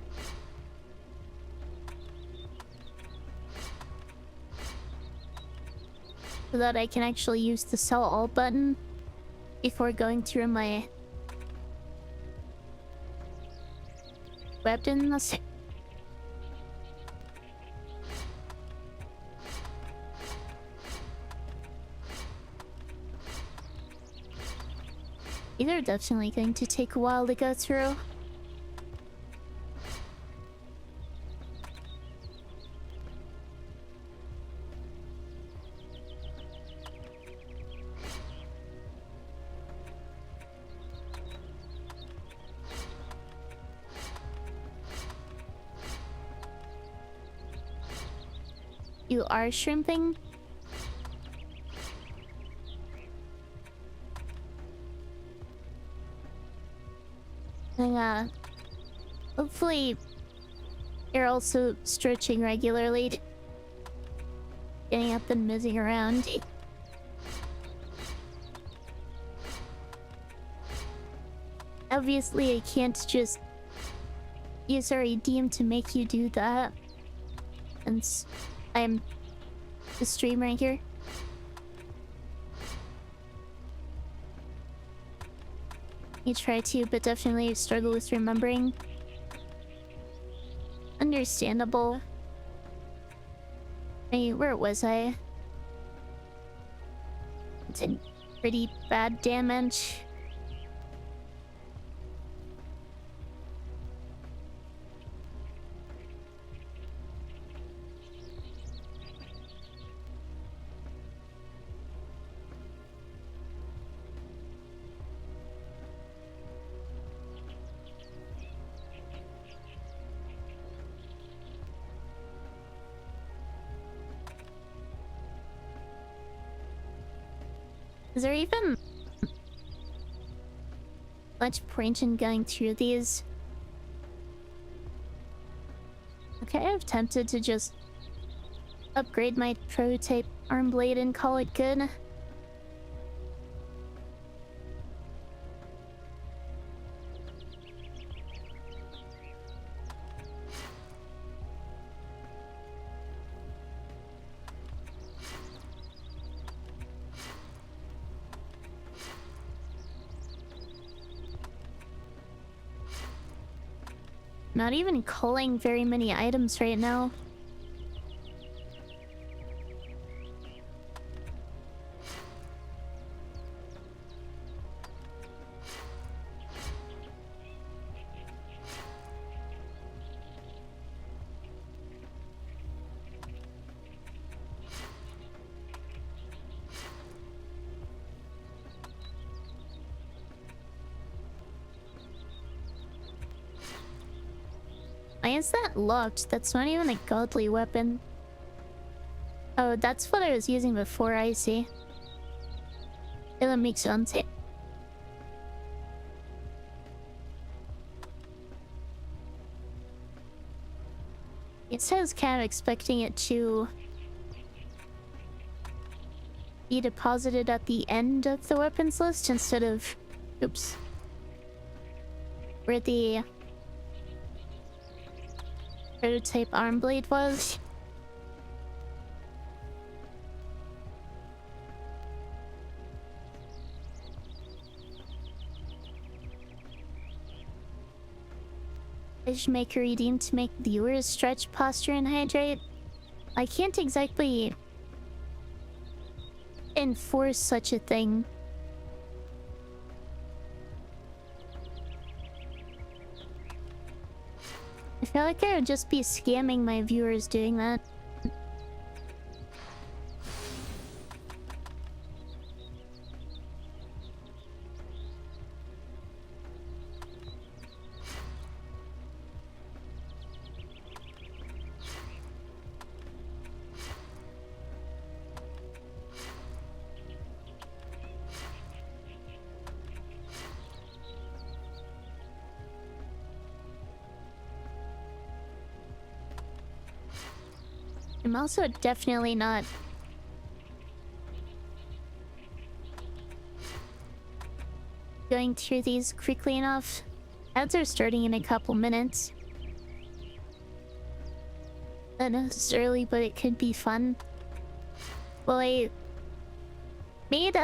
So that I can actually use the sell all button before going through my weapons. These are definitely going to take a while to go through. You are shrimping? Yeah. Hopefully you're also stretching regularly. Getting up and moving around. Obviously I can't just use our EDM to make you do that. And I'm the streamer here. You try to, but definitely struggle with remembering. Understandable. Hey, where was I? Did pretty bad damage. Is there even much point in going through these? Okay, I've tempted to just upgrade my prototype arm blade and call it good. Not even culling very many items right now. Why is that locked? That's not even a godly weapon. Oh, that's what I was using before, I see. That makes sense. Guess I was kind of expecting it to be deposited at the end of the weapons list instead of... Oops. Where the prototype arm blade was. Fish maker redeemed to make viewers stretch, posture, and hydrate. I can't exactly enforce such a thing. I feel like I would just be scamming my viewers doing that. I'm also definitely not going through these quickly enough. Ads are starting in a couple minutes. Not necessarily, but it could be fun. Well, I made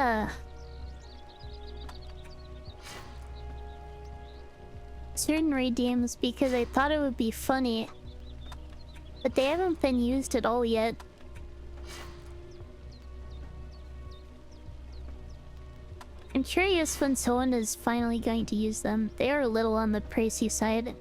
certain redeems because I thought it would be funny. But they haven't been used at all yet. I'm curious when someone is finally going to use them. They are a little on the pricey side.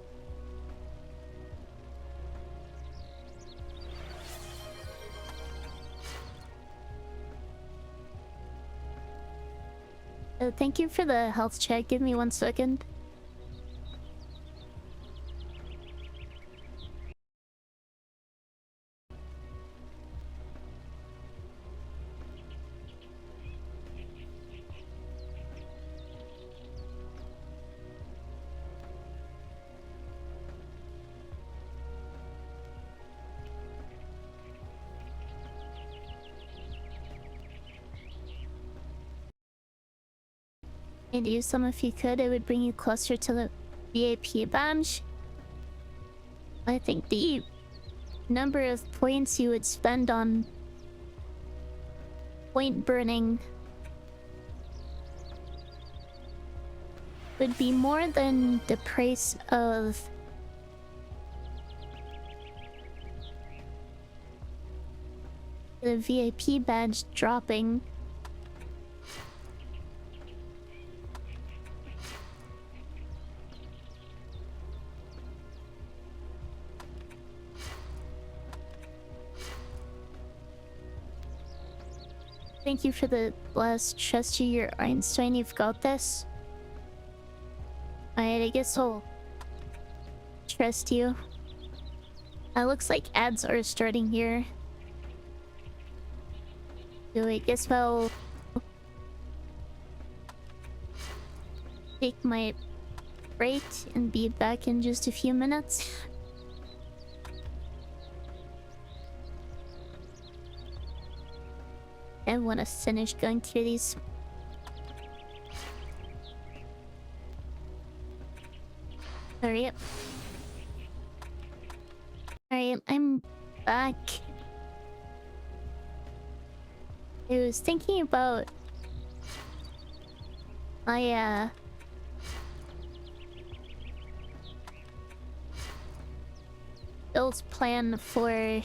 Thank you for the health check. Give me 1 second. And use some if you could. It would bring you closer to the VIP badge. I think the number of points you would spend on point burning would be more than the price of the VIP badge dropping. Thank you for the last trust to your Einstein. You've got this. Alright, I guess I'll trust you. Looks like ads are starting here. So I guess I'll take my break and be back in just a few minutes. I want to finish going through these. Hurry up. Alright, I'm back. I was thinking about my build plan for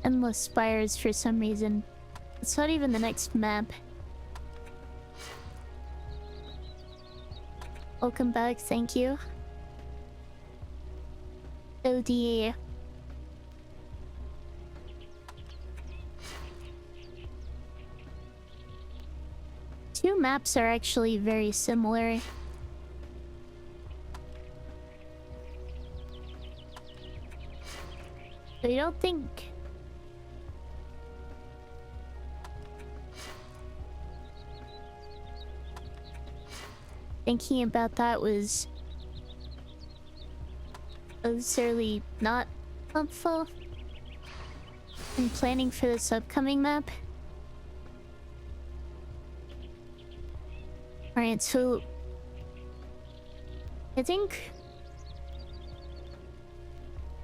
endless spires for some reason. It's not even the next map. Welcome back, thank you. ODA. Two maps are actually very similar. So you don't think... Thinking about that was necessarily not helpful in planning for this upcoming map. Alright, so I think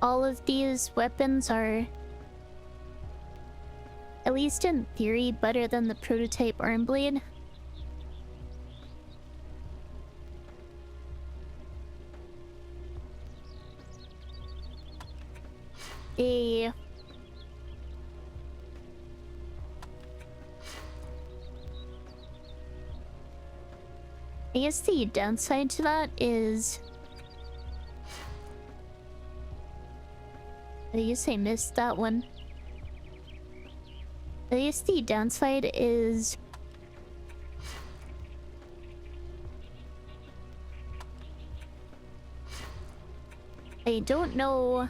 all of these weapons are, at least in theory, better than the prototype arm blade. I guess the downside to that is... I guess I missed that one. I guess the downside is... I don't know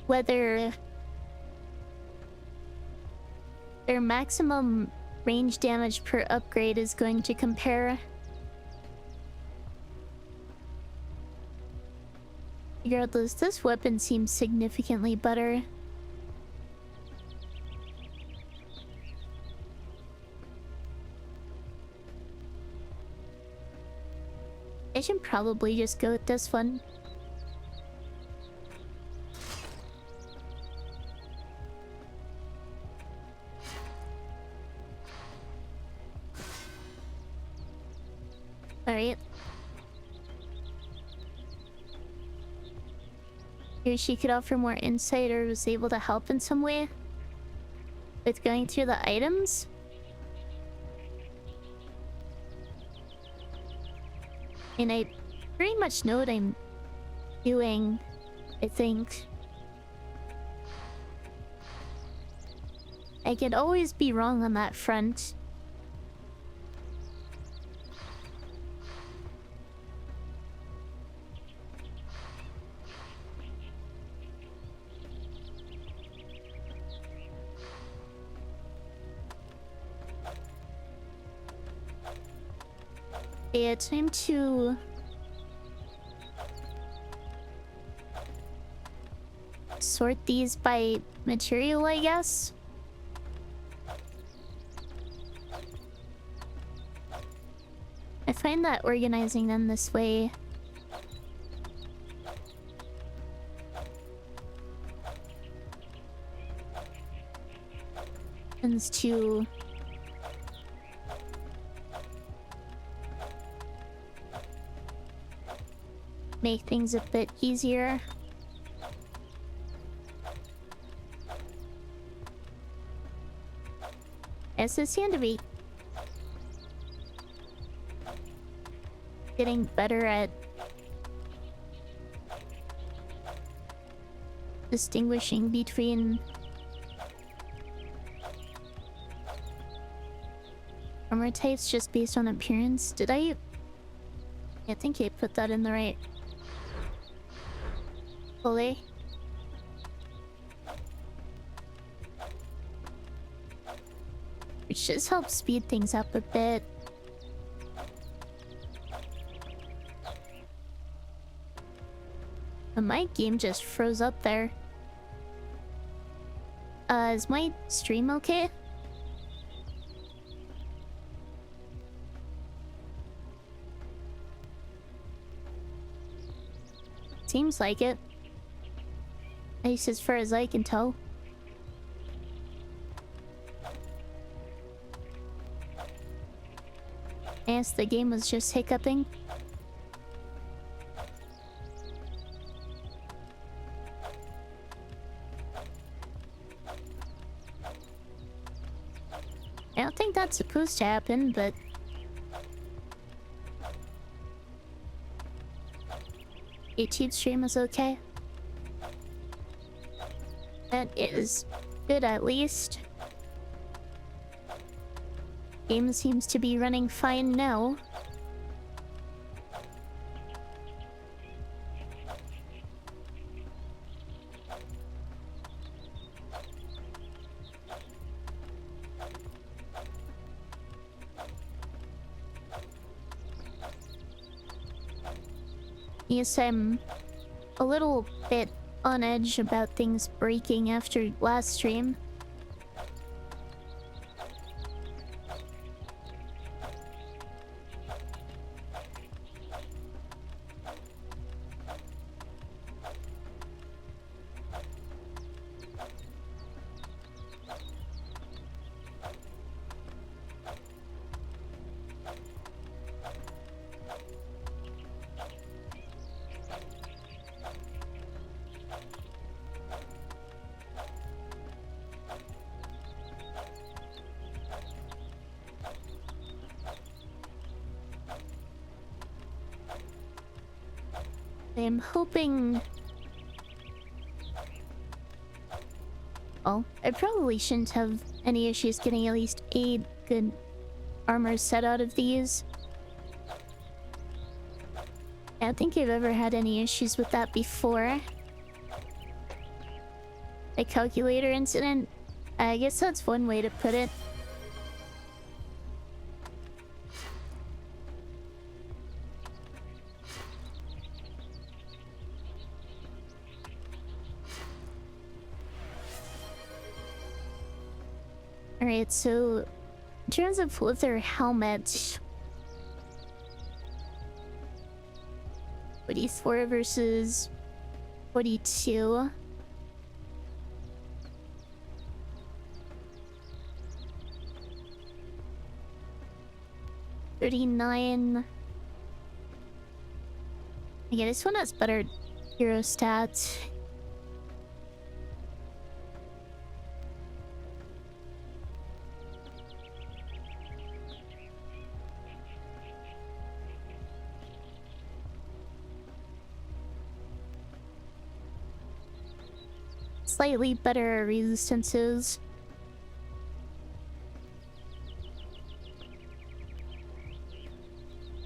whether their maximum range damage per upgrade is going to compare. Regardless, this weapon seems significantly better. I should probably just go with this one. Alright. Here she could offer more insight or was able to help in some way with going through the items. And I pretty much know what I'm doing, I think. I could always be wrong on that front. Yeah, time to sort these by material, I guess. I find that organizing them this way tends to make things a bit easier. As they seem to be getting better at distinguishing between armor types just based on appearance. Did I think I put that in the right fully. Which just helps speed things up a bit. And my game just froze up there. Is my stream okay? Seems like it. At least as far as I can tell. Yes, the game was just hiccuping. I don't think that's supposed to happen, but... YouTube stream is okay. That is good at least. Game seems to be running fine now. Yes, I'm a little bit on edge about things breaking after last stream. I'm hoping... Well, I probably shouldn't have any issues getting at least 8 good armor set out of these. I don't think I've ever had any issues with that before. A calculator incident? I guess that's one way to put it. Alright, so in terms of leather helmet, 44 versus 42. $39. Yeah, this one has better hero stats. Slightly better resistances.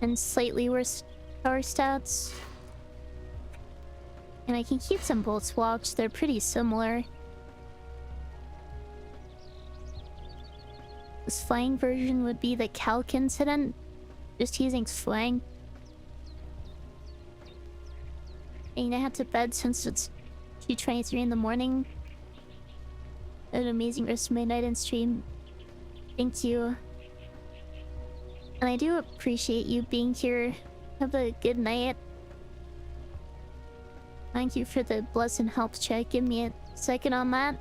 And slightly worse power stats. And I can keep some bolts swapped, they're pretty similar. This flying version would be the calc incident, just using flying. And I had to bed since it's 2:23 in the morning. An amazing rest of my night and stream. Thank you. And I do appreciate you being here. Have a good night. Thank you for the bless and help check. Give me a second on that.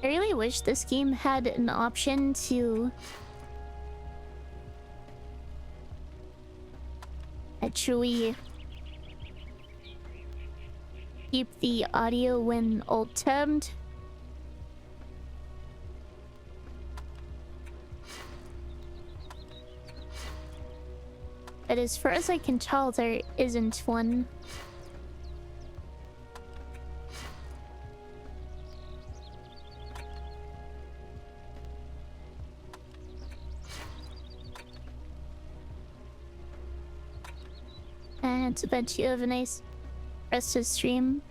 I really wish this game had an option to actually keep the audio when alt-tabbed. But as far as I can tell, there isn't one. And I bet you have a nice rest of stream.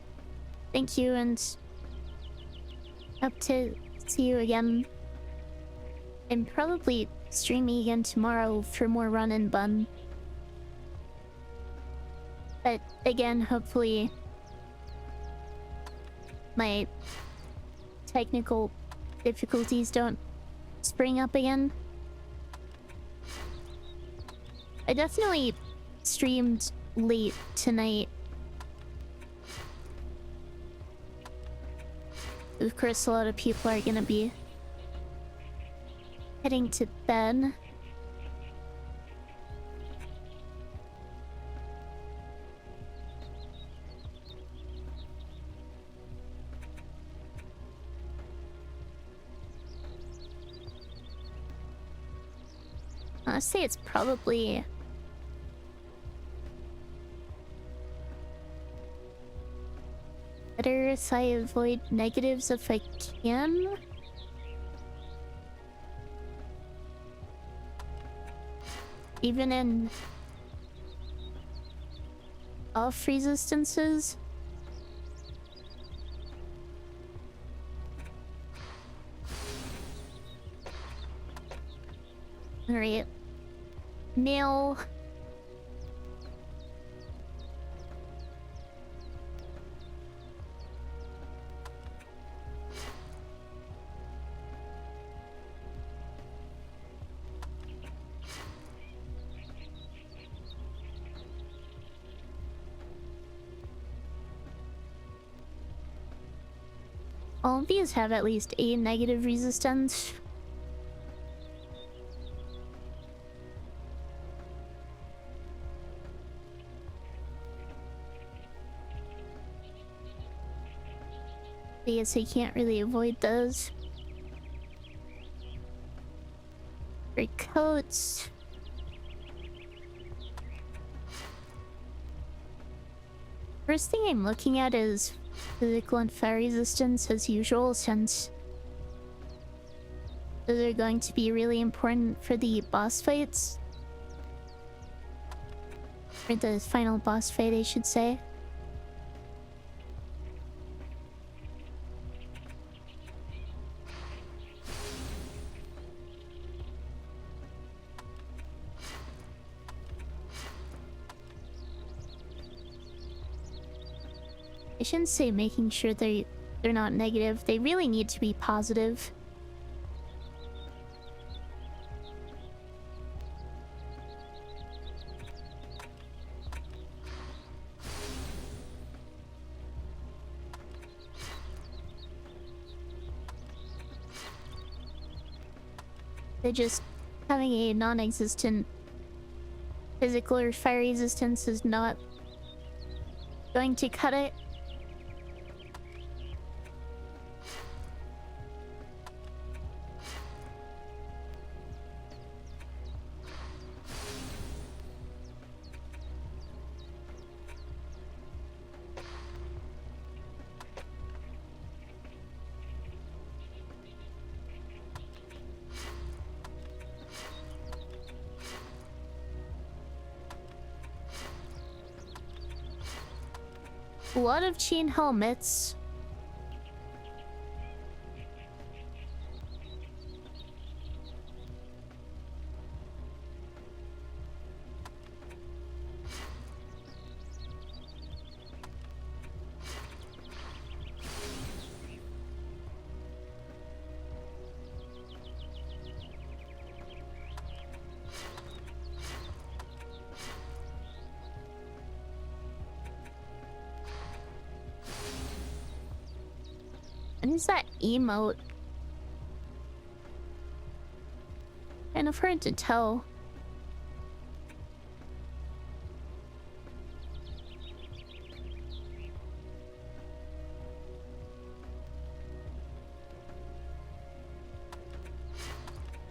Thank you, and hope to see you again. I'm probably streaming again tomorrow for more run and bun. But again, hopefully my technical difficulties don't spring up again. I definitely streamed late tonight. Of course, a lot of people are gonna be heading to bed. I'd say it's probably better if I avoid negatives if I can. Even in off resistances. Alright. Mail. All of these have at least a negative resistance. I guess I can't really avoid those. For coats. First thing I'm looking at is physical and fire resistance as usual, since those are going to be really important for the boss fights. Or the final boss fight, I should say. I shouldn't say making sure they're not negative. They really need to be positive. They're just having a non-existent physical or fire resistance is not going to cut it. A lot of chain helmets. And is that emote? Kind of hard to tell.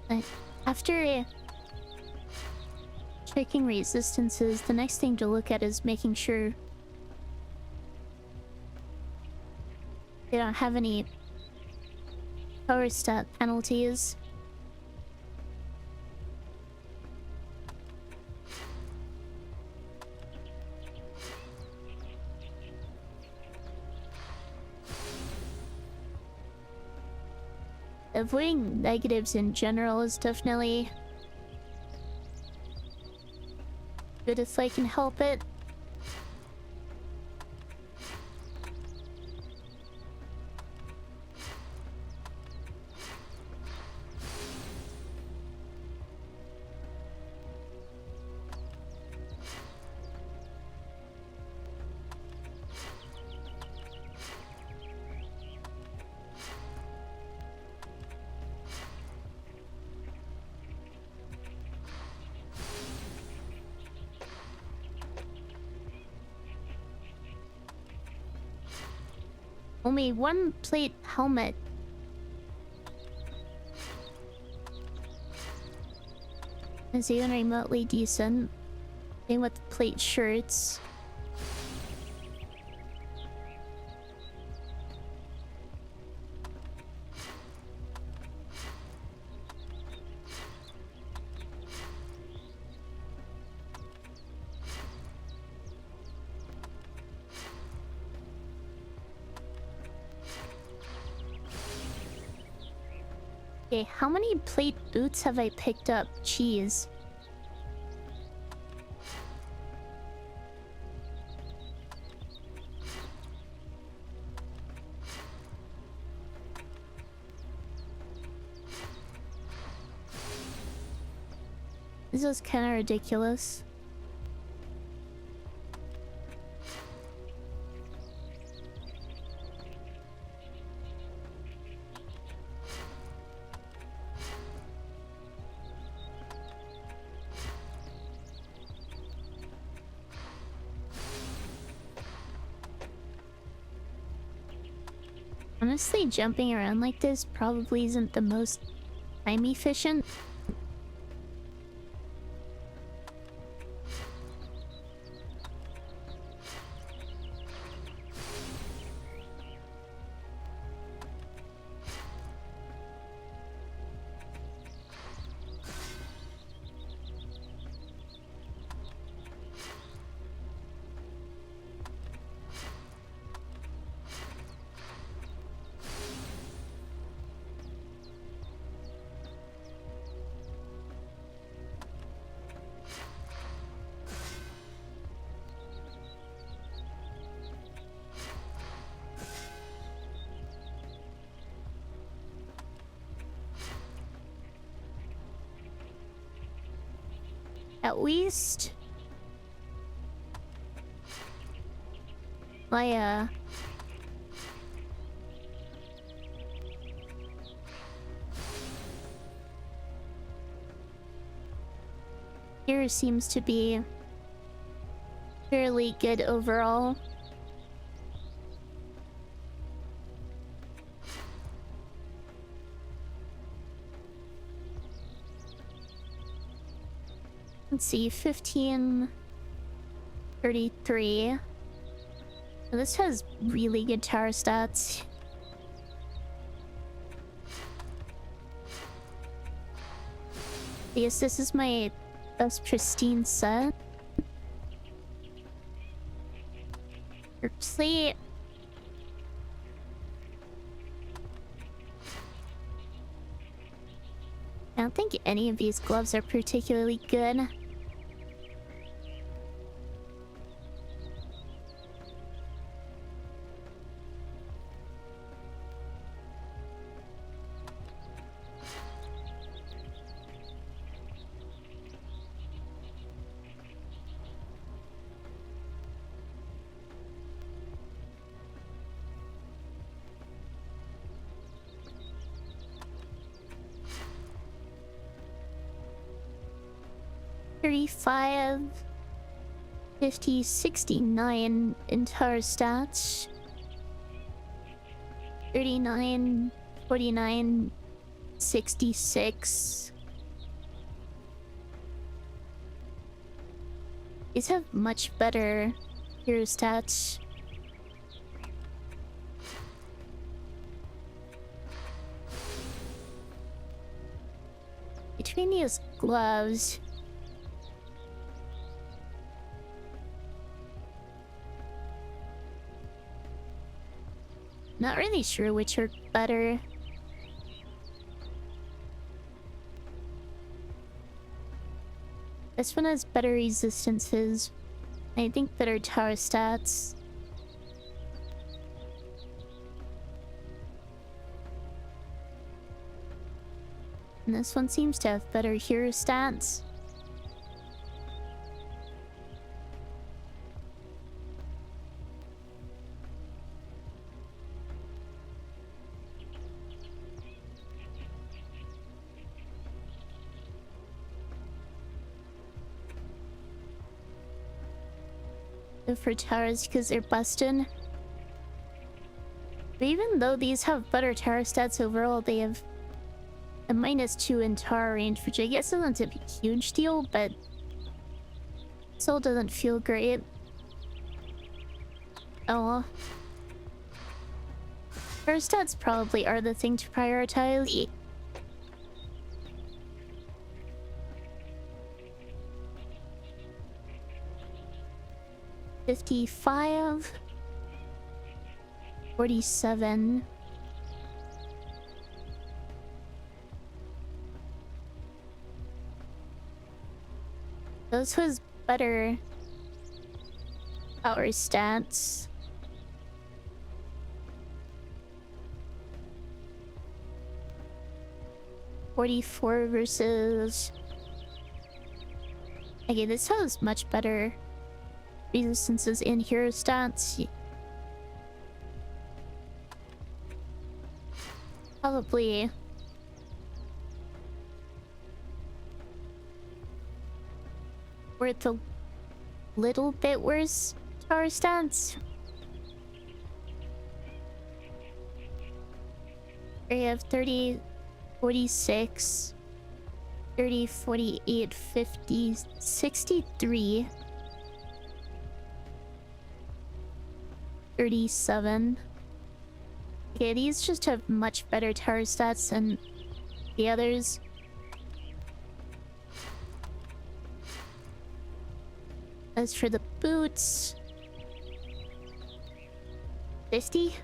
But after checking resistances, the next thing to look at is making sure they don't have any power stat penalties. Avoiding negatives in general is definitely good if I can help it. Only one plate helmet. Is even remotely decent. Same with plate shirts. Okay, how many plate boots have I picked up? Jeez. This is kind of ridiculous. Honestly, jumping around like this probably isn't the most time efficient. At least my here seems to be fairly good overall. Let's see, 1533. This has really good tower stats. Yes, this is my best pristine set. Slate. I don't think any of these gloves are particularly good. $35, $50, $69 in tower stats. $39, $49, $66. These have much better hero stats. Between these gloves, not really sure which are better. This one has better resistances. I think better tower stats. And this one seems to have better hero stats. For towers because they're busted. Even though these have better tower stats overall, they have a -2 in tower range, which I guess isn't a huge deal, but still doesn't feel great. Oh well. Tower stats probably are the thing to prioritize. 55, 47. Those was better power stats. .44 versus... Okay, this has much better resistances in hero stats. Probably worth a little bit worse tower stats. We have 30, 46, 30, 48, 50, 63, 37. Okay, these just have much better tower stats than the others. As for the boots... 50?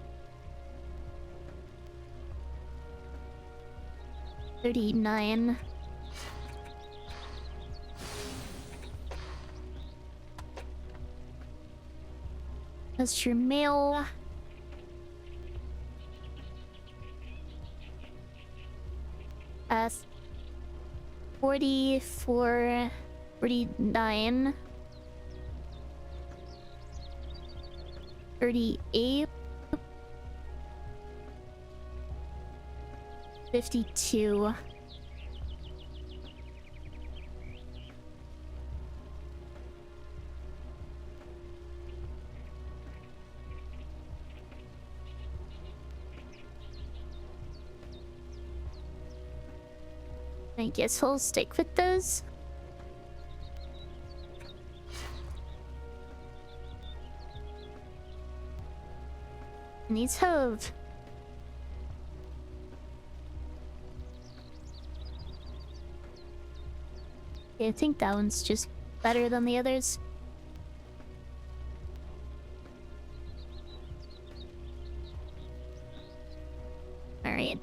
39. As your mail... 44, 49, 38, 52. I guess we'll stick with those. And these have... Yeah, I think that one's just better than the others. Alright.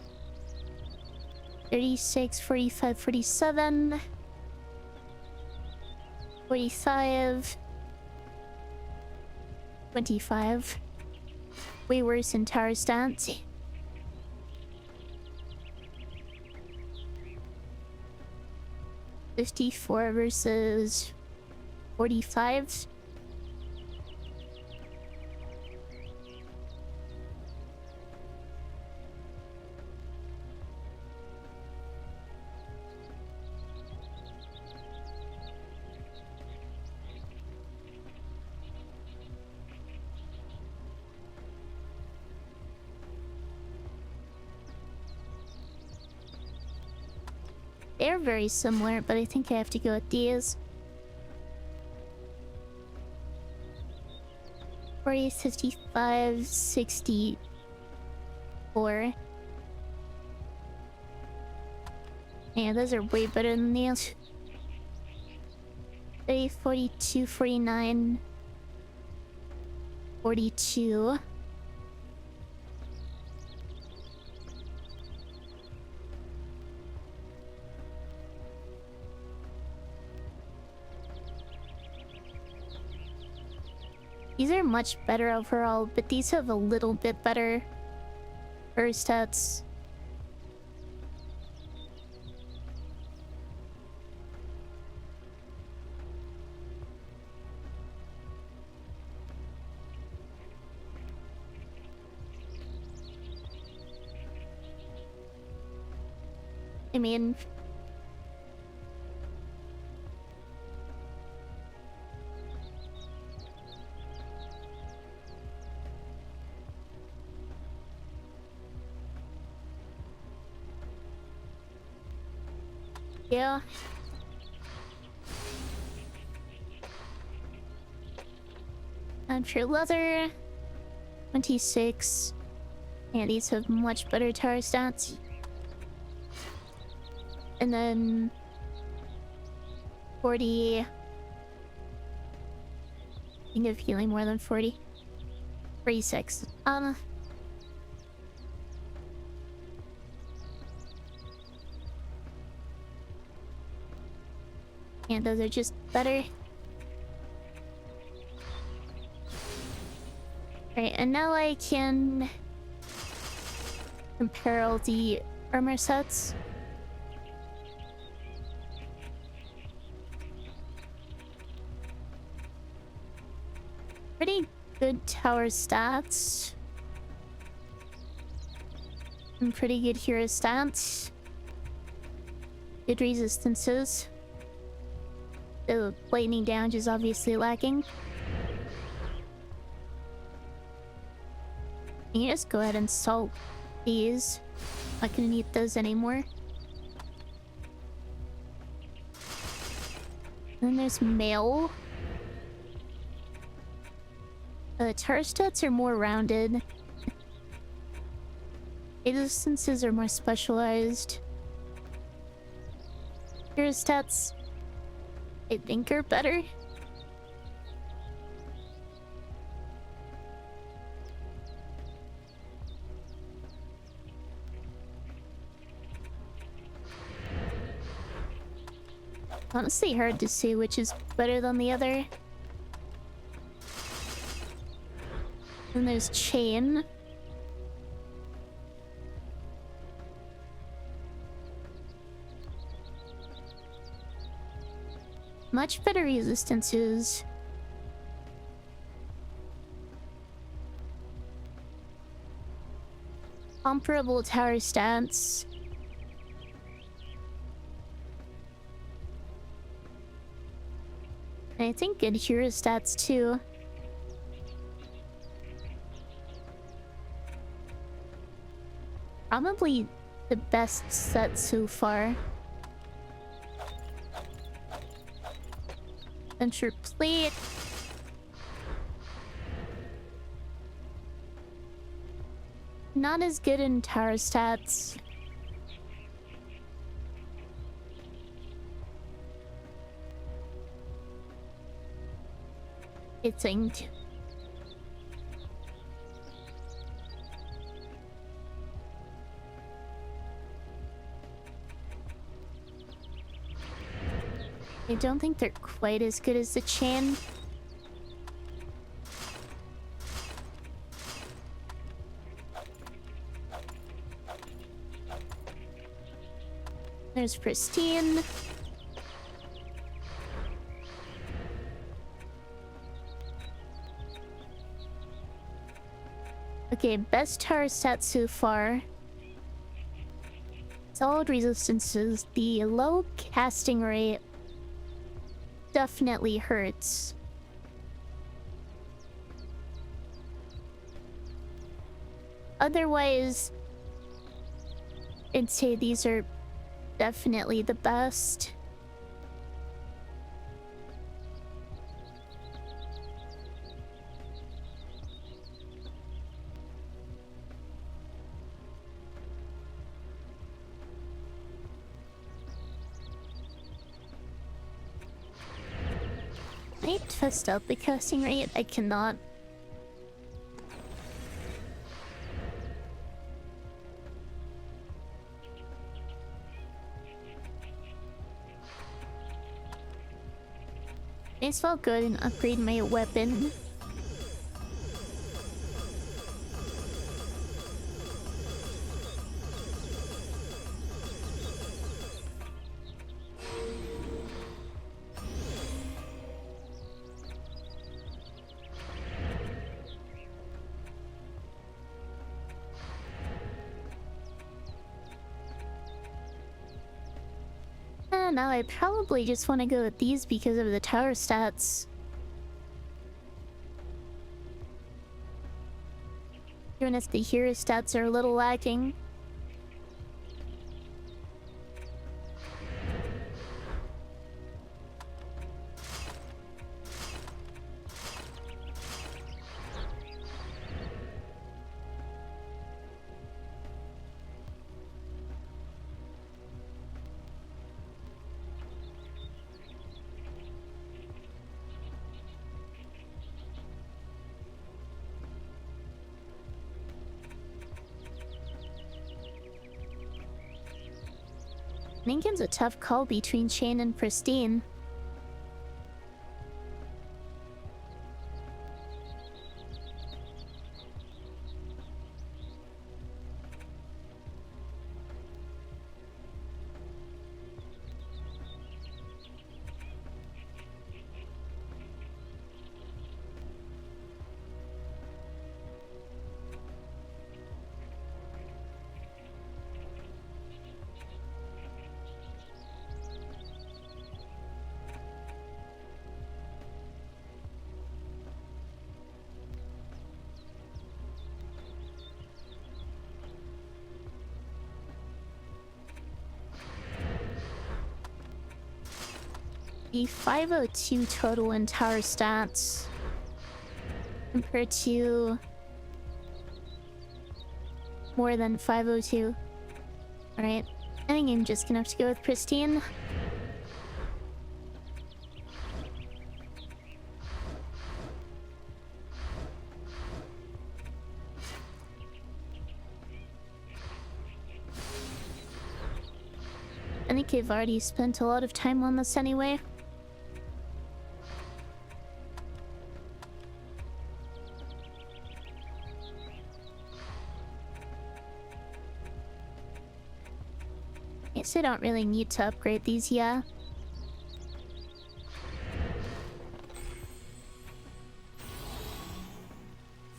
36, 45, 47, 45, 25. Way worse in tower stats. 54 versus 45. They're very similar, but I think I have to go with these. 40, 55, 64. Yeah, those are way better than these. 30, 42, 49, 42. These are much better overall, but these have a little bit better burst stats. I mean... Yeah. And for leather, 26. And these have much better tower stats. And then 40. I think of healing more than 40. 46. And those are just better. Right, and now I can compare all the armor sets. Pretty good tower stats. And pretty good hero stats. Good resistances. The lightning damage is obviously lacking. You can just go ahead and salt these. Not gonna need those anymore. Then there's mail. The tower stats are more rounded. Resistances are more specialized. Hero stats, I think, are better. Honestly, hard to say which is better than the other. Then there's chain. Much better resistances. Comparable tower stats. And I think good hero stats too. Probably the best set so far. Venture plate. Not as good in tower stats. I think. I don't think they're quite as good as the chain. There's pristine. Okay, best tower stats so far. Solid resistances. The low casting rate definitely hurts. Otherwise, I'd say these are definitely the best. I test out the casting rate. I cannot. May as well go ahead and upgrade my weapon. Now I probably just want to go with these because of the tower stats. Even if the hero stats are a little lacking. Lincoln's a tough call between Chain and Pristine. The 502 total in tower stats compared to more than 502. Alright, I think I'm just gonna have to go with Pristine. I think I've already spent a lot of time on this anyway. Guess I don't really need to upgrade these, yeah.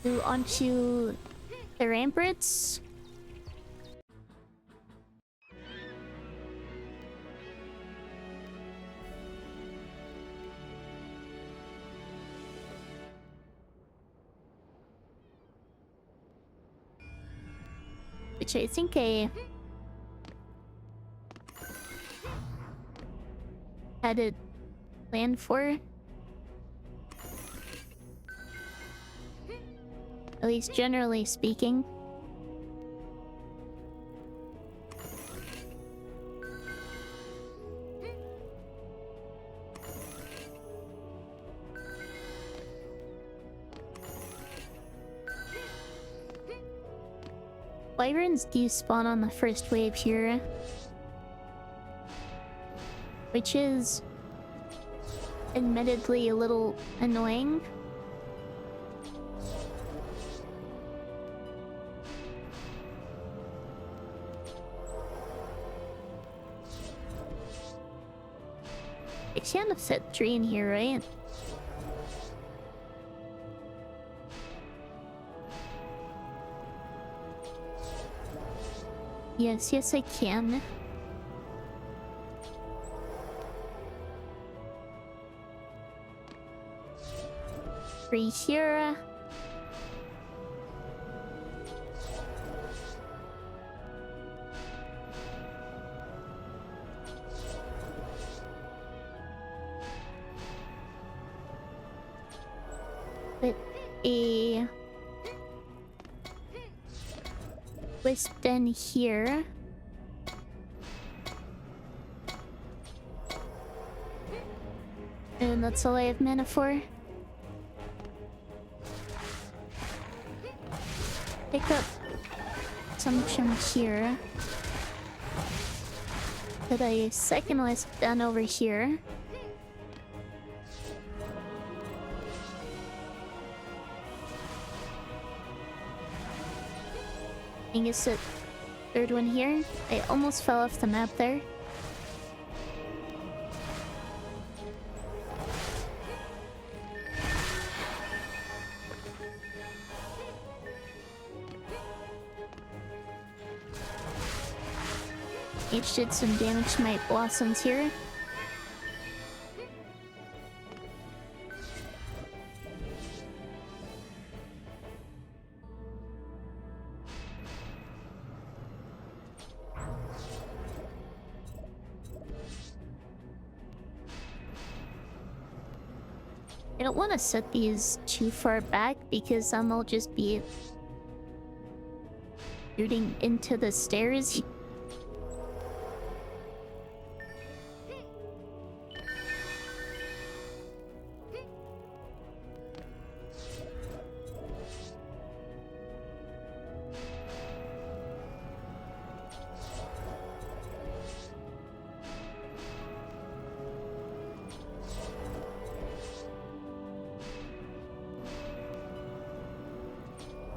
So onto the ramparts. Which I think I had it planned for. At least generally speaking. Wyverns do spawn on the first wave here, which is admittedly a little annoying. I can't have set 3 in here, right? Yes, yes I can. Three here. Put a wisp den here. And that's all I have mana for. Pick up some from here. Put a second wisp den over here. I guess the third one here. I almost fell off the map there. Each did some damage to my blossoms here. I don't want to set these too far back because I'll just be shooting into the stairs.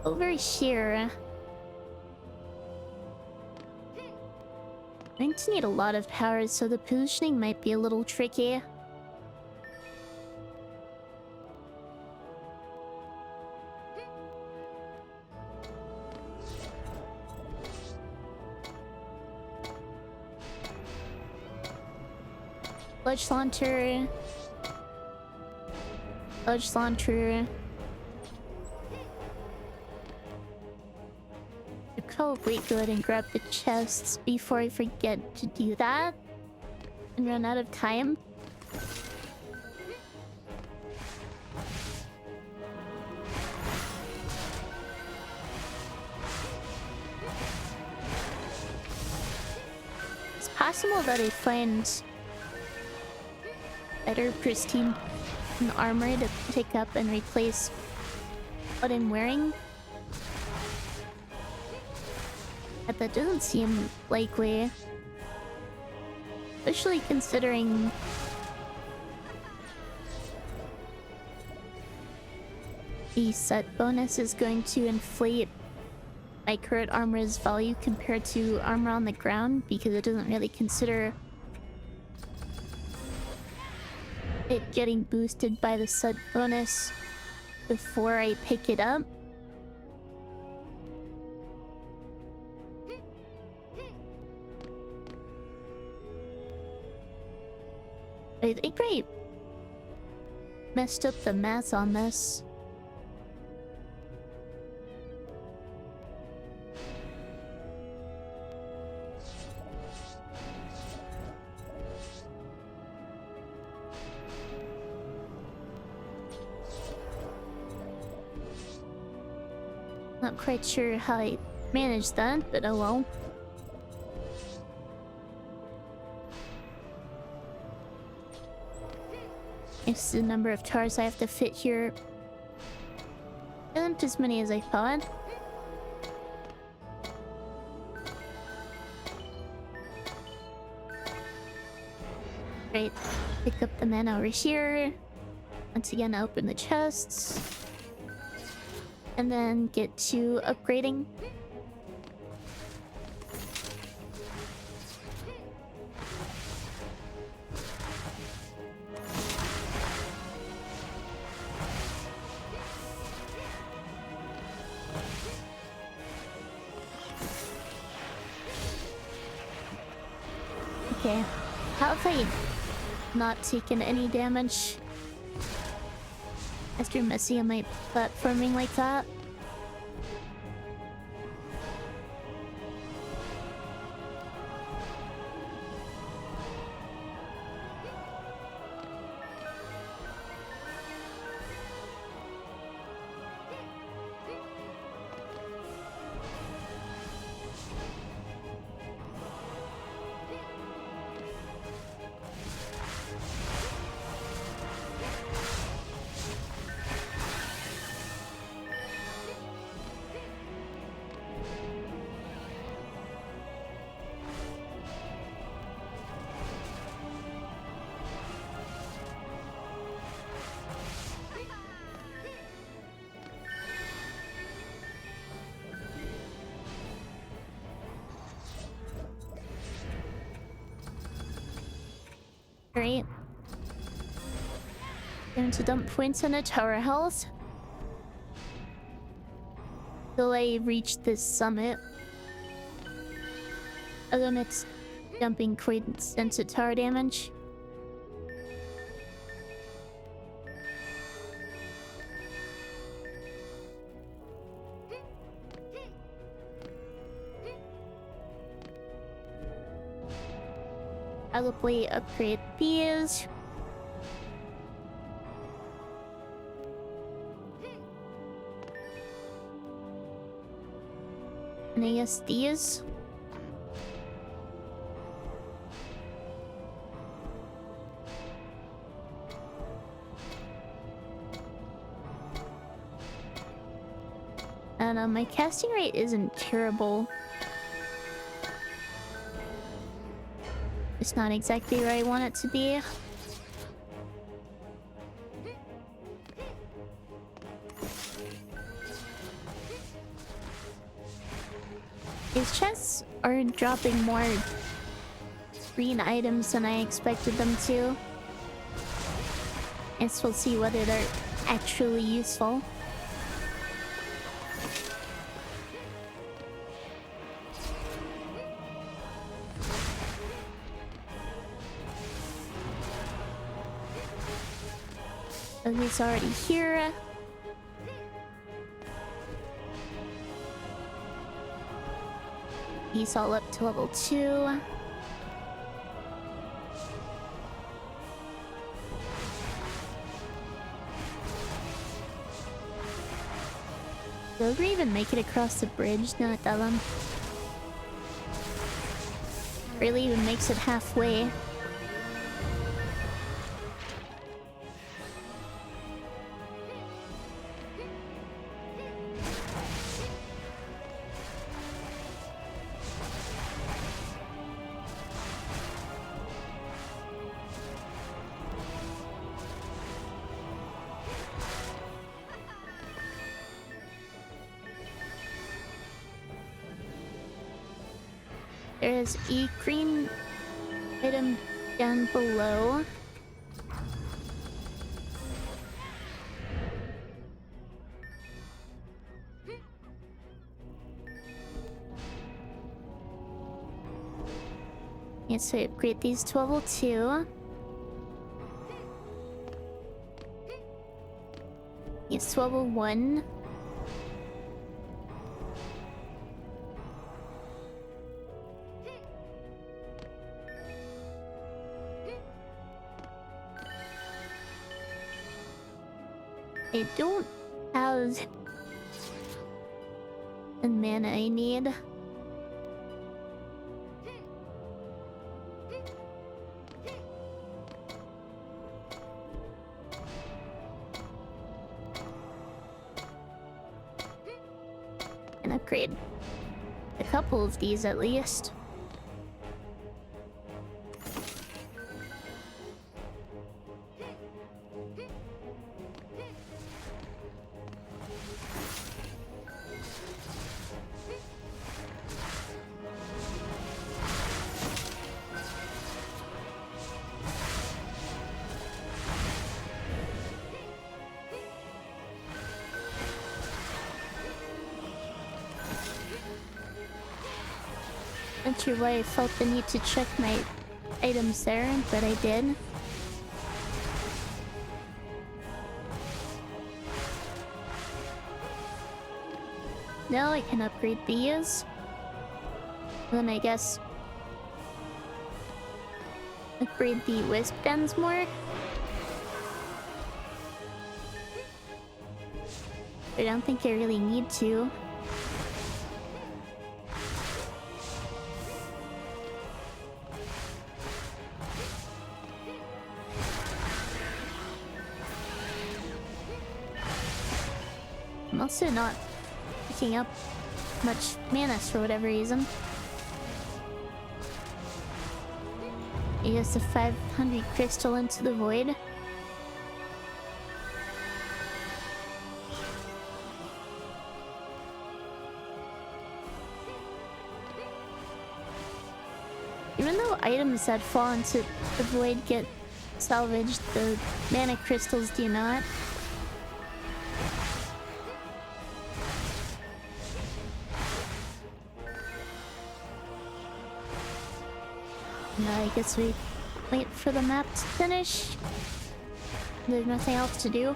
Over here. I'm going to need a lot of power, so the positioning might be a little tricky. Ledge launcher. Ledge launcher. I'd probably go ahead and grab the chests before I forget to do that and run out of time. It's possible that I find better pristine armor to pick up and replace what I'm wearing. But that doesn't seem likely. Especially considering the set bonus is going to inflate my current armor's value compared to armor on the ground, because it doesn't really consider it getting boosted by the set bonus before I pick it up. I think I messed up the math on this. Not quite sure how I managed that, but oh well. It's the number of towers I have to fit here. Isn't as many as I thought. Great. Pick up the men over here. Once again, open the chests. And then get to upgrading. Okay, how have I not taken any damage after messing up my platforming like that? Great. Going to dump points on a tower health till I reach this summit. And then it's dumping quite extensive tower damage. Probably upgrade these. And I guess these. And my casting rate isn't terrible. It's not exactly where I want it to be. These chests are dropping more green items than I expected them to. Guess we'll see whether they're actually useful. He's already here. He's all up to level 2. Will we even make it across the bridge? No, it doesn't. Really even makes it halfway. There's a green item down below. Yes, so we upgrade these to level 2. Yes, to level 1. I don't have the mana I need. Can upgrade a couple of these at least. Not sure why I felt the need to check my items there, but I did. Now I can upgrade these. Then I guess upgrade the wisp dens more. I don't think I really need to. I'm also not picking up much mana for whatever reason. I guess the 500 crystal into the void. Even though items that fall into the void get salvaged, the mana crystals do not. I guess we wait for the map to finish. There's nothing else to do.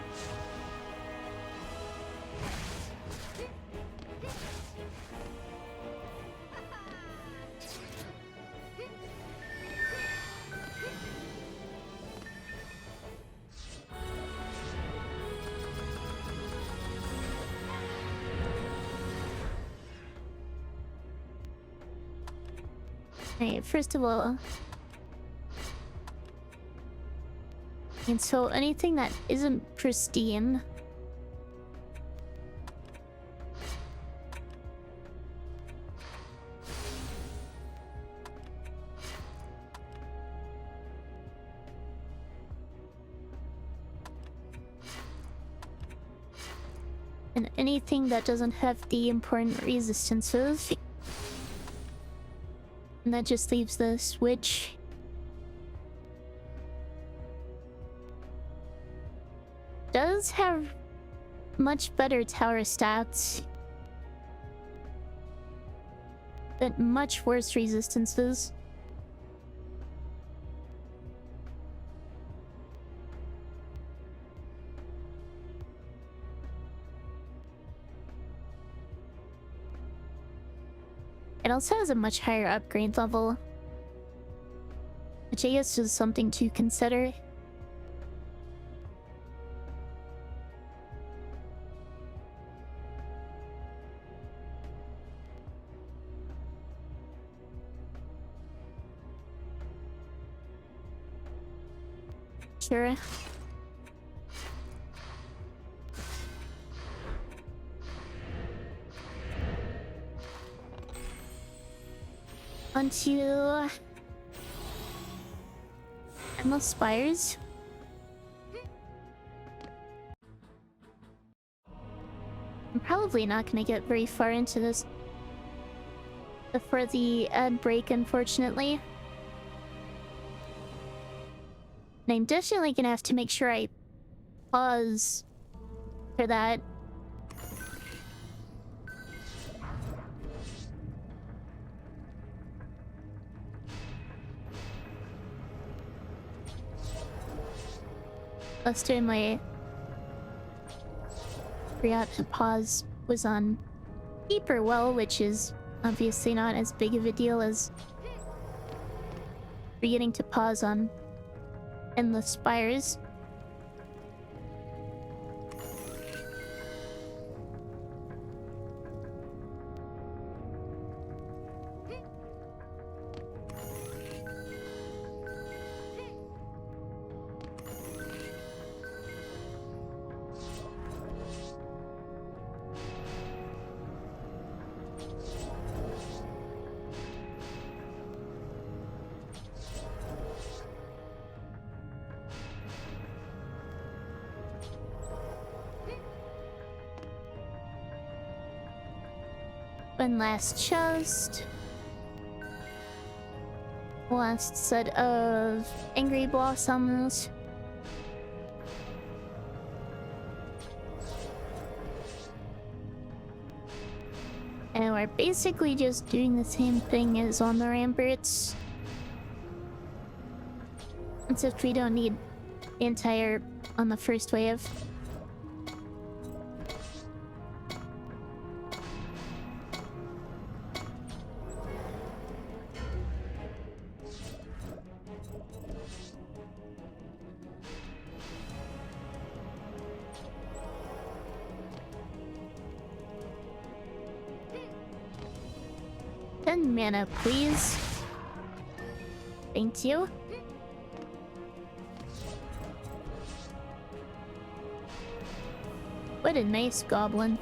Okay, first of all, and so anything that isn't pristine, and anything that doesn't have the important resistances, And that just leaves the switch. Does have much better tower stats, but much worse resistances. It also has a much higher upgrade level, which I guess is something to consider. Sure. Onto Emerald Spires. I'm probably not gonna get very far into this before the ad break, unfortunately. And I'm definitely gonna have to make sure I pause for that. Last time I forgot to pause was on Keeper Well, which is obviously not as big of a deal as forgetting to pause on Endless Spires. One last chest. Last set of Angry Blossoms. And we're basically just doing the same thing as on the Ramparts. Except we don't need the entire on the first wave. Mana, please. Thank you. What a nice goblin.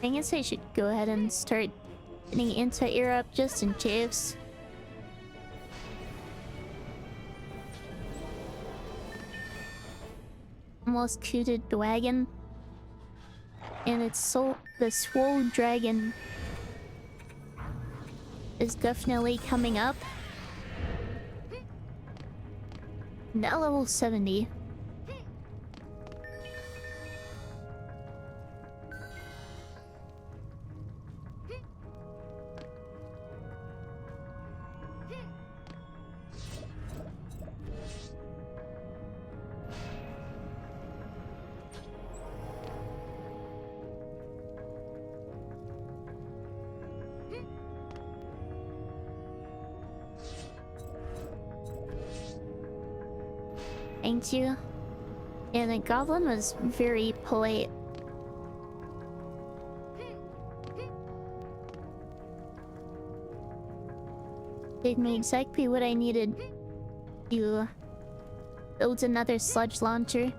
I guess I should go ahead and start getting anti-air up just in case. Almost cooted the wagon, and it's so the swole dragon is definitely coming up. Now level 70. Thank you. Yeah, the goblin was very polite. Gave me exactly what I needed to build another sludge launcher.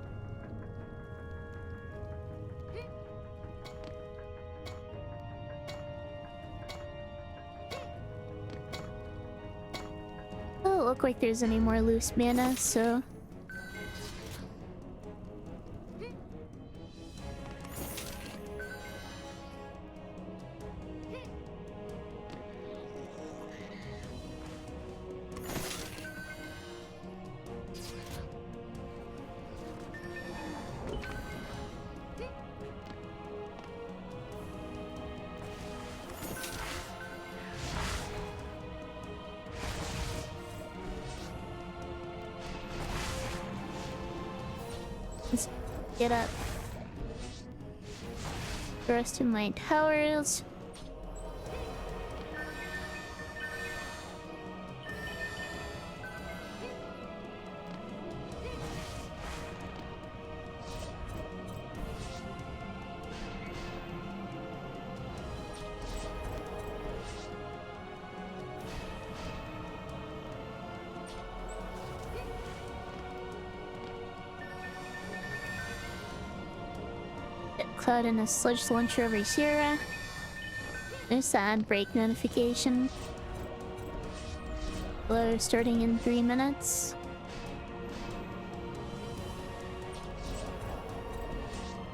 Doesn't look like there's any more loose mana, so Let's get up the rest of my towers. Cloud and a sludge launcher over here. There's the ad break notification. Hello, starting in 3 minutes.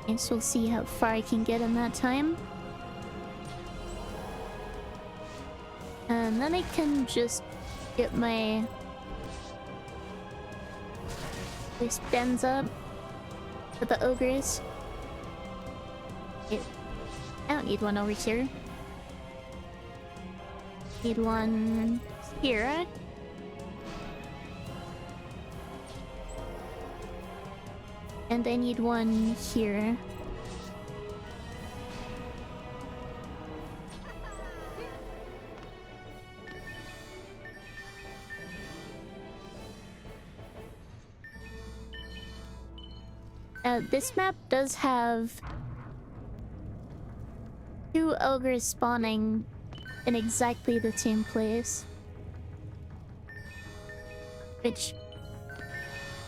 Guess we'll see how far I can get in that time. And then I can just get my wristbands up for the ogres. I don't need one over here. Need one here. And I need one here. This map does have 2 ogres spawning in exactly the same place, which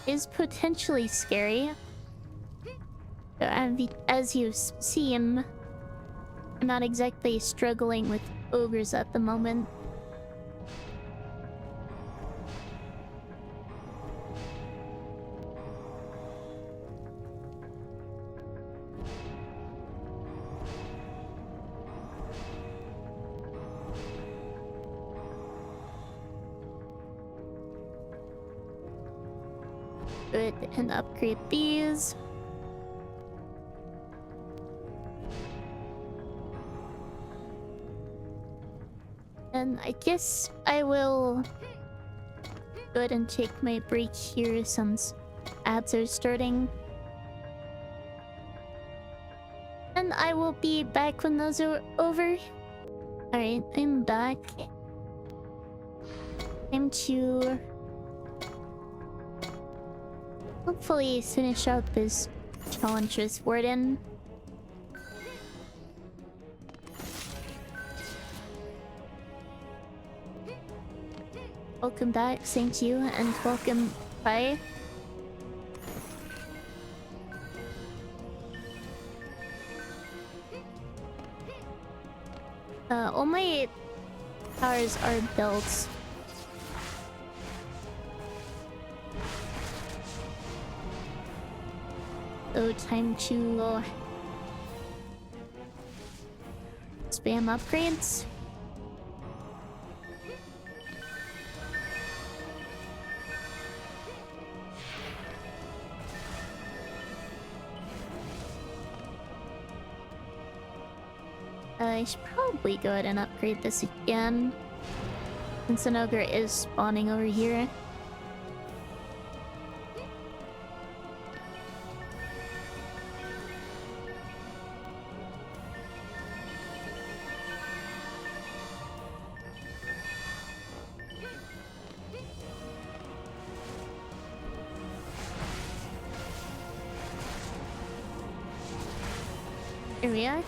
is potentially scary. So as you've seen, I'm not exactly struggling with ogres at the moment. Good, and upgrade these. And I guess I will go ahead and take my break here since ads are starting. And I will be back when those are over. Alright, I'm back. Time to hopefully finish out this challenge with Warden. Welcome back, thank you, and welcome. Bye. All my towers are built. So time to spam upgrades. I should probably go ahead and upgrade this again, since an ogre is spawning over here. Here we are.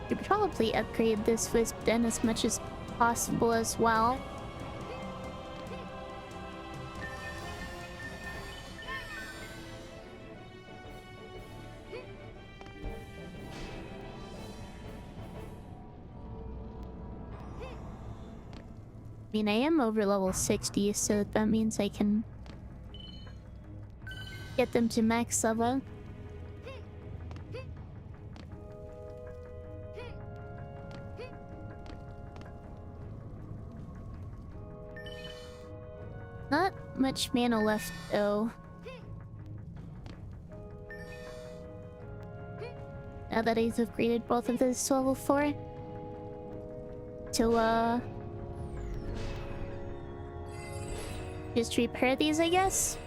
Should probably upgrade this wisp den as much as possible as well. I mean, I am over level 60, so that means I can get them to max level. Not much mana left, though. Now that he's upgraded both of those to level 4. To, just repair these, I guess?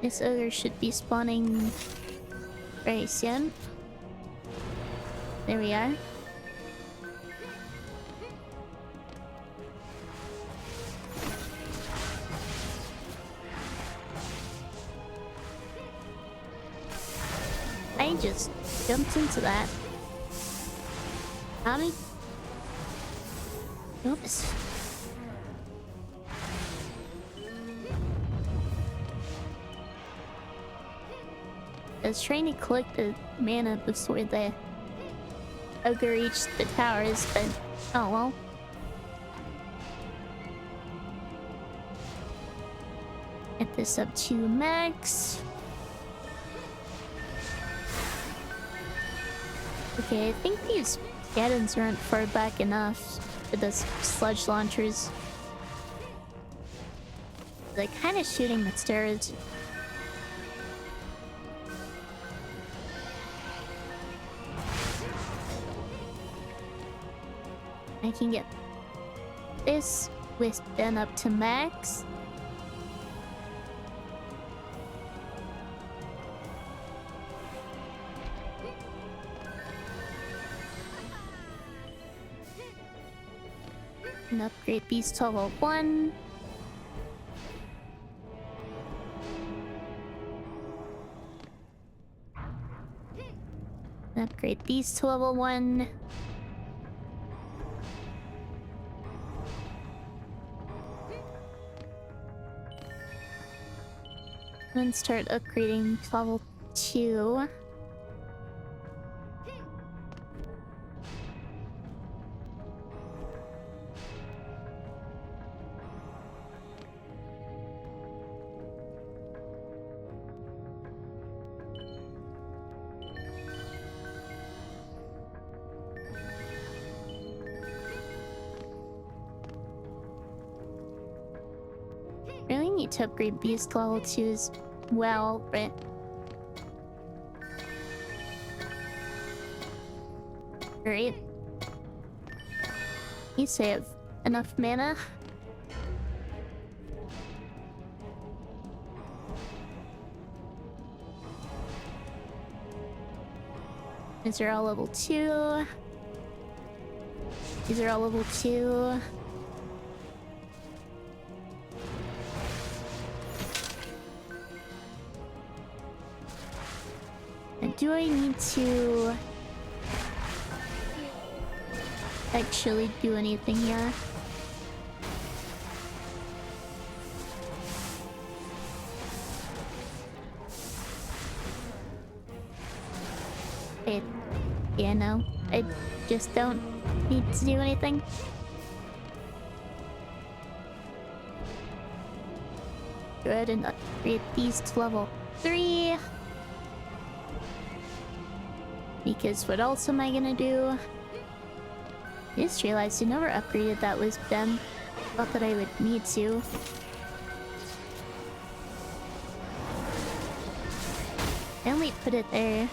This ogre should be spawning very soon. There we are. I just jumped into that. How many? Oops. I was trying to collect the mana before the ogre reached the towers, but oh well. Get this up to max. Okay, I think these cannons aren't far back enough for the sludge launchers. They're kind of shooting the stairs. I can get this with Ben up to max. And upgrade these to level 1. And upgrade these to level 1. And start upgrading to level 2. Really need to upgrade these to level 2 as well, but great. You save enough mana. These are all level 2. These are all level 2. And do I need to actually do anything here? Yeah, no. I just don't need to do anything. Go ahead and upgrade these to level 3. Because what else am I gonna do? I just realized I never upgraded that with them. Thought that I would need to. I only put it there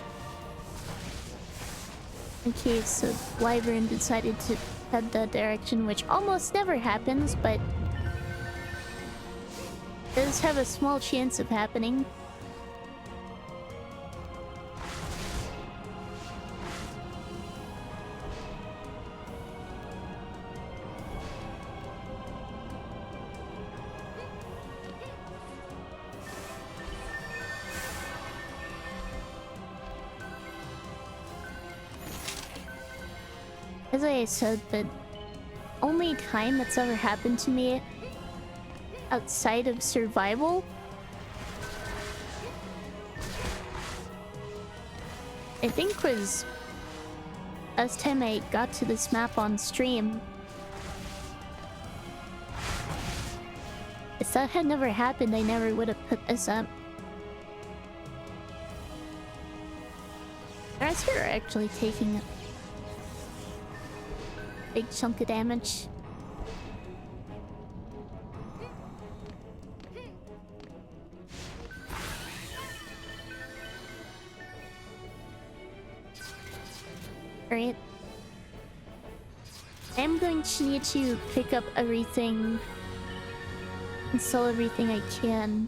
in case the wyvern decided to head that direction, which almost never happens, but does have a small chance of happening. As I said, the only time that's ever happened to me outside of survival I think was last time I got to this map on stream. If that had never happened, I never would have put this up. The rest here are actually taking a big chunk of damage. Alright. I'm going to need to pick up everything and sell everything I can,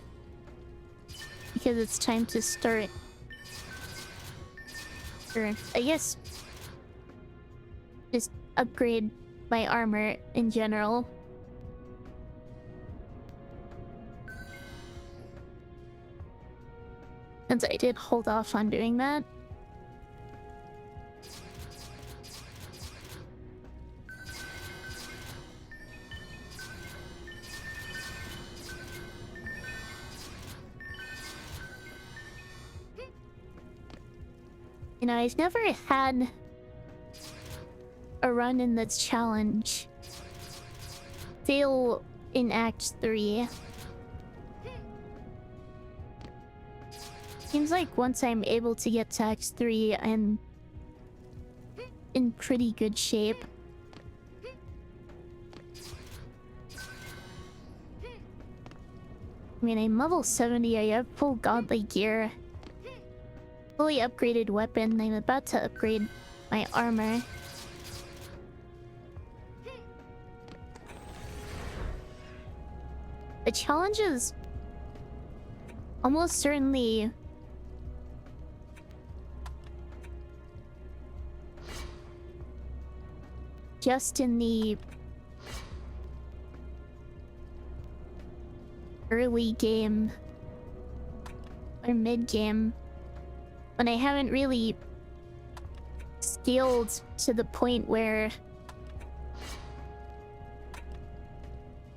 because it's time to start. Or, I guess, just upgrade my armor in general. Since I did hold off on doing that. You know, I've never had a run in this challenge fail in Act 3. Seems like once I'm able to get to Act 3, I'm in pretty good shape. I mean, I'm level 70, I have full godly gear. Fully upgraded weapon. I'm about to upgrade my armor. The challenge is almost certainly just in the early game or mid game, when I haven't really scaled to the point where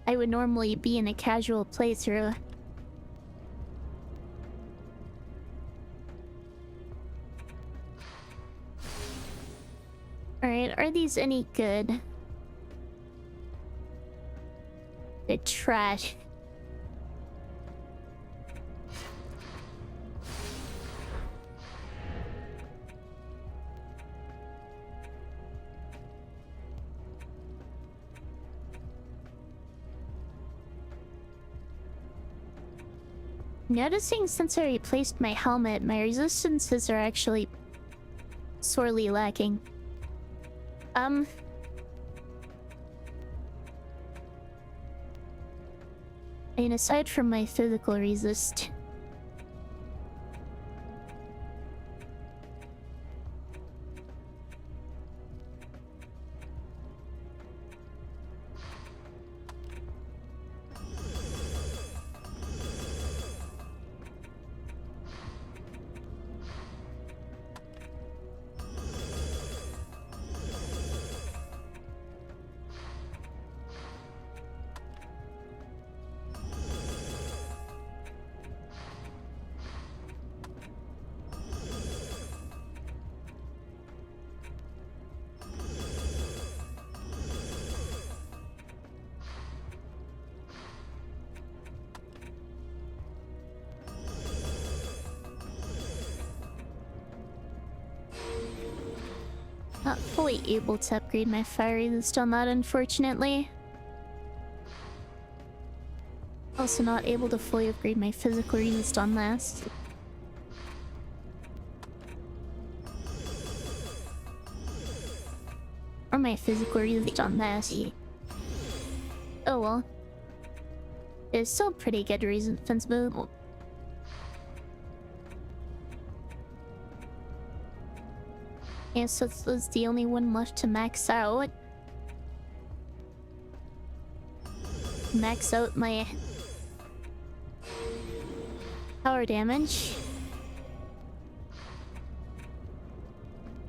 I would normally be in a casual playthrough. Alright, are these any good? They're trash. Noticing since I replaced my helmet, my resistances are actually sorely lacking. I mean, aside from my physical resist, not fully able to upgrade my fire resist on that, unfortunately. Also not able to fully upgrade my physical resist on this. Or my physical resist on this. Oh well. It's still pretty good defense move. Yeah, so this was the only one left to max out. Max out my power damage.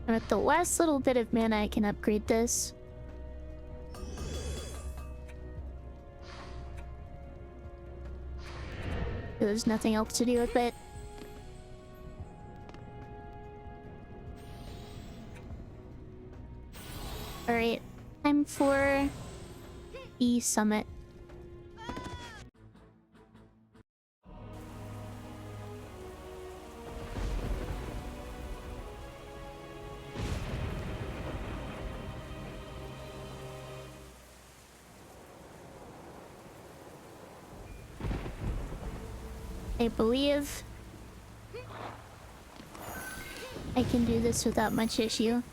And with the last little bit of mana, I can upgrade this. There's nothing else to do with it. Alright, time for the summit. I believe I can do this without much issue.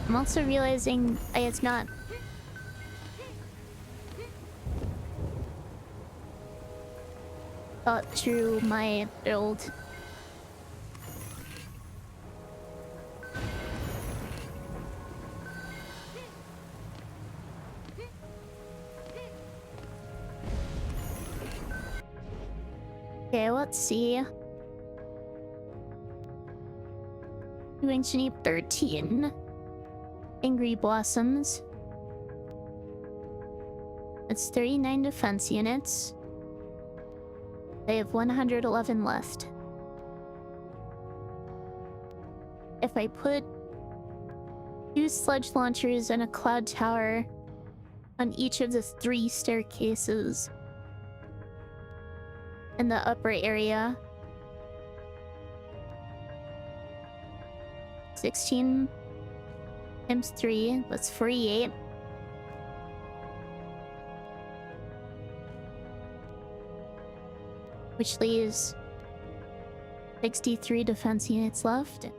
I'm also realizing it's not thought through my build. Okay, let's see. We're going to need 13 Angry Blossoms. That's 39 defense units. I have 111 left. If I put 2 sledge launchers and a cloud tower on each of the 3 staircases in the upper area, 16 times 3, that's 48. Which leaves 63 defense units left.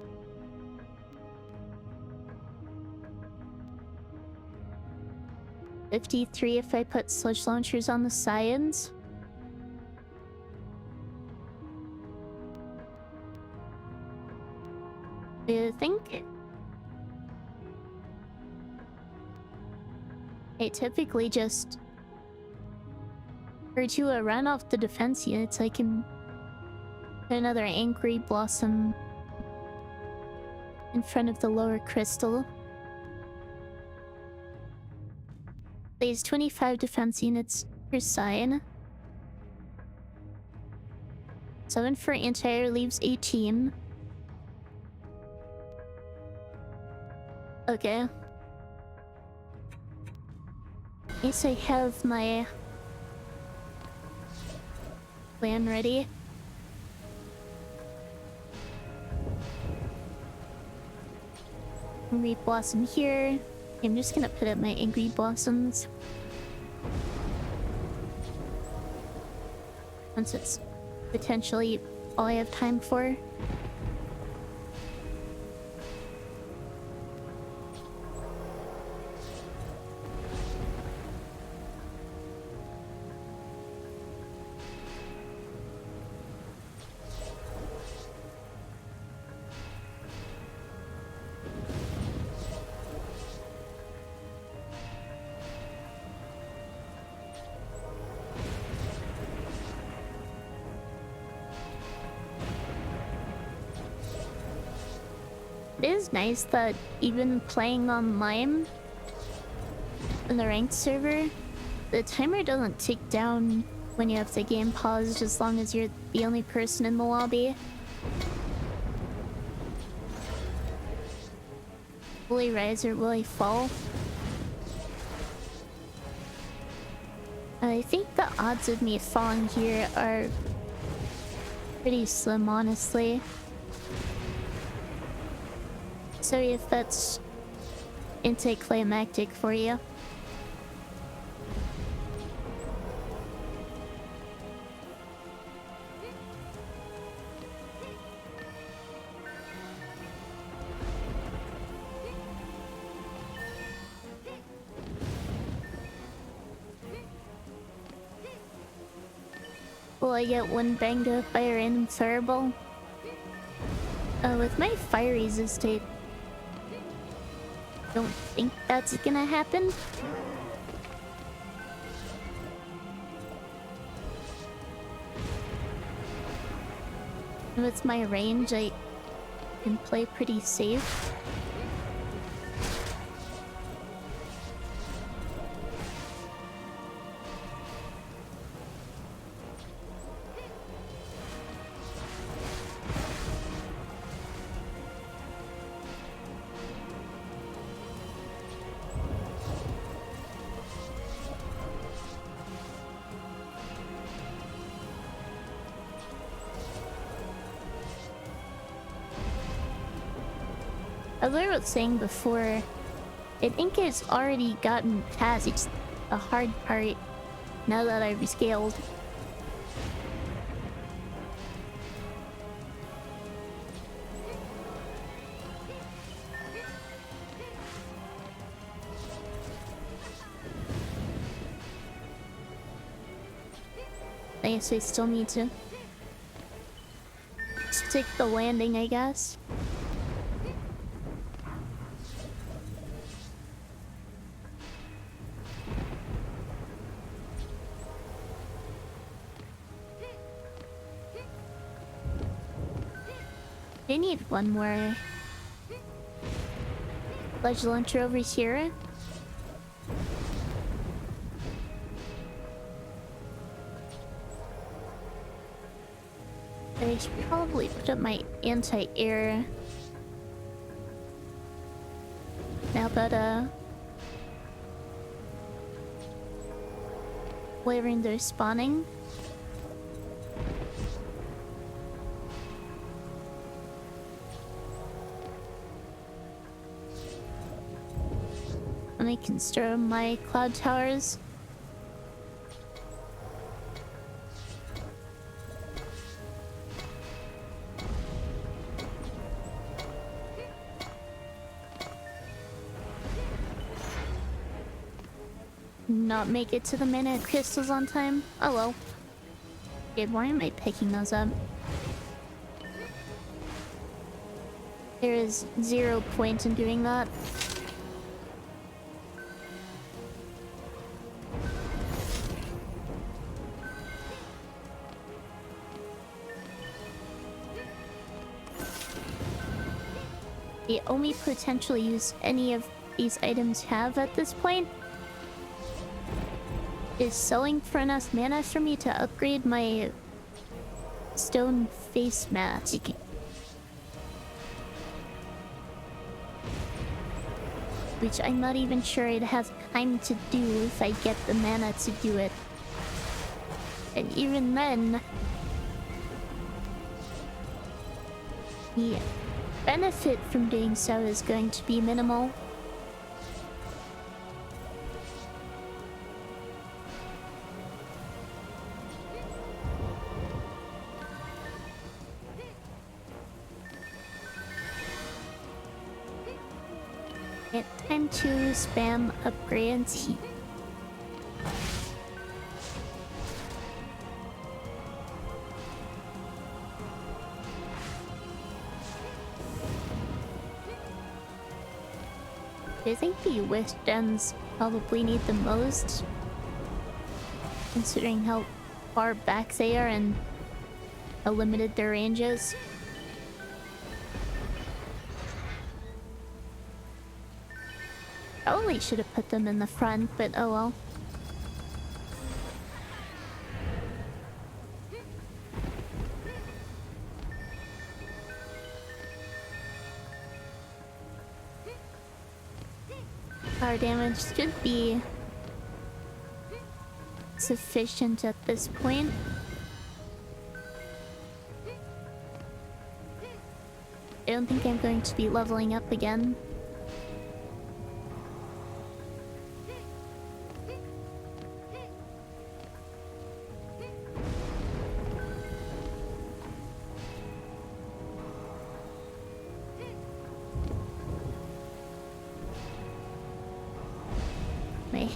$53 if I put sledge launchers on the sides. I think I typically just to run off the defense units. I can put another Angry Blossom in front of the lower crystal. Plays 25 defense units per side. 7 for anti-air leaves 18. Okay. Guess I have my plan ready. Angry Blossom here. I'm just gonna put up my Angry Blossoms once it's potentially all I have time for. It is nice that even playing online in the ranked server, the timer doesn't tick down when you have the game paused as long as you're the only person in the lobby. Will he rise or will he fall? I think the odds of me falling here are pretty slim, honestly. Sorry if that's anticlimactic for you. Will I get one banged up by a random fireball? With my fire resist, I don't think that's gonna happen. If it's my range, I can play pretty safe. As I was saying before, I think it's already gotten past the hard part now that I've rescaled. I guess I still need to stick the landing, I guess. I need one more ledge launcher over here. I should probably put up my anti-air now that wherever they're spawning. And I can stir my cloud towers. Not make it to the mana crystals on time. Oh well. Okay, why am I picking those up? There is 0 point in doing that. The only potential use any of these items have at this point is selling for enough mana for me to upgrade my stone face mask. Which I'm not even sure I'd have time to do if I get the mana to do it. And even then, the benefit from doing so is going to be minimal. Time to spam upgrades. I think the wish gens probably need the most, considering how far back they are and how limited their range is. Probably should have put them in the front, but oh well. Power damage should be sufficient at this point. I don't think I'm going to be leveling up again.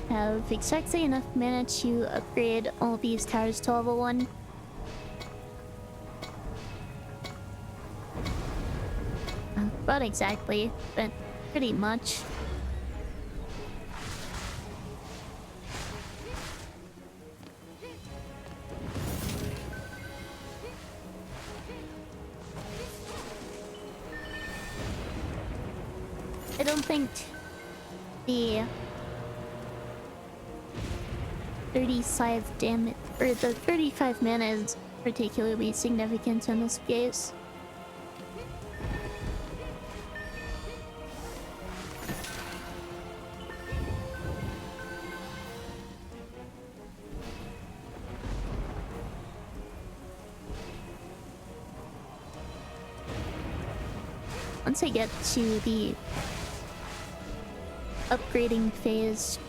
Have exactly enough mana to upgrade all these towers to level 1. Not exactly, but pretty much. I don't think the 35 damage, or the 35 mana is particularly significant in this case. Once I get to the upgrading phase,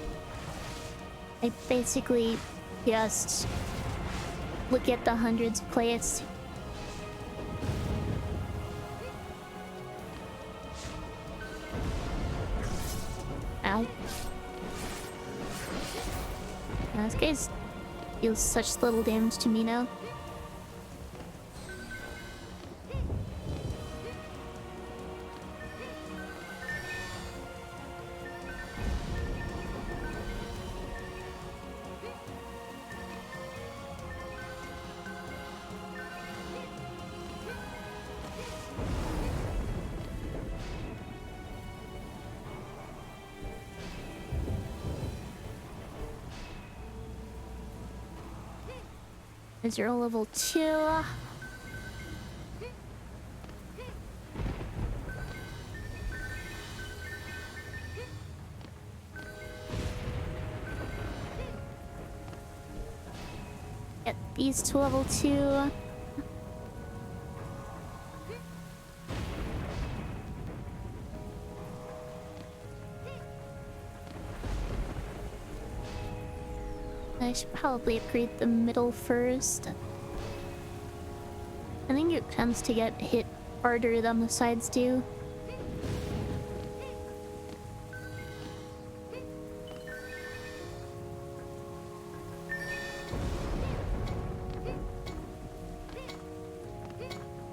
I basically just look at the hundreds placed. Ow. This guy's Deals such little damage to me now. Is your level 2? Get these to level 2. I should probably upgrade the middle first. I think it tends to get hit harder than the sides do.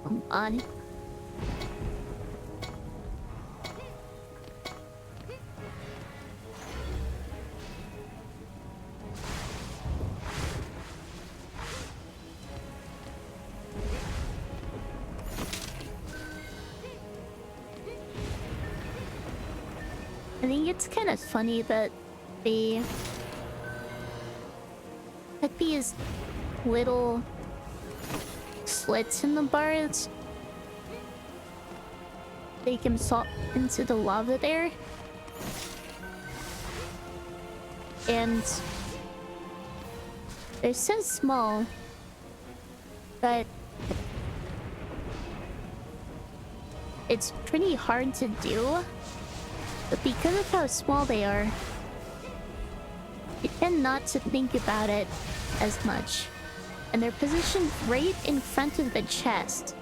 Come on. I think it's kind of funny that they put these little slits in the bars. They can fall into the lava there. And they're so small, but it's pretty hard to do. But because of how small they are, you tend not to think about it as much. And they're positioned right in front of the chest.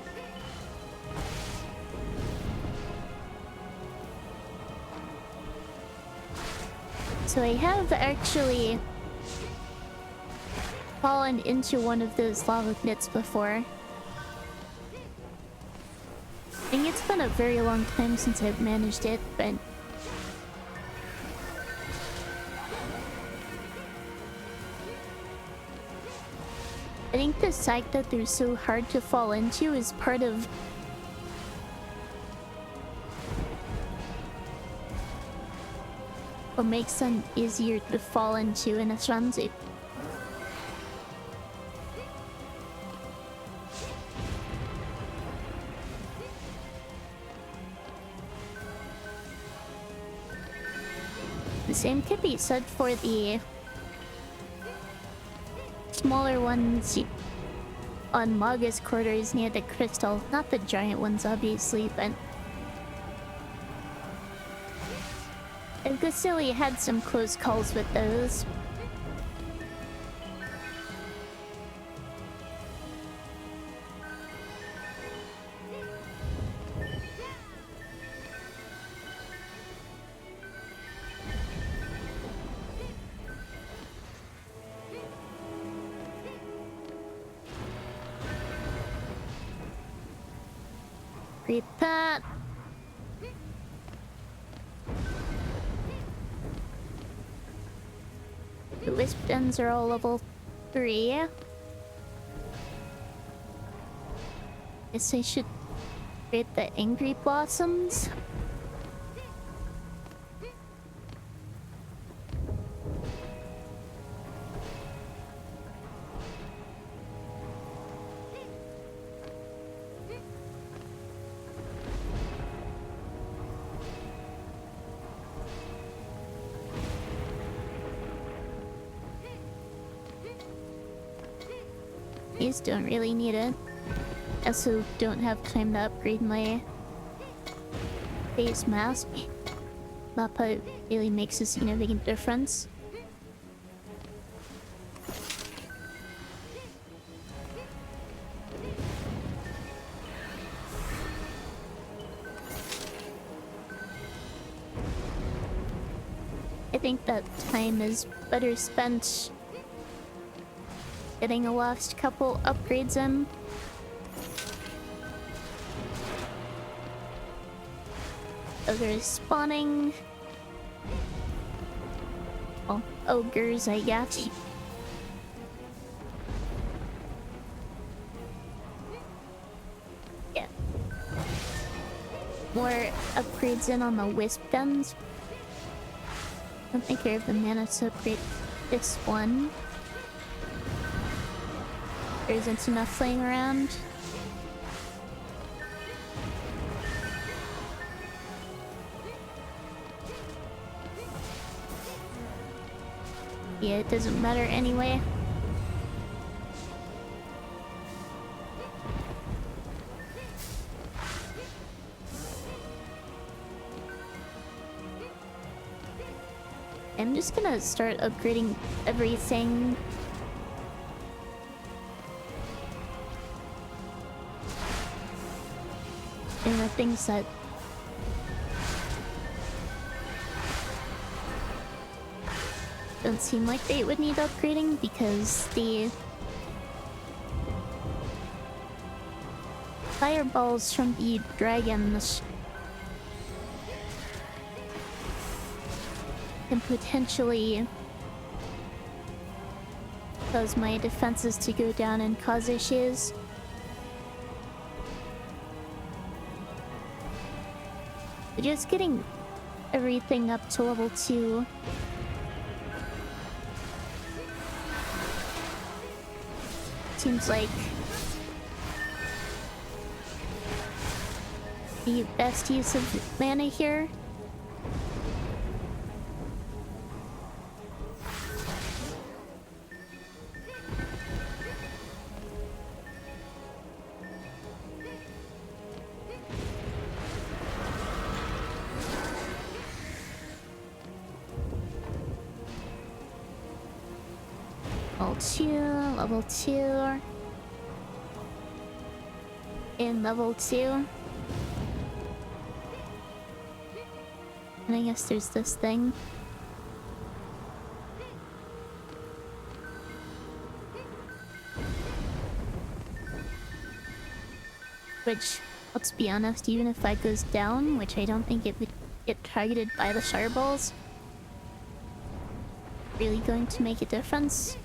So I have actually fallen into one of those lava pits before. I think it's been a very long time since I've managed it, but I think the fact that they're so hard to fall into is part of what makes them easier to fall into in a frenzy. The same could be said for the smaller ones on Magus quarters near the crystal. Not the giant ones, obviously, but I've Gusili had some close calls with those. Repat. The wisp dens are all level 3. Guess I should create the angry blossoms. These don't really need it. I also don't have time to upgrade my face mask. That part really makes a significant difference. I think that time is better spent getting a last couple upgrades in. Ogres spawning. Oh, ogres, I guess. Yeah. More upgrades in on the wisp guns. Don't think I have the mana to upgrade this one. There isn't enough laying around. Yeah, it doesn't matter anyway. I'm just gonna start upgrading everything. And the things that don't seem like they would need upgrading because the fireballs from the dragons can potentially cause my defenses to go down and cause issues. But just getting everything up to level 2 seems like the best use of mana here. Level 2, and level 2. And I guess there's this thing. Which, let's be honest, even if that goes down, which I don't think it would get targeted by the fireballs, really going to make a difference.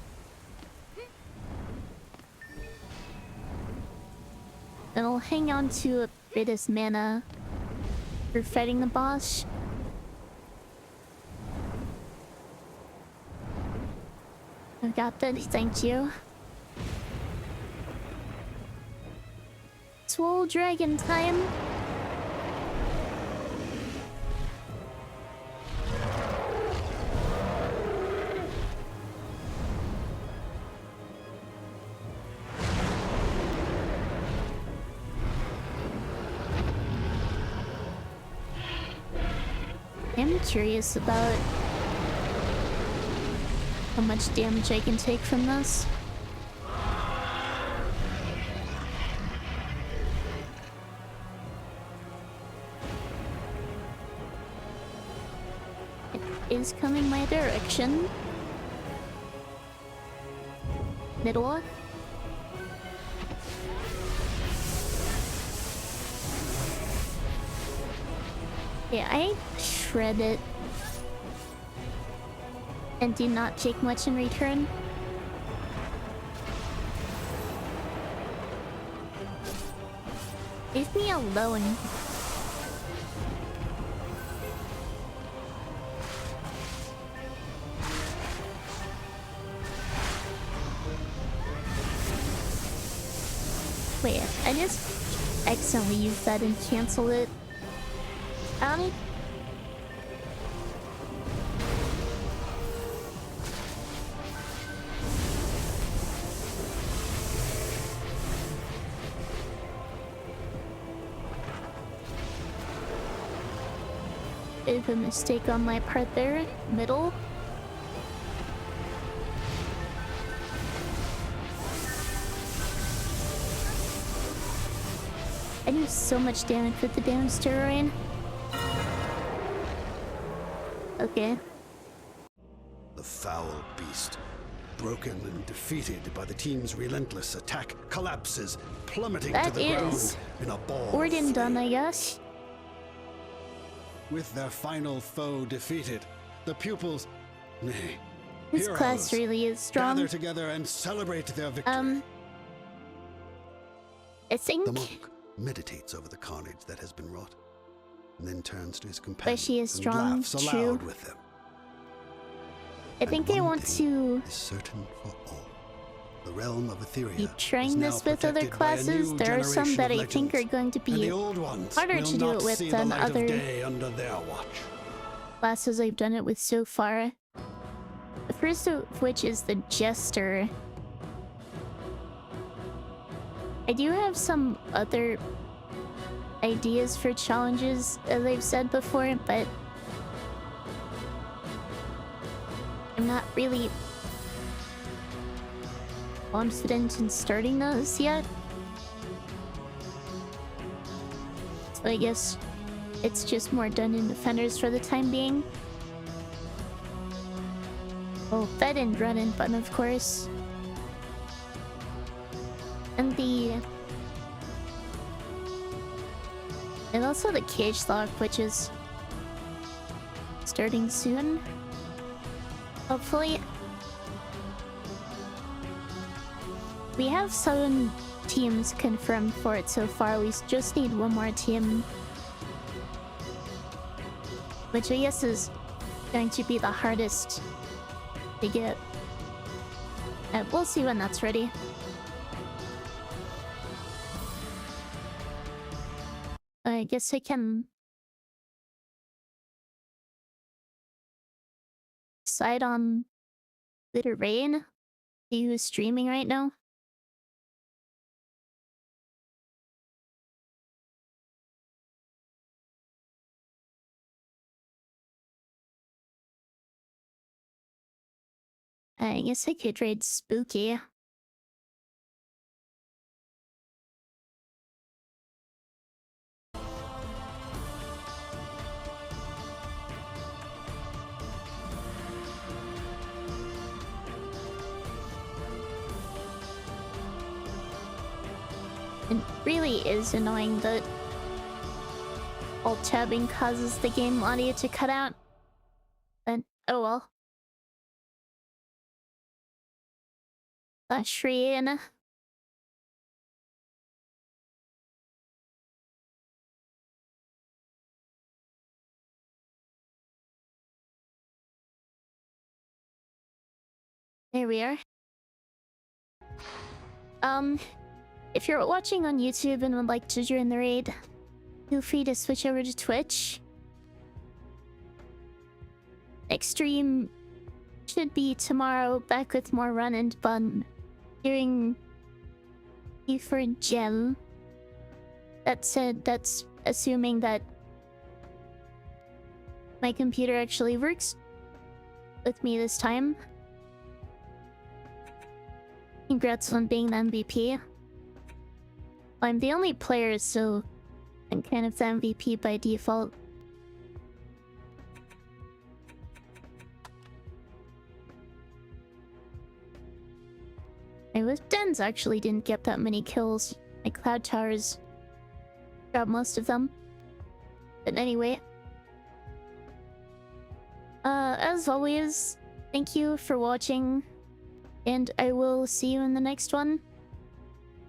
And I'll hang on to a bit of mana for fighting the boss. I got that, thank you. Swole dragon time! I'm curious about how much damage I can take from this. It is coming my direction. Middle. Yeah, I shred it and do not take much in return. Leave me alone. Wait, I just accidentally used that and canceled it. Bit of a mistake on my part there. Middle. I do so much damage with the damage steroid. Okay. The foul beast. broken and defeated by the team's relentless attack, collapses, plummeting to That the ground is in a ball of Warden done, flame. I guess. With their final foe defeated, the pupils, nay, This heroes, class really is strong. gather together and celebrate their victory. I think The monk meditates over the carnage that has been wrought, and then turns to his companions she is and strong, laughs true. aloud with them. I think And I one want thing to is certain for all. The realm of Etheria be is trying now this with other protected by a classes. new There are some generation that of I think are legends, going to and be the old ones harder will to do not it with see the than light other of day under their watch. classes I've done it with so far. The first of which is the Jester. I do have some other ideas for challenges, as I've said before, but I'm not really confident in starting those yet. So I guess it's just more done in Defenders for the time being. Oh, that and Run and Button, of course. And also the Cage Lock, which is starting soon. Hopefully. We have 7 teams confirmed for it so far. We just need one more team, which I guess is going to be the hardest to get. We'll see when that's ready. I guess I can decide on Glitter Rain. See who's streaming right now. I guess I could trade Spooky. It really is annoying that alt-tabbing causes the game audio to cut out. But oh well. Shrien. There we are. If you're watching on YouTube and would like to join the raid, feel free to switch over to Twitch. Next stream should be tomorrow, back with more Run and Bun during VGen. That said, that's assuming that my computer actually works with me this time. Congrats on being the MVP. I'm the only player, so I'm kind of the MVP by default. My Dens actually didn't get that many kills. My Cloud Towers got most of them. But anyway. As always, thank you for watching, and I will see you in the next one.